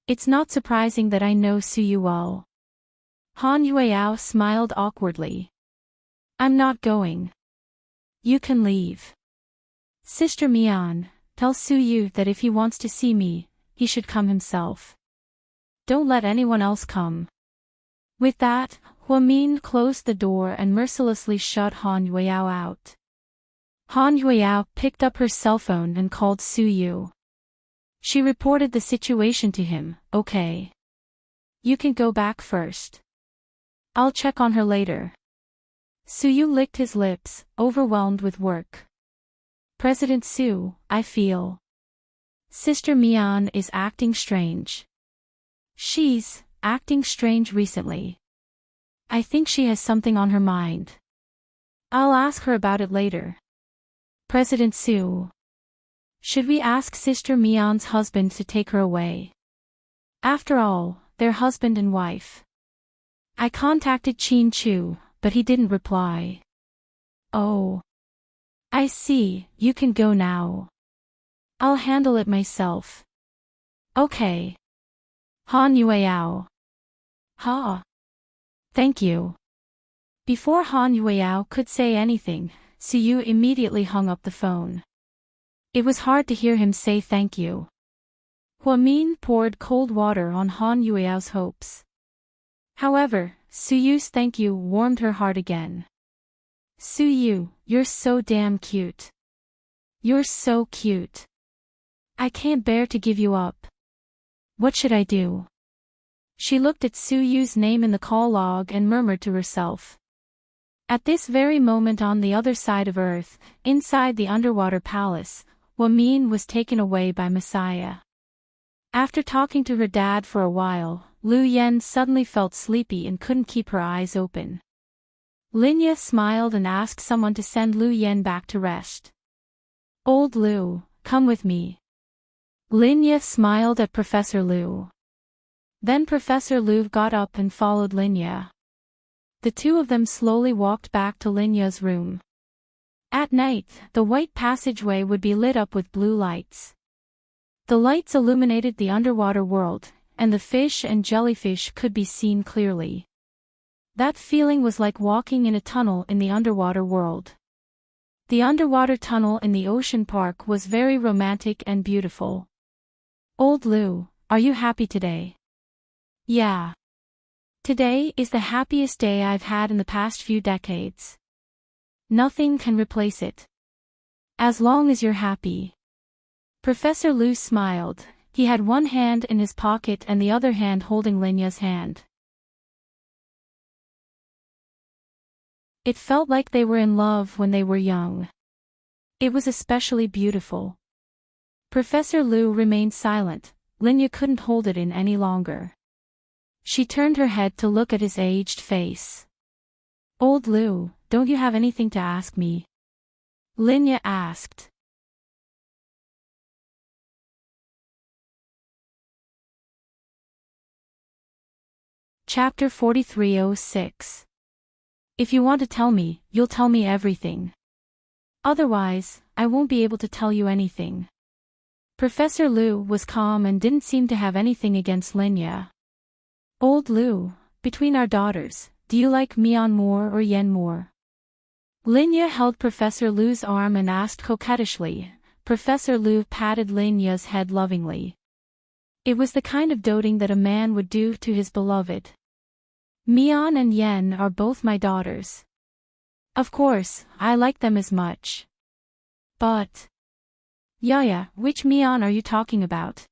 It's not surprising that I know Suyu well. Han Yueyao smiled awkwardly. I'm not going. You can leave. Sister Mian, tell Suyu that if he wants to see me, he should come himself. Don't let anyone else come. With that, Hwamin closed the door and mercilessly shut Han Yueyao out. Han Yueyao picked up her cell phone and called Suyu. She reported the situation to him. Okay. You can go back first. I'll check on her later. Suyu licked his lips, overwhelmed with work. President Su, I feel. Sister Mian is acting strange. She's acting strange recently. I think she has something on her mind. I'll ask her about it later. President Su. Should we ask Sister Mian's husband to take her away? After all, they're husband and wife. I contacted Chin-chu, but he didn't reply. Oh. I see, you can go now. I'll handle it myself. Okay. Han Yueyao. Ha. Thank you. Before Han Yueyao could say anything, Suyu immediately hung up the phone. It was hard to hear him say thank you. Hwamin poured cold water on Han Yueyao's hopes. However, Suyu's thank you warmed her heart again. Suyu, you're so damn cute. You're so cute. I can't bear to give you up. What should I do? She looked at Suyu's name in the call log and murmured to herself. At this very moment on the other side of Earth, inside the underwater palace, Hwamin was taken away by Messiah. After talking to her dad for a while, Lu Yen suddenly felt sleepy and couldn't keep her eyes open. Linya smiled and asked someone to send Lu Yen back to rest. Old Lu, come with me. Linya smiled at Professor Lu. Then Professor Lu got up and followed Linya. The two of them slowly walked back to Linya's room. At night, the white passageway would be lit up with blue lights. The lights illuminated the underwater world, and the fish and jellyfish could be seen clearly. That feeling was like walking in a tunnel in the underwater world. The underwater tunnel in the ocean park was very romantic and beautiful. Old Lu, are you happy today? Yeah. Today is the happiest day I've had in the past few decades. Nothing can replace it. As long as you're happy. Professor Lu smiled. He had one hand in his pocket and the other hand holding Linya's hand. It felt like they were in love when they were young. It was especially beautiful. Professor Lu remained silent. Linya couldn't hold it in any longer. She turned her head to look at his aged face. Old Lu, don't you have anything to ask me? Linya asked. Chapter 4306. If you want to tell me, you'll tell me everything. Otherwise, I won't be able to tell you anything. Professor Lu was calm and didn't seem to have anything against Linya. Old Lu, between our daughters, do you like Mian more or Yen more? Linya held Professor Lu's arm and asked coquettishly. Professor Lu patted Linya's head lovingly. It was the kind of doting that a man would do to his beloved. Mian and Yen are both my daughters. Of course, I like them as much. But... Yaya, which Mian are you talking about?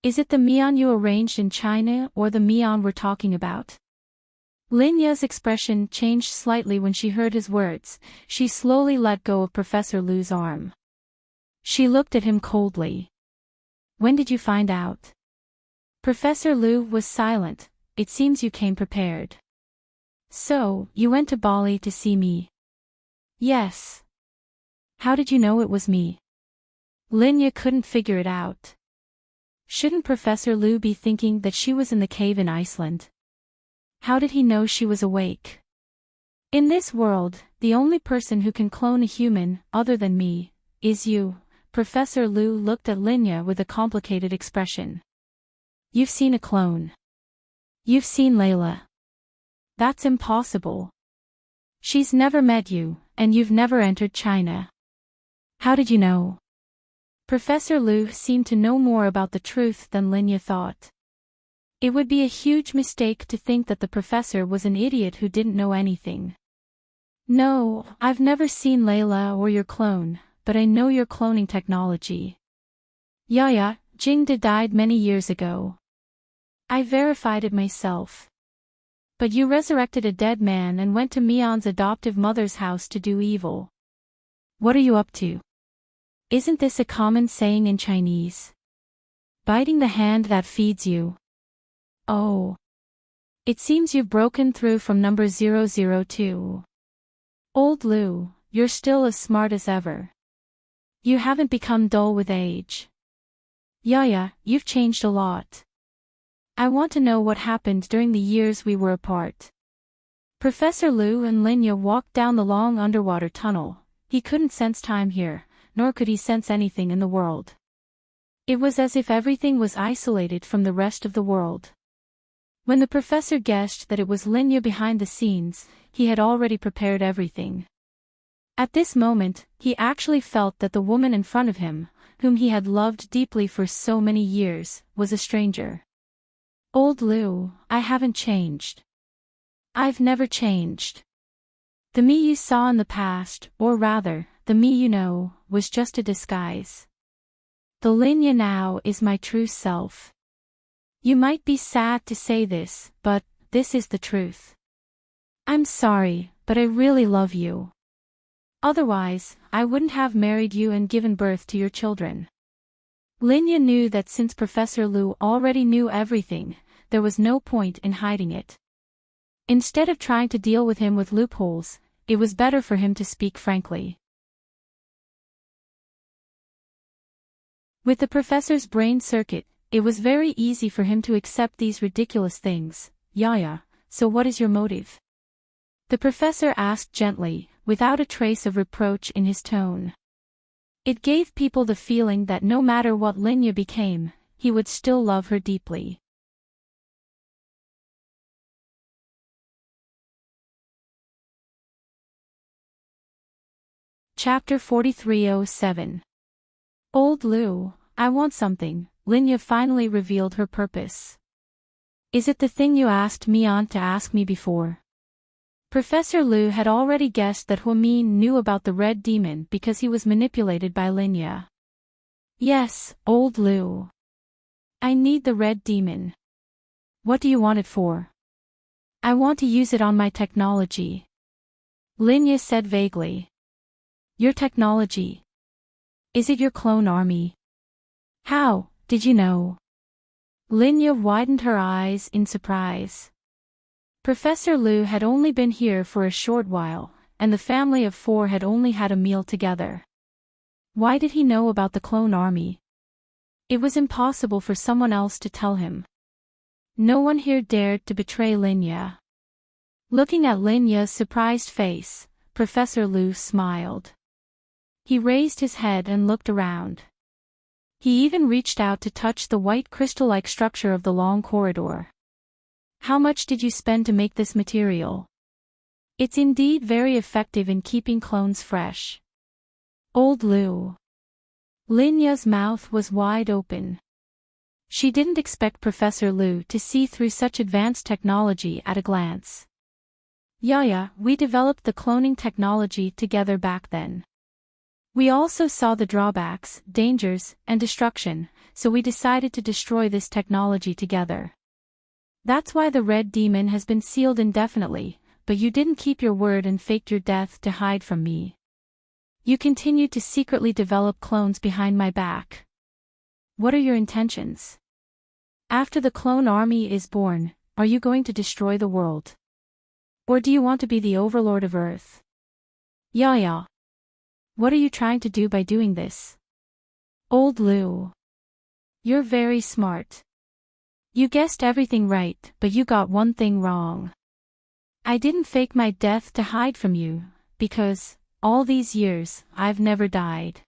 Is it the Mian you arranged in China or the Mian we're talking about? Linya's expression changed slightly when she heard his words. She slowly let go of Professor Lu's arm. She looked at him coldly. When did you find out? Professor Lu was silent. It seems you came prepared. So, you went to Bali to see me? Yes. How did you know it was me? Linya couldn't figure it out. Shouldn't Professor Lu be thinking that she was in the cave in Iceland? How did he know she was awake? In this world, the only person who can clone a human, other than me, is you. Professor Lu looked at Linya with a complicated expression. You've seen a clone. You've seen Layla. That's impossible. She's never met you, and you've never entered China. How did you know? Professor Lu seemed to know more about the truth than Linya thought. It would be a huge mistake to think that the professor was an idiot who didn't know anything. No, I've never seen Layla or your clone, but I know your cloning technology. Yaya, Jingda died many years ago. I verified it myself. But you resurrected a dead man and went to Mian's adoptive mother's house to do evil. What are you up to? Isn't this a common saying in Chinese? Biting the hand that feeds you. Oh. It seems you've broken through from number 002. Old Lu, you're still as smart as ever. You haven't become dull with age. Yaya, you've changed a lot. I want to know what happened during the years we were apart. Professor Lu and Linya walked down the long underwater tunnel. He couldn't sense time here, nor could he sense anything in the world. It was as if everything was isolated from the rest of the world. When the professor guessed that it was Linya behind the scenes, he had already prepared everything. At this moment, he actually felt that the woman in front of him, whom he had loved deeply for so many years, was a stranger. Old Lu, I haven't changed. I've never changed. The me you saw in the past, or rather, the me you know, was just a disguise. The Linya now is my true self. You might be sad to say this, but this is the truth. I'm sorry, but I really love you. Otherwise, I wouldn't have married you and given birth to your children. Linya knew that since Professor Lu already knew everything, there was no point in hiding it. Instead of trying to deal with him with loopholes, it was better for him to speak frankly. With the professor's brain circuit, it was very easy for him to accept these ridiculous things. "Yeah, so what is your motive?" the professor asked gently, without a trace of reproach in his tone. It gave people the feeling that no matter what Linya became, he would still love her deeply. Chapter 4307. Old Lu, I want something. Linya finally revealed her purpose. Is it the thing you asked Mian to ask me before? Professor Lu had already guessed that Huamin knew about the red demon because he was manipulated by Linya. Yes, Old Lu. I need the red demon. What do you want it for? I want to use it on my technology. Linya said vaguely. Your technology? Is it your clone army? How did you know? Linya widened her eyes in surprise. Professor Lu had only been here for a short while, and the family of 4 had only had a meal together. Why did he know about the clone army? It was impossible for someone else to tell him. No one here dared to betray Linya. Looking at Linya's surprised face, Professor Lu smiled. He raised his head and looked around. He even reached out to touch the white crystal-like structure of the long corridor. How much did you spend to make this material? It's indeed very effective in keeping clones fresh. Old Lu. Linya's mouth was wide open. She didn't expect Professor Lu to see through such advanced technology at a glance. Yeah, we developed the cloning technology together back then. We also saw the drawbacks, dangers, and destruction, so we decided to destroy this technology together. That's why the red demon has been sealed indefinitely, but you didn't keep your word and faked your death to hide from me. You continued to secretly develop clones behind my back. What are your intentions? After the clone army is born, are you going to destroy the world? Or do you want to be the overlord of Earth? Yeah. What are you trying to do by doing this? Old Lu. You're very smart. You guessed everything right, but you got one thing wrong. I didn't fake my death to hide from you, because, all these years, I've never died.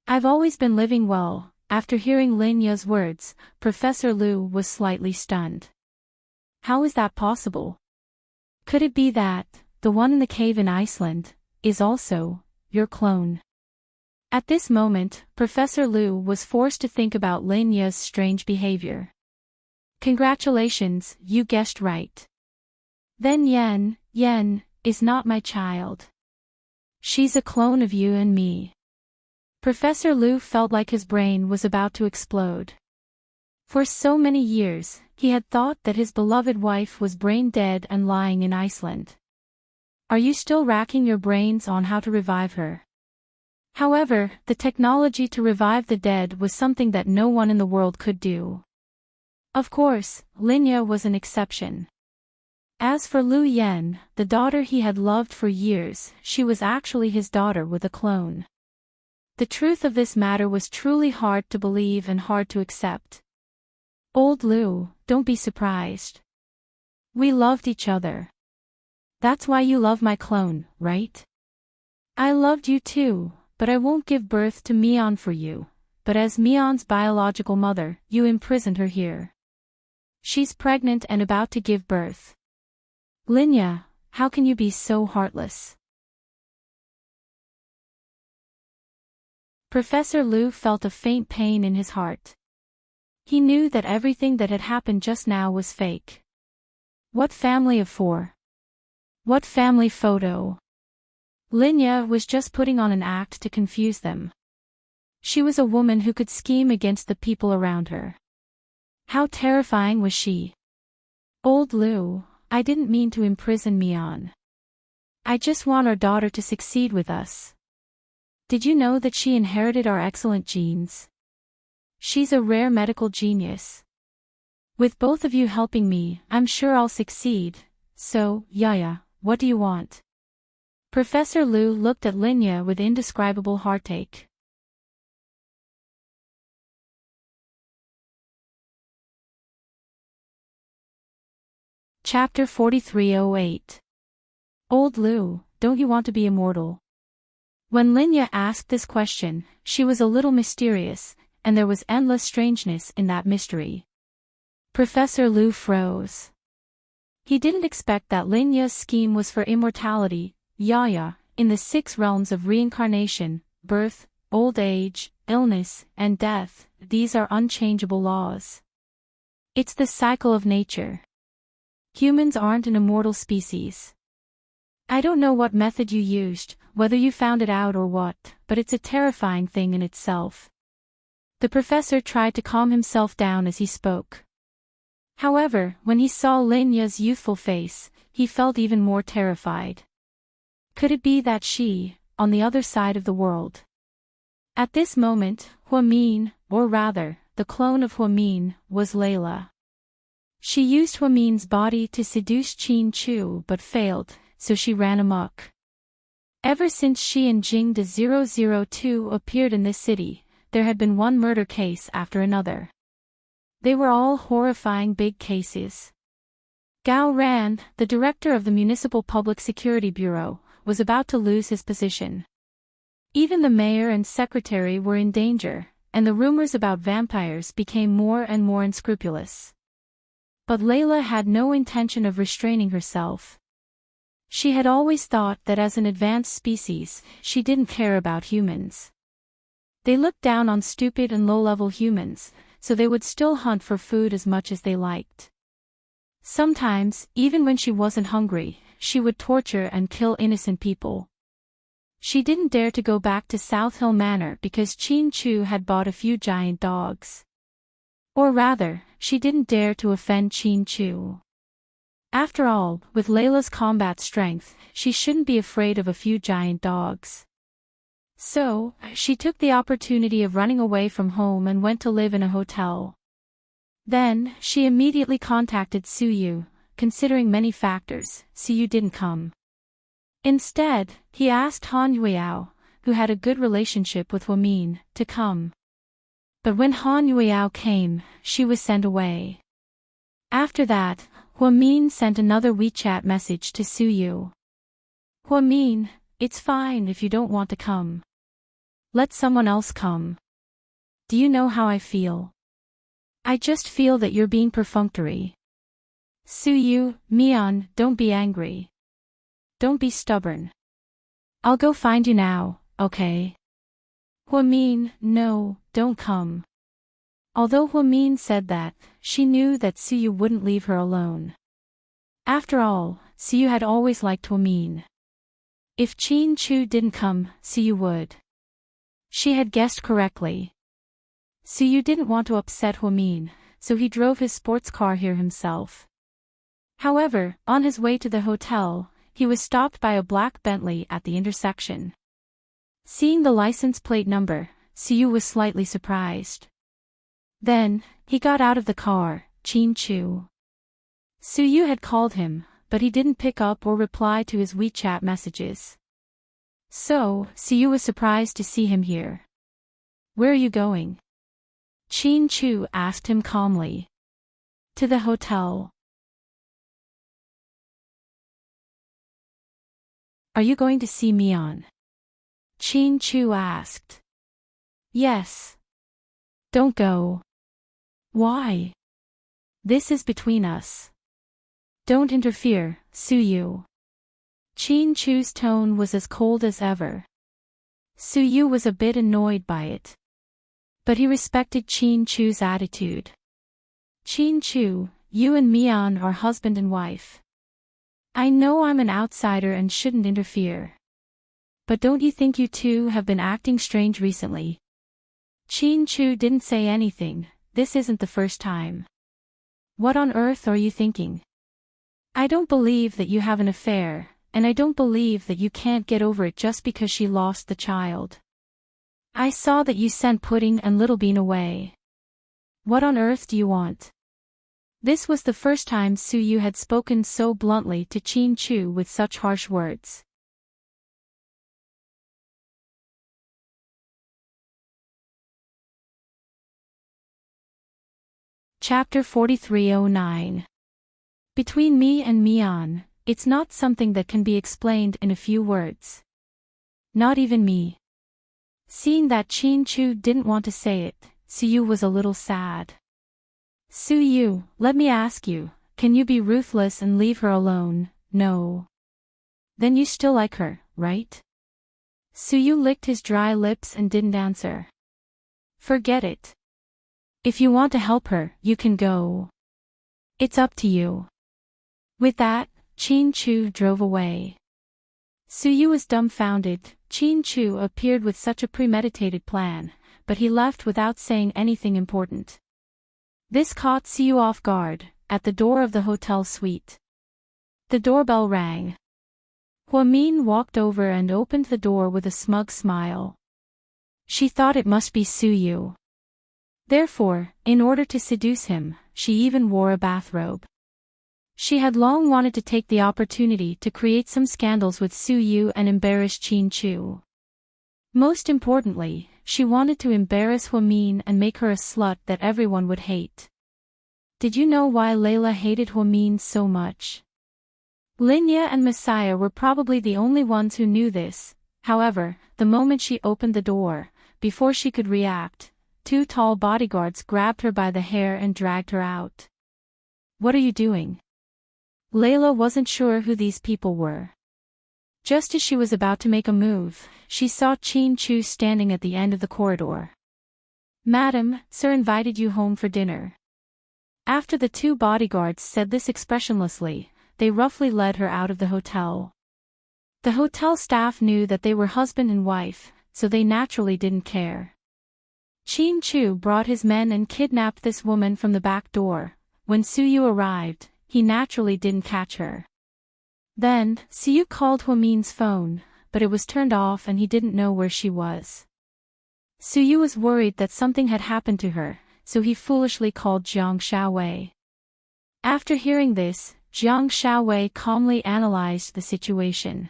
I've always been living well. After hearing Linya's words, Professor Lu was slightly stunned. How is that possible? Could it be that, the one in the cave in Iceland, is also your clone? At this moment, Professor Lu was forced to think about Linya's strange behavior. Congratulations, you guessed right. Then Yen is not my child. She's a clone of you and me. Professor Lu felt like his brain was about to explode. For so many years, he had thought that his beloved wife was brain dead and lying in Iceland. Are you still racking your brains on how to revive her? However, the technology to revive the dead was something that no one in the world could do. Of course, Linya was an exception. As for Lu Yen, the daughter he had loved for years, she was actually his daughter with a clone. The truth of this matter was truly hard to believe and hard to accept. Old Lu, don't be surprised. We loved each other. That's why you love my clone, right? I loved you too, but I won't give birth to Mian for you. But as Mian's biological mother, you imprisoned her here. She's pregnant and about to give birth. Linya, how can you be so heartless? Professor Lu felt a faint pain in his heart. He knew that everything that had happened just now was fake. What family of 4? What family photo? Linya was just putting on an act to confuse them. She was a woman who could scheme against the people around her. How terrifying was she? Old Lu, I didn't mean to imprison Mian. I just want our daughter to succeed with us. Did you know that she inherited our excellent genes? She's a rare medical genius. With both of you helping me, I'm sure I'll succeed. So, Yaya, what do you want? Professor Lu looked at Linya with indescribable heartache. Chapter 4308. Old Lu, don't you want to be immortal? When Linya asked this question, she was a little mysterious, and there was endless strangeness in that mystery. Professor Lu froze. He didn't expect that Linya's scheme was for immortality. Yaya, in the 6 realms of reincarnation, birth, old age, illness, and death, these are unchangeable laws. It's the cycle of nature. Humans aren't an immortal species. I don't know what method you used, whether you found it out or what, but it's a terrifying thing in itself. The professor tried to calm himself down as he spoke. However, when he saw Linya's youthful face, he felt even more terrified. Could it be that she, on the other side of the world? At this moment, Huamin, or rather, the clone of Huamin, was Layla. She used Huamin's body to seduce Qin Chu but failed, so she ran amok. Ever since she and Jingde 002 appeared in this city, there had been one murder case after another. They were all horrifying big cases. Gao Ran, the director of the Municipal Public Security Bureau, was about to lose his position. Even the mayor and secretary were in danger, and the rumors about vampires became more and more unscrupulous. But Layla had no intention of restraining herself. She had always thought that as an advanced species, she didn't care about humans. They looked down on stupid and low-level humans, so they would still hunt for food as much as they liked. Sometimes, even when she wasn't hungry, she would torture and kill innocent people. She didn't dare to go back to South Hill Manor because Qin Chu had bought a few giant dogs. Or rather, she didn't dare to offend Qin Chu. After all, with Layla's combat strength, she shouldn't be afraid of a few giant dogs. So, she took the opportunity of running away from home and went to live in a hotel. Then, she immediately contacted Suyu. Considering many factors, Suyu didn't come. Instead, he asked Han Yueyao, who had a good relationship with Huamin, to come. But when Han Yueyao came, she was sent away. After that, Huamin sent another WeChat message to Suyu. Huamin, it's fine if you don't want to come. Let someone else come. Do you know how I feel? I just feel that you're being perfunctory. Suyu, Mian, don't be angry. Don't be stubborn. I'll go find you now, okay? Huamin, no, don't come. Although Huamin said that, she knew that Suyu wouldn't leave her alone. After all, Suyu had always liked Huamin. If Qin Chu didn't come, Suyu would. She had guessed correctly. Suyu didn't want to upset Huamin, so he drove his sports car here himself. However, on his way to the hotel, he was stopped by a black Bentley at the intersection. Seeing the license plate number, Suyu was slightly surprised. Then, he got out of the car, Qin Chu. Suyu had called him, but he didn't pick up or reply to his WeChat messages. So, Suyu was surprised to see him here. Where are you going? Qin Chu asked him calmly. To the hotel. Are you going to see Mian? Qin Chu asked. Yes. Don't go. Why? This is between us. Don't interfere, Suyu. Qin Chu's tone was as cold as ever. Suyu was a bit annoyed by it. But he respected Qin Chu's attitude. Qin Chu, you and Mian are husband and wife. I know I'm an outsider and shouldn't interfere. But don't you think you two have been acting strange recently? Qin Chu didn't say anything. This isn't the first time. What on earth are you thinking? I don't believe that you have an affair, and I don't believe that you can't get over it just because she lost the child. I saw that you sent Pudding and Little Bean away. What on earth do you want? This was the first time Su-yu had spoken so bluntly to Chin-chu with such harsh words. Chapter 4309. Between me and Mian, it's not something that can be explained in a few words. Not even me. Seeing that Chin-chu didn't want to say it, Su-yu was a little sad. Su-yu, let me ask you, can you be ruthless and leave her alone? No. Then you still like her, right? Su-yu licked his dry lips and didn't answer. Forget it. If you want to help her, you can go. It's up to you. With that, Chin-chu drove away. Su-yu was dumbfounded. Chin-chu appeared with such a premeditated plan, but he left without saying anything important. This caught Su-yu off guard, at the door of the hotel suite. The doorbell rang. Hwa-min walked over and opened the door with a smug smile. She thought it must be Su-yu. Therefore, in order to seduce him, she even wore a bathrobe. She had long wanted to take the opportunity to create some scandals with Su-yu and embarrass Chin-chu. Most importantly, she wanted to embarrass Hwa-min and make her a slut that everyone would hate. Did you know why Layla hated Hwa-min so much? Linya and Messiah were probably the only ones who knew this. However, the moment she opened the door, before she could react, two tall bodyguards grabbed her by the hair and dragged her out. What are you doing? Layla wasn't sure who these people were. Just as she was about to make a move, she saw Chin-chu standing at the end of the corridor. Madam, sir invited you home for dinner. After the two bodyguards said this expressionlessly, they roughly led her out of the hotel. The hotel staff knew that they were husband and wife, so they naturally didn't care. Chin-chu brought his men and kidnapped this woman from the back door. When Su-yu arrived, he naturally didn't catch her. Then, Su-yu called Hwa-min's phone, but it was turned off and he didn't know where she was. Su-yu was worried that something had happened to her, so he foolishly called Jiang Xiaowei. After hearing this, Jiang Xiaowei calmly analyzed the situation.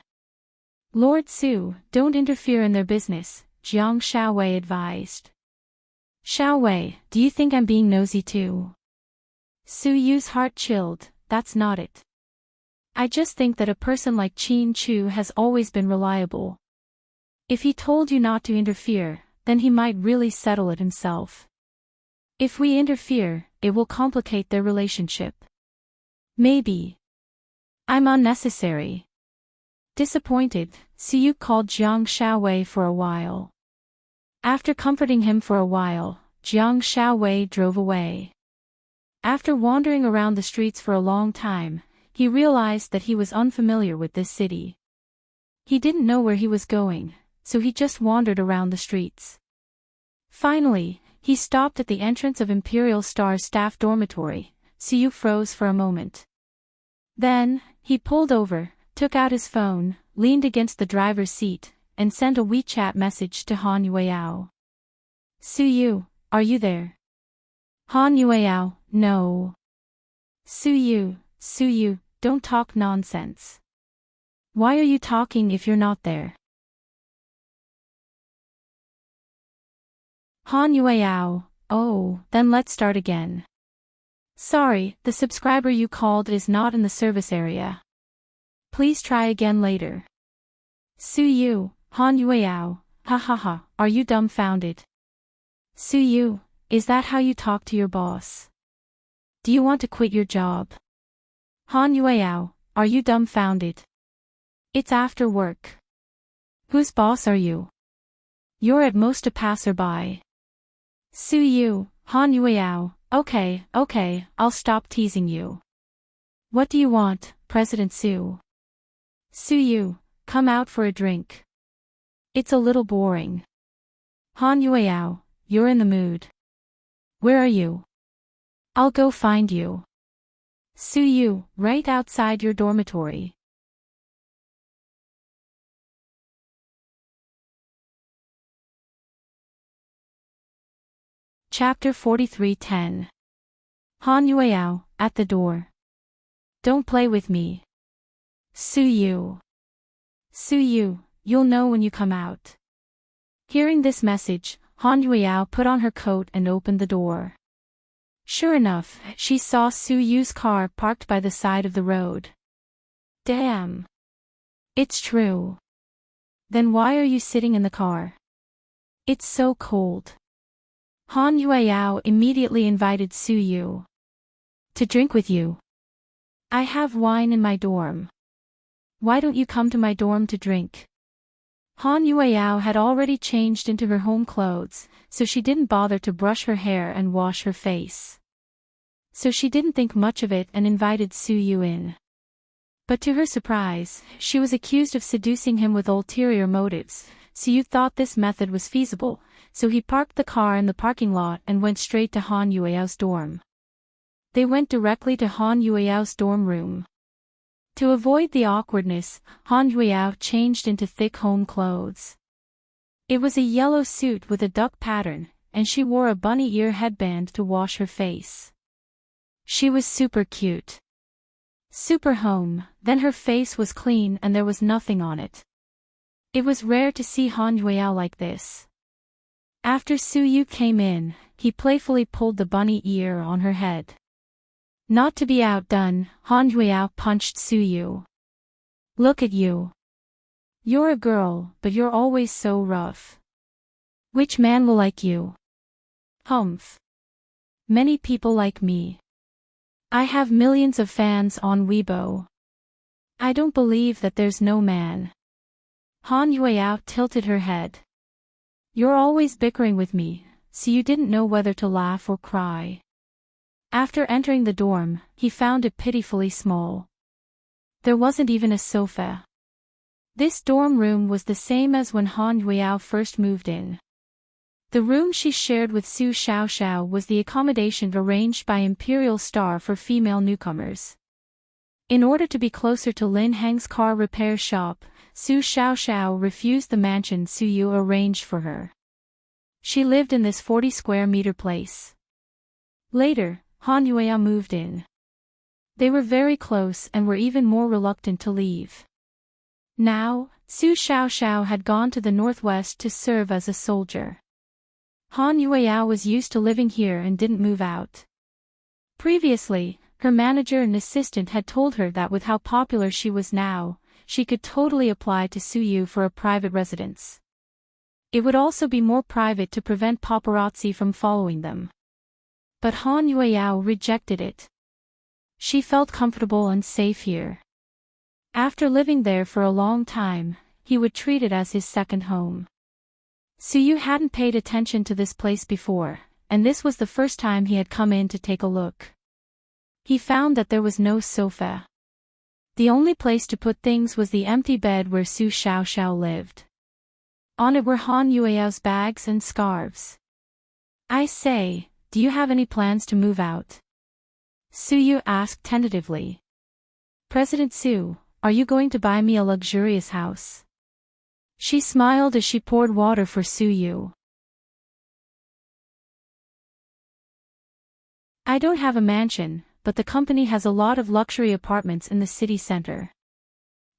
Lord Su, don't interfere in their business, Jiang Xiaowei advised. Xiaowei, do you think I'm being nosy too? Su-yu's heart chilled. That's not it. I just think that a person like Chin-chu has always been reliable. If he told you not to interfere, then he might really settle it himself. If we interfere, it will complicate their relationship. Maybe. I'm unnecessary. Disappointed, Su-yu called Jiang Xiaowei for a while. After comforting him for a while, Jiang Xiaowei drove away. After wandering around the streets for a long time, he realized that he was unfamiliar with this city. He didn't know where he was going, so he just wandered around the streets. Finally, he stopped at the entrance of Imperial Star's staff dormitory. Su-yu froze for a moment. Then, he pulled over, took out his phone, leaned against the driver's seat, and sent a WeChat message to Han Yueyao. Su-yu, are you there? Han Yueyao, no. Su-yu, don't talk nonsense. Why are you talking if you're not there? Han Yueyao, oh, then let's start again. Sorry, the subscriber you called is not in the service area. Please try again later. Su-yu, Han Yueyao, ha ha ha, are you dumbfounded? Su-yu, is that how you talk to your boss? Do you want to quit your job? Han Yueyao, are you dumbfounded? It's after work. Whose boss are you? You're at most a passerby. Su-yu, Han Yueyao, okay, I'll stop teasing you. What do you want, President Su? Su-yu, come out for a drink. It's a little boring. Han Yueyao, you're in the mood. Where are you? I'll go find you. Su-yu, right outside your dormitory. Chapter 43:10. Han Yueao, at the door. Don't play with me. Su Yu, you'll know when you come out. Hearing this message, Han Yueao put on her coat and opened the door. Sure enough, she saw Su Yu's car parked by the side of the road. Damn. It's true. Then why are you sitting in the car? It's so cold. Han Yueao immediately invited Su Yu to drink with you. I have wine in my dorm. Why don't you come to my dorm to drink? Han Yueao had already changed into her home clothes, so she didn't bother to brush her hair and wash her face. So she didn't think much of it and invited Su Yu in. But to her surprise, she was accused of seducing him with ulterior motives. Su Yu thought this method was feasible, so he parked the car in the parking lot and went straight to Han Yueao's dorm. They went directly to Han Yueao's dorm room. To avoid the awkwardness, Han Yueao changed into thick home clothes. It was a yellow suit with a duck pattern, and she wore a bunny ear headband to wash her face. She was super cute. Super home, then her face was clean and there was nothing on it. It was rare to see Han Yueao like this. After Su Yu came in, he playfully pulled the bunny ear on her head. Not to be outdone, Han Yueao punched Su Yu. Look at you. You're a girl, but you're always so rough. Which man will like you? Humph. Many people like me. I have millions of fans on Weibo. I don't believe that there's no man. Han Yueao tilted her head. You're always bickering with me, so you didn't know whether to laugh or cry. After entering the dorm, he found it pitifully small. There wasn't even a sofa. This dorm room was the same as when Han Yueao first moved in. The room she shared with Su Xiaoxiao was the accommodation arranged by Imperial Star for female newcomers. In order to be closer to Lin Heng's car repair shop, Su Xiaoxiao refused the mansion Su Yu arranged for her. She lived in this 40-square-meter place. Later, Han Yueao moved in. They were very close and were even more reluctant to leave. Now, Su Xiaoxiao had gone to the northwest to serve as a soldier. Han Yueao was used to living here and didn't move out. Previously, her manager and assistant had told her that with how popular she was now, she could totally apply to Su Yu for a private residence. It would also be more private to prevent paparazzi from following them. But Han Yueao rejected it. She felt comfortable and safe here. After living there for a long time, he would treat it as his second home. Su Yu hadn't paid attention to this place before, and this was the first time he had come in to take a look. He found that there was no sofa. The only place to put things was the empty bed where Su Xiaoxiao lived. On it were Han Yueao's bags and scarves. I say, do you have any plans to move out? Su Yu asked tentatively. President Su, are you going to buy me a luxurious house? She smiled as she poured water for Su Yu. I don't have a mansion, but the company has a lot of luxury apartments in the city center.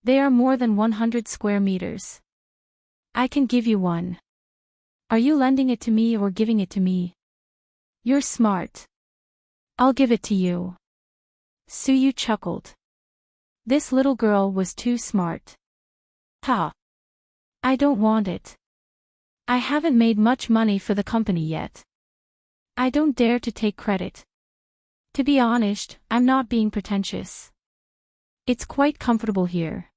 They are more than 100 square meters. I can give you one. Are you lending it to me or giving it to me? You're smart. I'll give it to you. Su Yu chuckled. This little girl was too smart. Ha! I don't want it. I haven't made much money for the company yet. I don't dare to take credit. To be honest, I'm not being pretentious. It's quite comfortable here.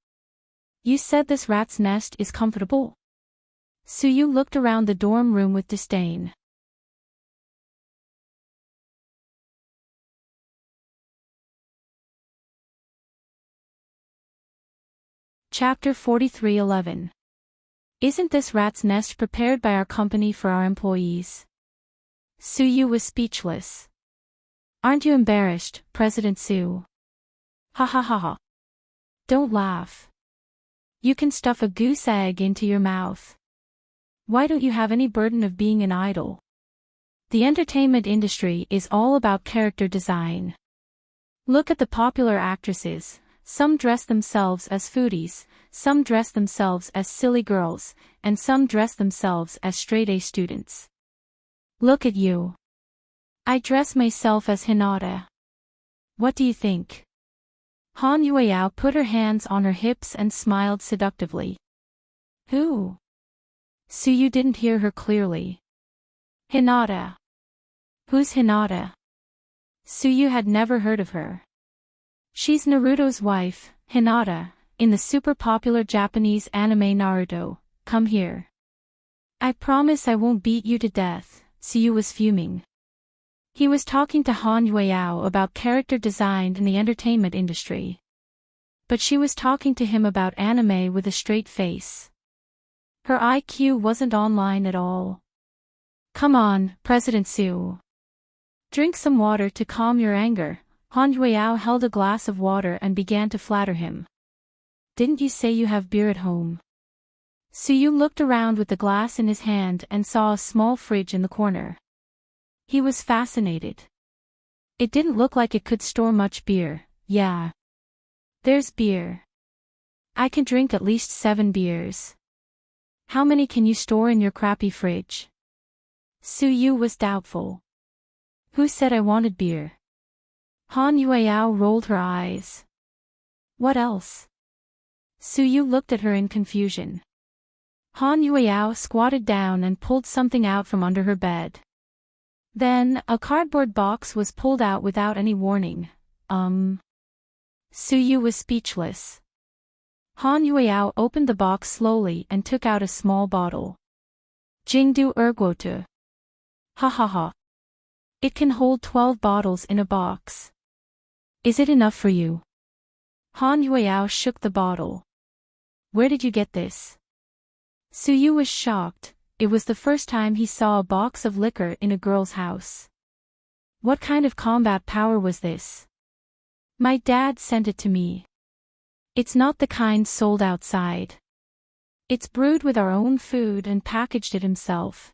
You said this rat's nest is comfortable? Su Yu looked around the dorm room with disdain. Chapter 43:11. Isn't this rat's nest prepared by our company for our employees? Su Yu was speechless. Aren't you embarrassed, President Su? Ha ha ha ha. Don't laugh. You can stuff a goose egg into your mouth. Why don't you have any burden of being an idol? The entertainment industry is all about character design. Look at the popular actresses. Some dress themselves as foodies, some dress themselves as silly girls, and some dress themselves as straight-A students. Look at you. I dress myself as Hinata. What do you think? Han Yueyao put her hands on her hips and smiled seductively. Who? Suyu didn't hear her clearly. Hinata. Who's Hinata? Suyu had never heard of her. She's Naruto's wife, Hinata, in the super popular Japanese anime Naruto. Come here. I promise I won't beat you to death. Suyu was fuming. He was talking to Han Yueyao about character design in the entertainment industry. But she was talking to him about anime with a straight face. Her IQ wasn't online at all. Come on, President Su. Drink some water to calm your anger. Han Yueyao held a glass of water and began to flatter him. Didn't you say you have beer at home? Suyu looked around with the glass in his hand and saw a small fridge in the corner. He was fascinated. It didn't look like it could store much beer. Yeah. There's beer. I can drink at least 7 beers. How many can you store in your crappy fridge? Suyu was doubtful. Who said I wanted beer? Han Yueyao rolled her eyes. What else? Suyu looked at her in confusion. Han Yueyao squatted down and pulled something out from under her bed. Then, a cardboard box was pulled out without any warning. Suyu was speechless. Han Yueyao opened the box slowly and took out a small bottle. Jingdu erguotu. Ha ha ha. It can hold 12 bottles in a box. Is it enough for you? Han Yueyao shook the bottle. Where did you get this? Suyu was shocked. It was the first time he saw a box of liquor in a girl's house. What kind of combat power was this? My dad sent it to me. It's not the kind sold outside. It's brewed with our own food and packaged it himself.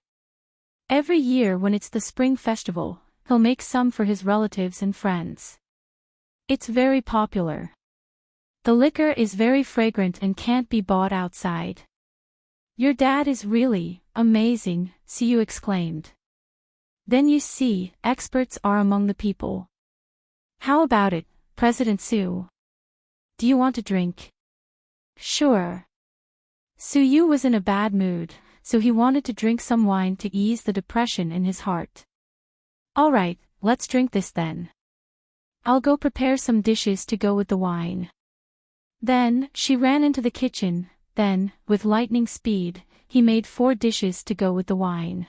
Every year when it's the spring festival, he'll make some for his relatives and friends. It's very popular. The liquor is very fragrant and can't be bought outside. Your dad is really amazing, Suyu exclaimed. Then you see, experts are among the people. How about it, President Su? Do you want a drink? Sure. Suyu was in a bad mood, so he wanted to drink some wine to ease the depression in his heart. All right, let's drink this then. I'll go prepare some dishes to go with the wine. Then, she ran into the kitchen, then, with lightning speed, he made 4 dishes to go with the wine.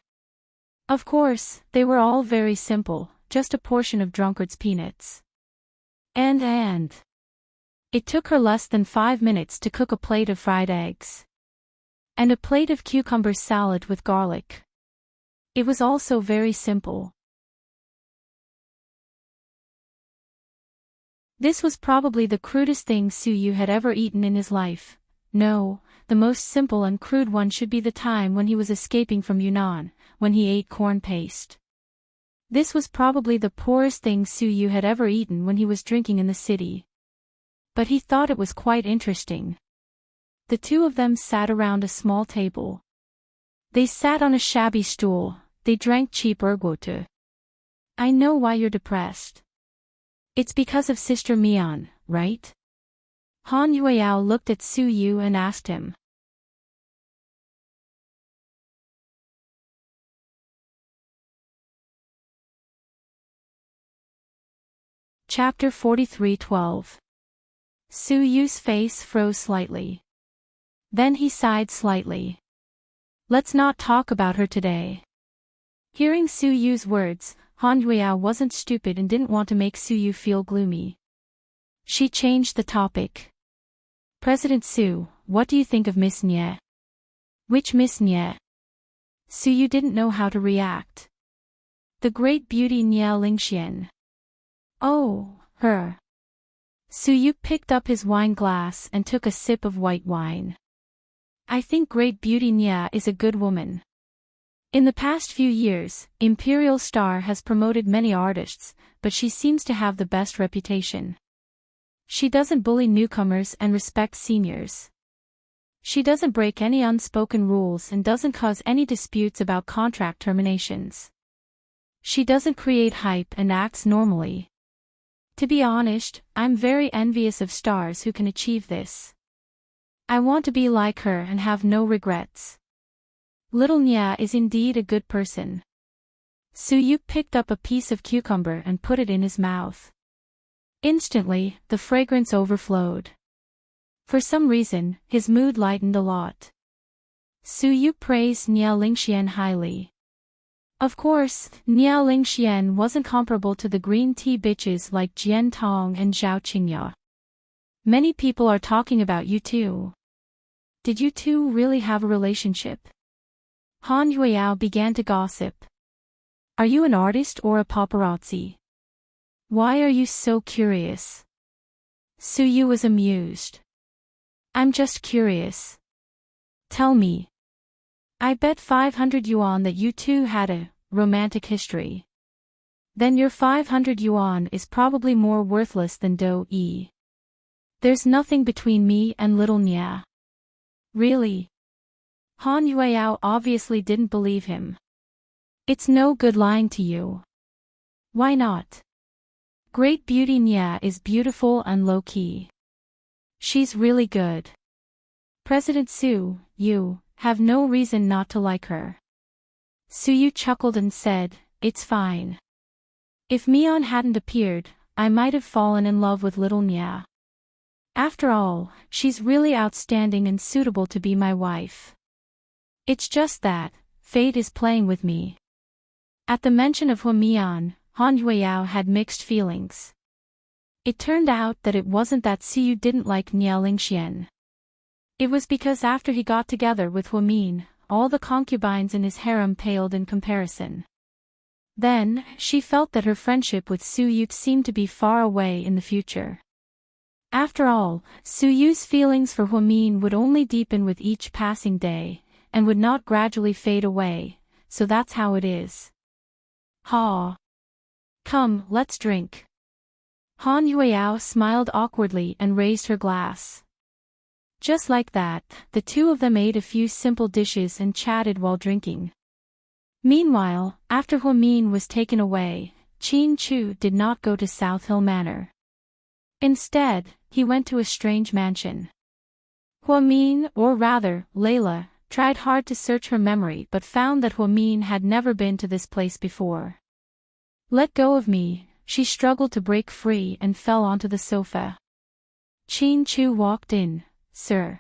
Of course, they were all very simple, just a portion of drunkard's peanuts. And. It took her less than 5 minutes to cook a plate of fried eggs. And a plate of cucumber salad with garlic. It was also very simple. This was probably the crudest thing Suyu had ever eaten in his life. No, the most simple and crude one should be the time when he was escaping from Yunnan, when he ate corn paste. This was probably the poorest thing Suyu had ever eaten when he was drinking in the city. But he thought it was quite interesting. The two of them sat around a small table. They sat on a shabby stool, they drank cheap erguotu. I know why you're depressed. It's because of Sister Mian, right? Han Yueyao looked at Suyu and asked him. Chapter 43:12. Suyu's face froze slightly. Then he sighed slightly. Let's not talk about her today. Hearing Suyu's words, Han Yueyao wasn't stupid and didn't want to make Suyu feel gloomy. She changed the topic. President Su, what do you think of Miss Nye? Which Miss Nye? Suyu didn't know how to react. The great beauty Nye Lingxian. Oh, her. Suyu picked up his wine glass and took a sip of white wine. I think great beauty Nye is a good woman. In the past few years, Imperial Star has promoted many artists, but she seems to have the best reputation. She doesn't bully newcomers and respects seniors. She doesn't break any unspoken rules and doesn't cause any disputes about contract terminations. She doesn't create hype and acts normally. To be honest, I'm very envious of stars who can achieve this. I want to be like her and have no regrets. Little Nya is indeed a good person. Suyuk picked up a piece of cucumber and put it in his mouth. Instantly, the fragrance overflowed. For some reason, his mood lightened a lot. Suyuk praised Nya Lingxian highly. Of course, Nya Lingxian wasn't comparable to the green tea bitches like Jian Tong and Zhao Qingya. Many people are talking about you too. Did you two really have a relationship? Han Yueyao began to gossip. Are you an artist or a paparazzi? Why are you so curious? Suyu was amused. I'm just curious. Tell me. I bet 500 yuan that you two had a romantic history. Then your 500 yuan is probably more worthless than Do Yi. There's nothing between me and little Nya. Really? Han Yueyao obviously didn't believe him. It's no good lying to you. Why not? Great beauty Nya is beautiful and low-key. She's really good. President Su, you have no reason not to like her. Suyu chuckled and said, it's fine. If Mion hadn't appeared, I might have fallen in love with little Nya. After all, she's really outstanding and suitable to be my wife. It's just that, fate is playing with me. At the mention of Huamian, Han Yueyao had mixed feelings. It turned out that it wasn't that Siyu didn't like Nya Lingxian. It was because after he got together with Huamin, all the concubines in his harem paled in comparison. Then, she felt that her friendship with Suyu seemed to be far away in the future. After all, Suyu's feelings for Huamin would only deepen with each passing day, and would not gradually fade away, so that's how it is. Ha! Come, let's drink. Han Yueyao smiled awkwardly and raised her glass. Just like that, the two of them ate a few simple dishes and chatted while drinking. Meanwhile, after Huamin was taken away, Qin Chu did not go to South Hill Manor. Instead, he went to a strange mansion. Huamin, or rather, Layla, tried hard to search her memory but found that Huamin had never been to this place before. Let go of me, she struggled to break free and fell onto the sofa. Qin Chu walked in. Sir.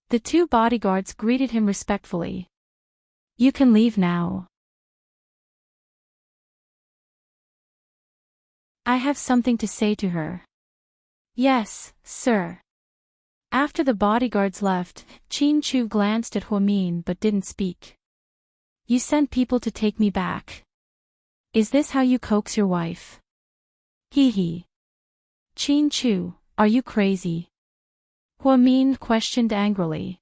The two bodyguards greeted him respectfully. You can leave now. I have something to say to her. Yes, sir. After the bodyguards left, Qin Chu glanced at Huamin but didn't speak. You sent people to take me back. Is this how you coax your wife? Hee hee. Qin Chu, are you crazy? Huamin questioned angrily.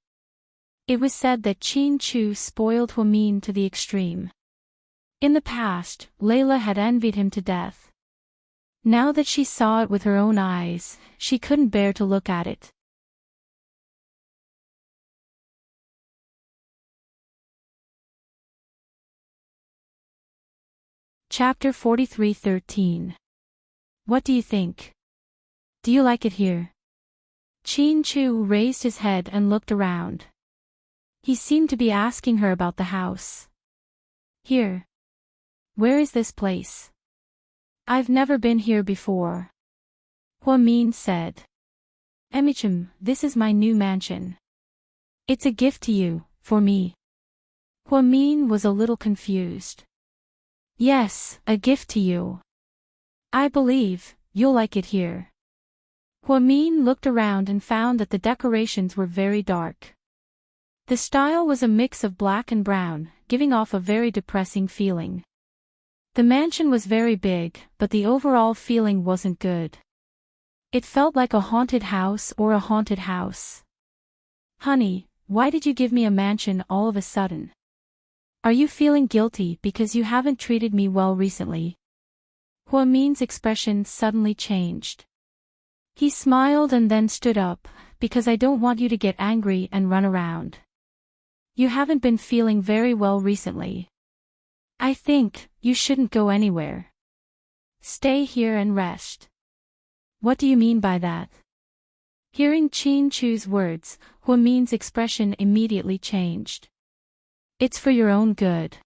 It was said that Qin Chu spoiled Huamin to the extreme. In the past, Layla had envied him to death. Now that she saw it with her own eyes, she couldn't bear to look at it. Chapter 43:13. What do you think? Do you like it here? Qin Chu raised his head and looked around. He seemed to be asking her about the house. Here. Where is this place? I've never been here before. Huamin said. Emichim, this is my new mansion. It's a gift to you, for me. Huamin was a little confused. Yes, a gift to you. I believe you'll like it here. Huamin looked around and found that the decorations were very dark. The style was a mix of black and brown, giving off a very depressing feeling. The mansion was very big, but the overall feeling wasn't good. It felt like a haunted house or a haunted house. Honey, why did you give me a mansion all of a sudden? Are you feeling guilty because you haven't treated me well recently? Huamin's expression suddenly changed. He smiled and then stood up, because I don't want you to get angry and run around. You haven't been feeling very well recently. I think you shouldn't go anywhere. Stay here and rest. What do you mean by that? Hearing Qin Chu's words, Huamin's expression immediately changed. It's for your own good.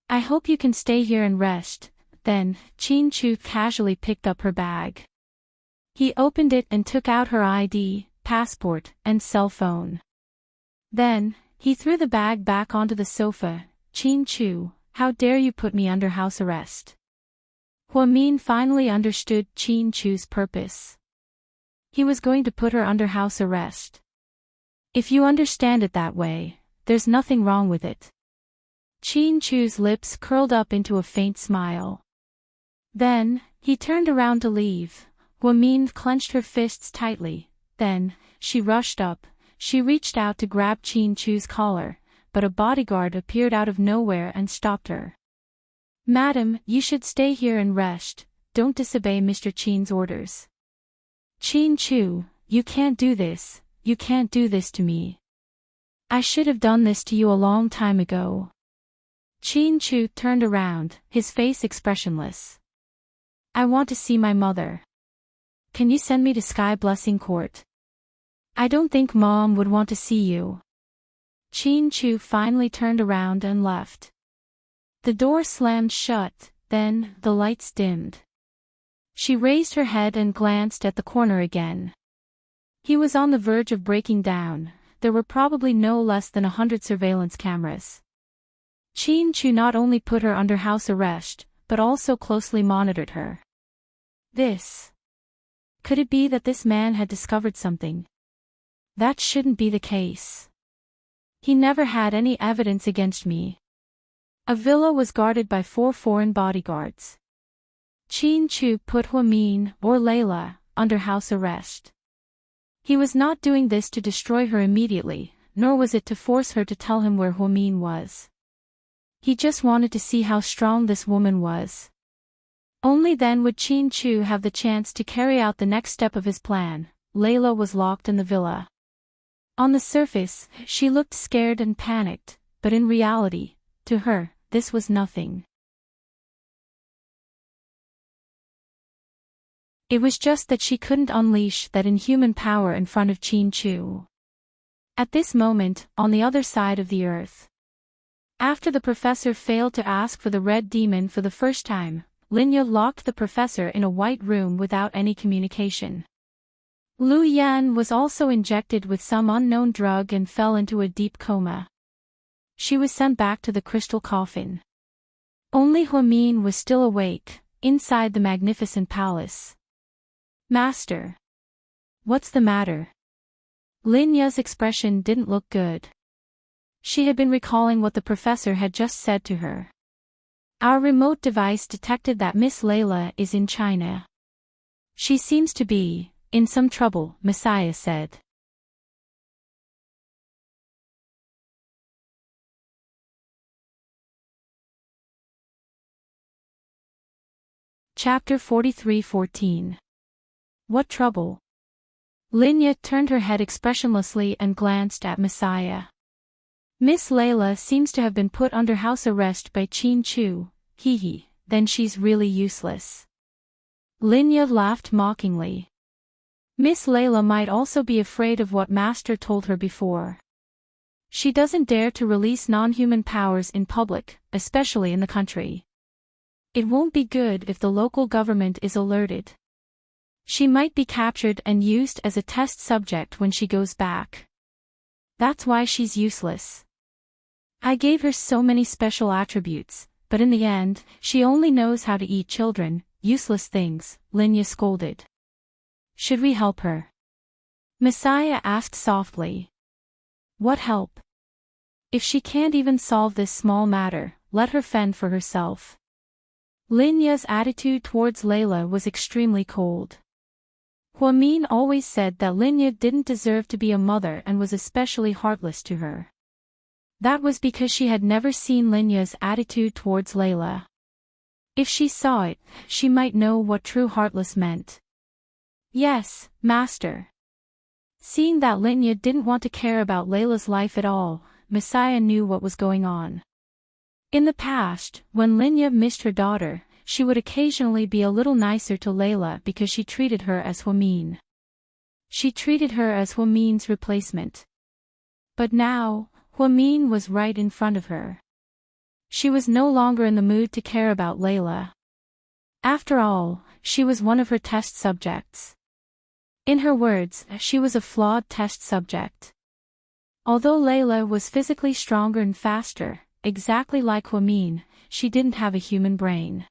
I hope you can stay here and rest. Then, Qin Chu casually picked up her bag. He opened it and took out her ID, passport, and cell phone. Then, he threw the bag back onto the sofa. Qin Chu, how dare you put me under house arrest? Huamin finally understood Qin Chu's purpose. He was going to put her under house arrest. If you understand it that way, there's nothing wrong with it. Qin Chu's lips curled up into a faint smile. Then, he turned around to leave. Huamin clenched her fists tightly. Then, she rushed up. She reached out to grab Qin Chu's collar, but a bodyguard appeared out of nowhere and stopped her. Madam, you should stay here and rest. Don't disobey Mr. Qin's orders. Qin Chu, you can't do this. You can't do this to me. I should have done this to you a long time ago. Qin Chu turned around, his face expressionless. I want to see my mother. Can you send me to Sky Blessing Court? I don't think Mom would want to see you. Qin Chu finally turned around and left. The door slammed shut, then the lights dimmed. She raised her head and glanced at the corner again. He was on the verge of breaking down. There were probably no less than 100 surveillance cameras. Qin Chu not only put her under house arrest, but also closely monitored her. Could it be that this man had discovered something? That shouldn't be the case. He never had any evidence against me. A villa was guarded by 4 foreign bodyguards. Qin Chu put Huamin, or Layla, under house arrest. He was not doing this to destroy her immediately, nor was it to force her to tell him where Huamin was. He just wanted to see how strong this woman was. Only then would Qin Chu have the chance to carry out the next step of his plan. Layla was locked in the villa. On the surface, she looked scared and panicked, but in reality, to her, this was nothing. It was just that she couldn't unleash that inhuman power in front of Qin Chu. At this moment, on the other side of the earth. After the professor failed to ask for the red demon for the first time, Linya locked the professor in a white room without any communication. Lu Yan was also injected with some unknown drug and fell into a deep coma. She was sent back to the crystal coffin. Only Huamin was still awake, inside the magnificent palace. Master. What's the matter? Linya's expression didn't look good. She had been recalling what the professor had just said to her. Our remote device detected that Miss Layla is in China. She seems to be in some trouble, Messiah said. Chapter 43:14. What trouble? Linya turned her head expressionlessly and glanced at Messiah. Miss Layla seems to have been put under house arrest by Qin Chu. Then she's really useless. Linya laughed mockingly. Miss Layla might also be afraid of what Master told her before. She doesn't dare to release non-human powers in public, especially in the country. It won't be good if the local government is alerted. She might be captured and used as a test subject when she goes back. That's why she's useless. I gave her so many special attributes, but in the end, she only knows how to eat children, useless things, Linya scolded. Should we help her? Messiah asked softly. What help? If she can't even solve this small matter, let her fend for herself. Linya's attitude towards Layla was extremely cold. Huamin always said that Linya didn't deserve to be a mother and was especially heartless to her. That was because she had never seen Linya's attitude towards Layla. If she saw it, she might know what true heartless meant. Yes, master. Seeing that Linya didn't want to care about Layla's life at all, Messiah knew what was going on. In the past, when Linya missed her daughter, she would occasionally be a little nicer to Layla because she treated her as Huamin. She treated her as Huamin's replacement. But now, Huamin was right in front of her. She was no longer in the mood to care about Layla. After all, she was one of her test subjects. In her words, she was a flawed test subject. Although Layla was physically stronger and faster, exactly like Huamin, she didn't have a human brain.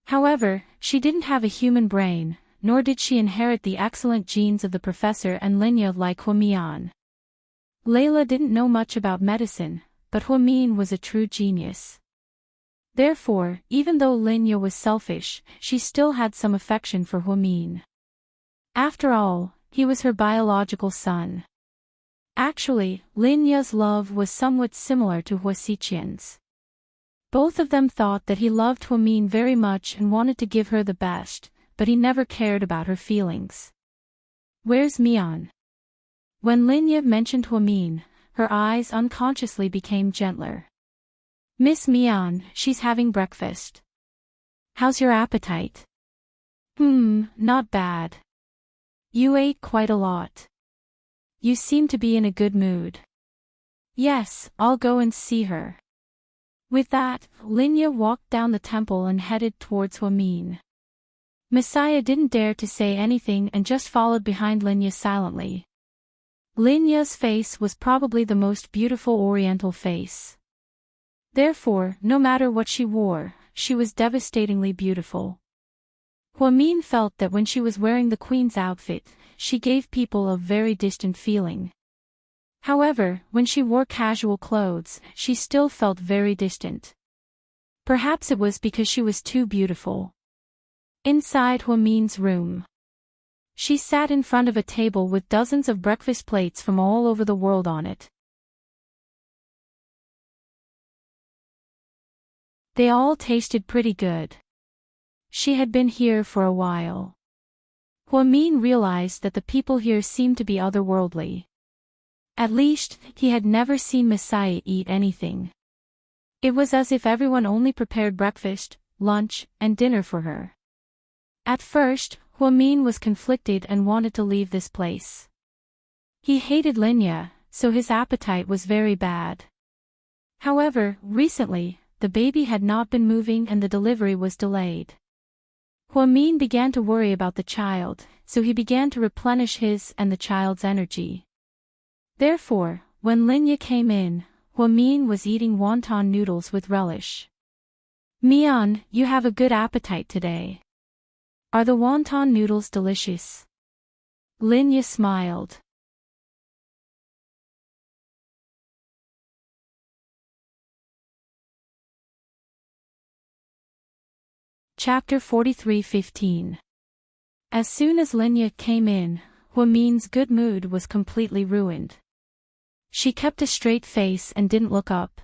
However, she didn't have a human brain, nor did she inherit the excellent genes of the professor and Linya like Huamian. Layla didn't know much about medicine, but Huamin was a true genius. Therefore, even though Linya was selfish, she still had some affection for Huamin. After all, he was her biological son. Actually, Linya's love was somewhat similar to Huasiqian's. Both of them thought that he loved Huamin very much and wanted to give her the best, but he never cared about her feelings. Where's Mian? When Linya mentioned Huamin, her eyes unconsciously became gentler. Miss Mian, she's having breakfast. How's your appetite? Not bad. You ate quite a lot. You seem to be in a good mood. Yes, I'll go and see her. With that, Linya walked down the temple and headed towards Huamin. Messiah didn't dare to say anything and just followed behind Linya silently. Linya's face was probably the most beautiful oriental face. Therefore, no matter what she wore, she was devastatingly beautiful. Huamin felt that when she was wearing the queen's outfit, she gave people a very distant feeling. However, when she wore casual clothes, she still felt very distant. Perhaps it was because she was too beautiful. Inside Huamin's room, she sat in front of a table with dozens of breakfast plates from all over the world on it. They all tasted pretty good. She had been here for a while. Huamin realized that the people here seemed to be otherworldly. At least, he had never seen Messiah eat anything. It was as if everyone only prepared breakfast, lunch, and dinner for her. At first, Huamin was conflicted and wanted to leave this place. He hated Linya, so his appetite was very bad. However, recently, the baby had not been moving and the delivery was delayed. Huamin began to worry about the child, so he began to replenish his and the child's energy. Therefore, when Linya came in, Huamin was eating wonton noodles with relish. Mian, you have a good appetite today. Are the wonton noodles delicious? Linya smiled. Chapter 43:15. As soon as Linya came in, Huamin's good mood was completely ruined. She kept a straight face and didn't look up.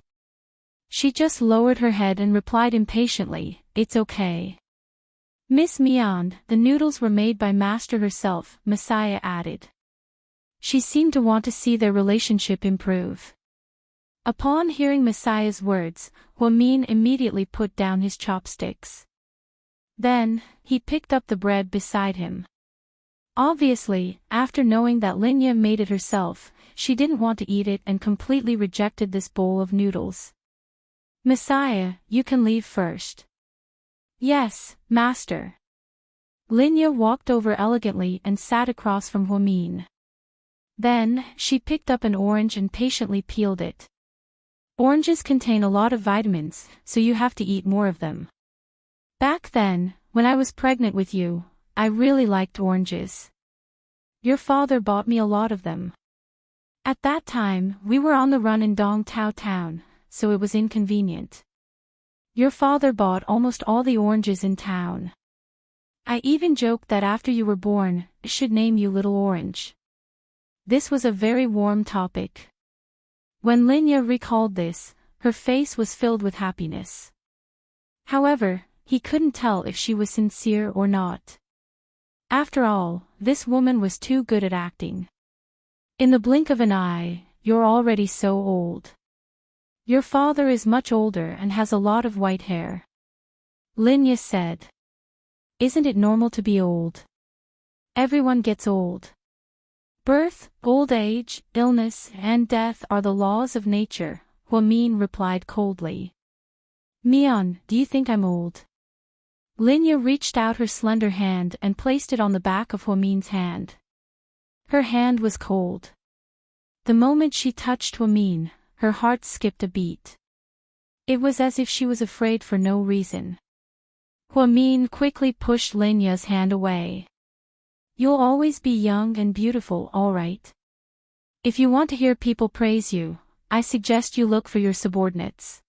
She just lowered her head and replied impatiently, "It's okay." Miss Mian, the noodles were made by Master herself, Messiah added. She seemed to want to see their relationship improve. Upon hearing Messiah's words, Huamin immediately put down his chopsticks. Then, he picked up the bread beside him. Obviously, after knowing that Linya made it herself, she didn't want to eat it and completely rejected this bowl of noodles. Messiah, you can leave first. Yes, master. Linya walked over elegantly and sat across from Huamin. Then, she picked up an orange and patiently peeled it. Oranges contain a lot of vitamins, so you have to eat more of them. Back then, when I was pregnant with you, I really liked oranges. Your father bought me a lot of them. At that time, we were on the run in Dong Tao Town, so it was inconvenient. Your father bought almost all the oranges in town. I even joked that after you were born, I should name you Little Orange. This was a very warm topic. When Linya recalled this, her face was filled with happiness. However, he couldn't tell if she was sincere or not. After all, this woman was too good at acting. In the blink of an eye, you're already so old. Your father is much older and has a lot of white hair. Linya said. Isn't it normal to be old? Everyone gets old. Birth, old age, illness, and death are the laws of nature, Huamin replied coldly. Mian, do you think I'm old? Linya reached out her slender hand and placed it on the back of Huamin's hand. Her hand was cold. The moment she touched Huamin, her heart skipped a beat. It was as if she was afraid for no reason. Huamin quickly pushed Linya's hand away. You'll always be young and beautiful, all right? If you want to hear people praise you, I suggest you look for your subordinates.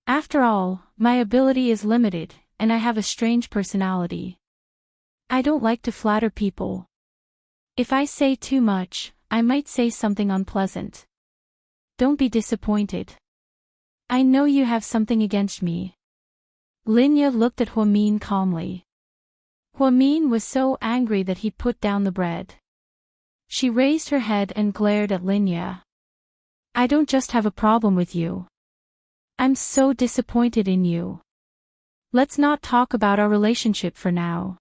After all, my ability is limited, and I have a strange personality. I don't like to flatter people. If I say too much, I might say something unpleasant. Don't be disappointed. I know you have something against me. Linya looked at Huamin calmly. Huamin was so angry that he put down the bread. She raised her head and glared at Linya. I don't just have a problem with you. I'm so disappointed in you. Let's not talk about our relationship for now.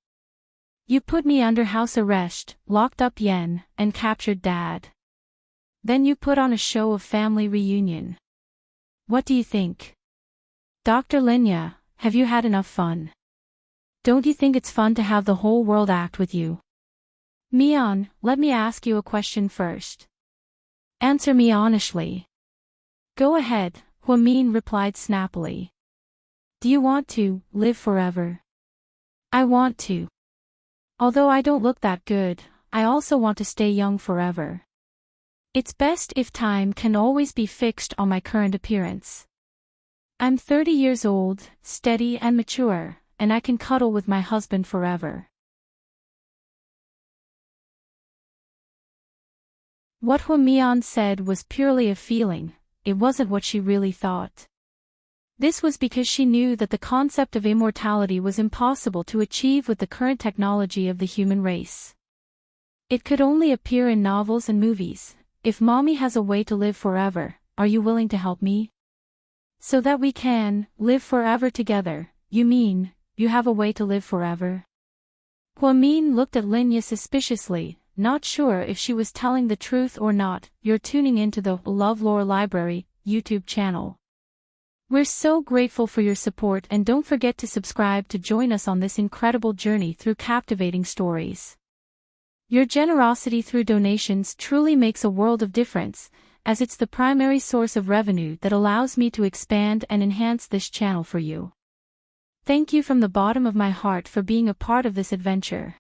You put me under house arrest, locked up Yen, and captured Dad. Then you put on a show of family reunion. What do you think? Dr. Linya, have you had enough fun? Don't you think it's fun to have the whole world act with you? Mian, let me ask you a question first. Answer me honestly. Go ahead, Huamin replied snappily. Do you want to live forever? I want to. Although I don't look that good, I also want to stay young forever. It's best if time can always be fixed on my current appearance. I'm 30 years old, steady and mature, and I can cuddle with my husband forever. What Huamian said was purely a feeling, it wasn't what she really thought. This was because she knew that the concept of immortality was impossible to achieve with the current technology of the human race. It could only appear in novels and movies. If Mommy has a way to live forever, are you willing to help me? So that we can live forever together. You mean, you have a way to live forever? Huamin looked at Linya suspiciously, not sure if she was telling the truth or not. You're tuning into the LoveLore Library YouTube channel. We're so grateful for your support, and don't forget to subscribe to join us on this incredible journey through captivating stories. Your generosity through donations truly makes a world of difference, as it's the primary source of revenue that allows me to expand and enhance this channel for you. Thank you from the bottom of my heart for being a part of this adventure.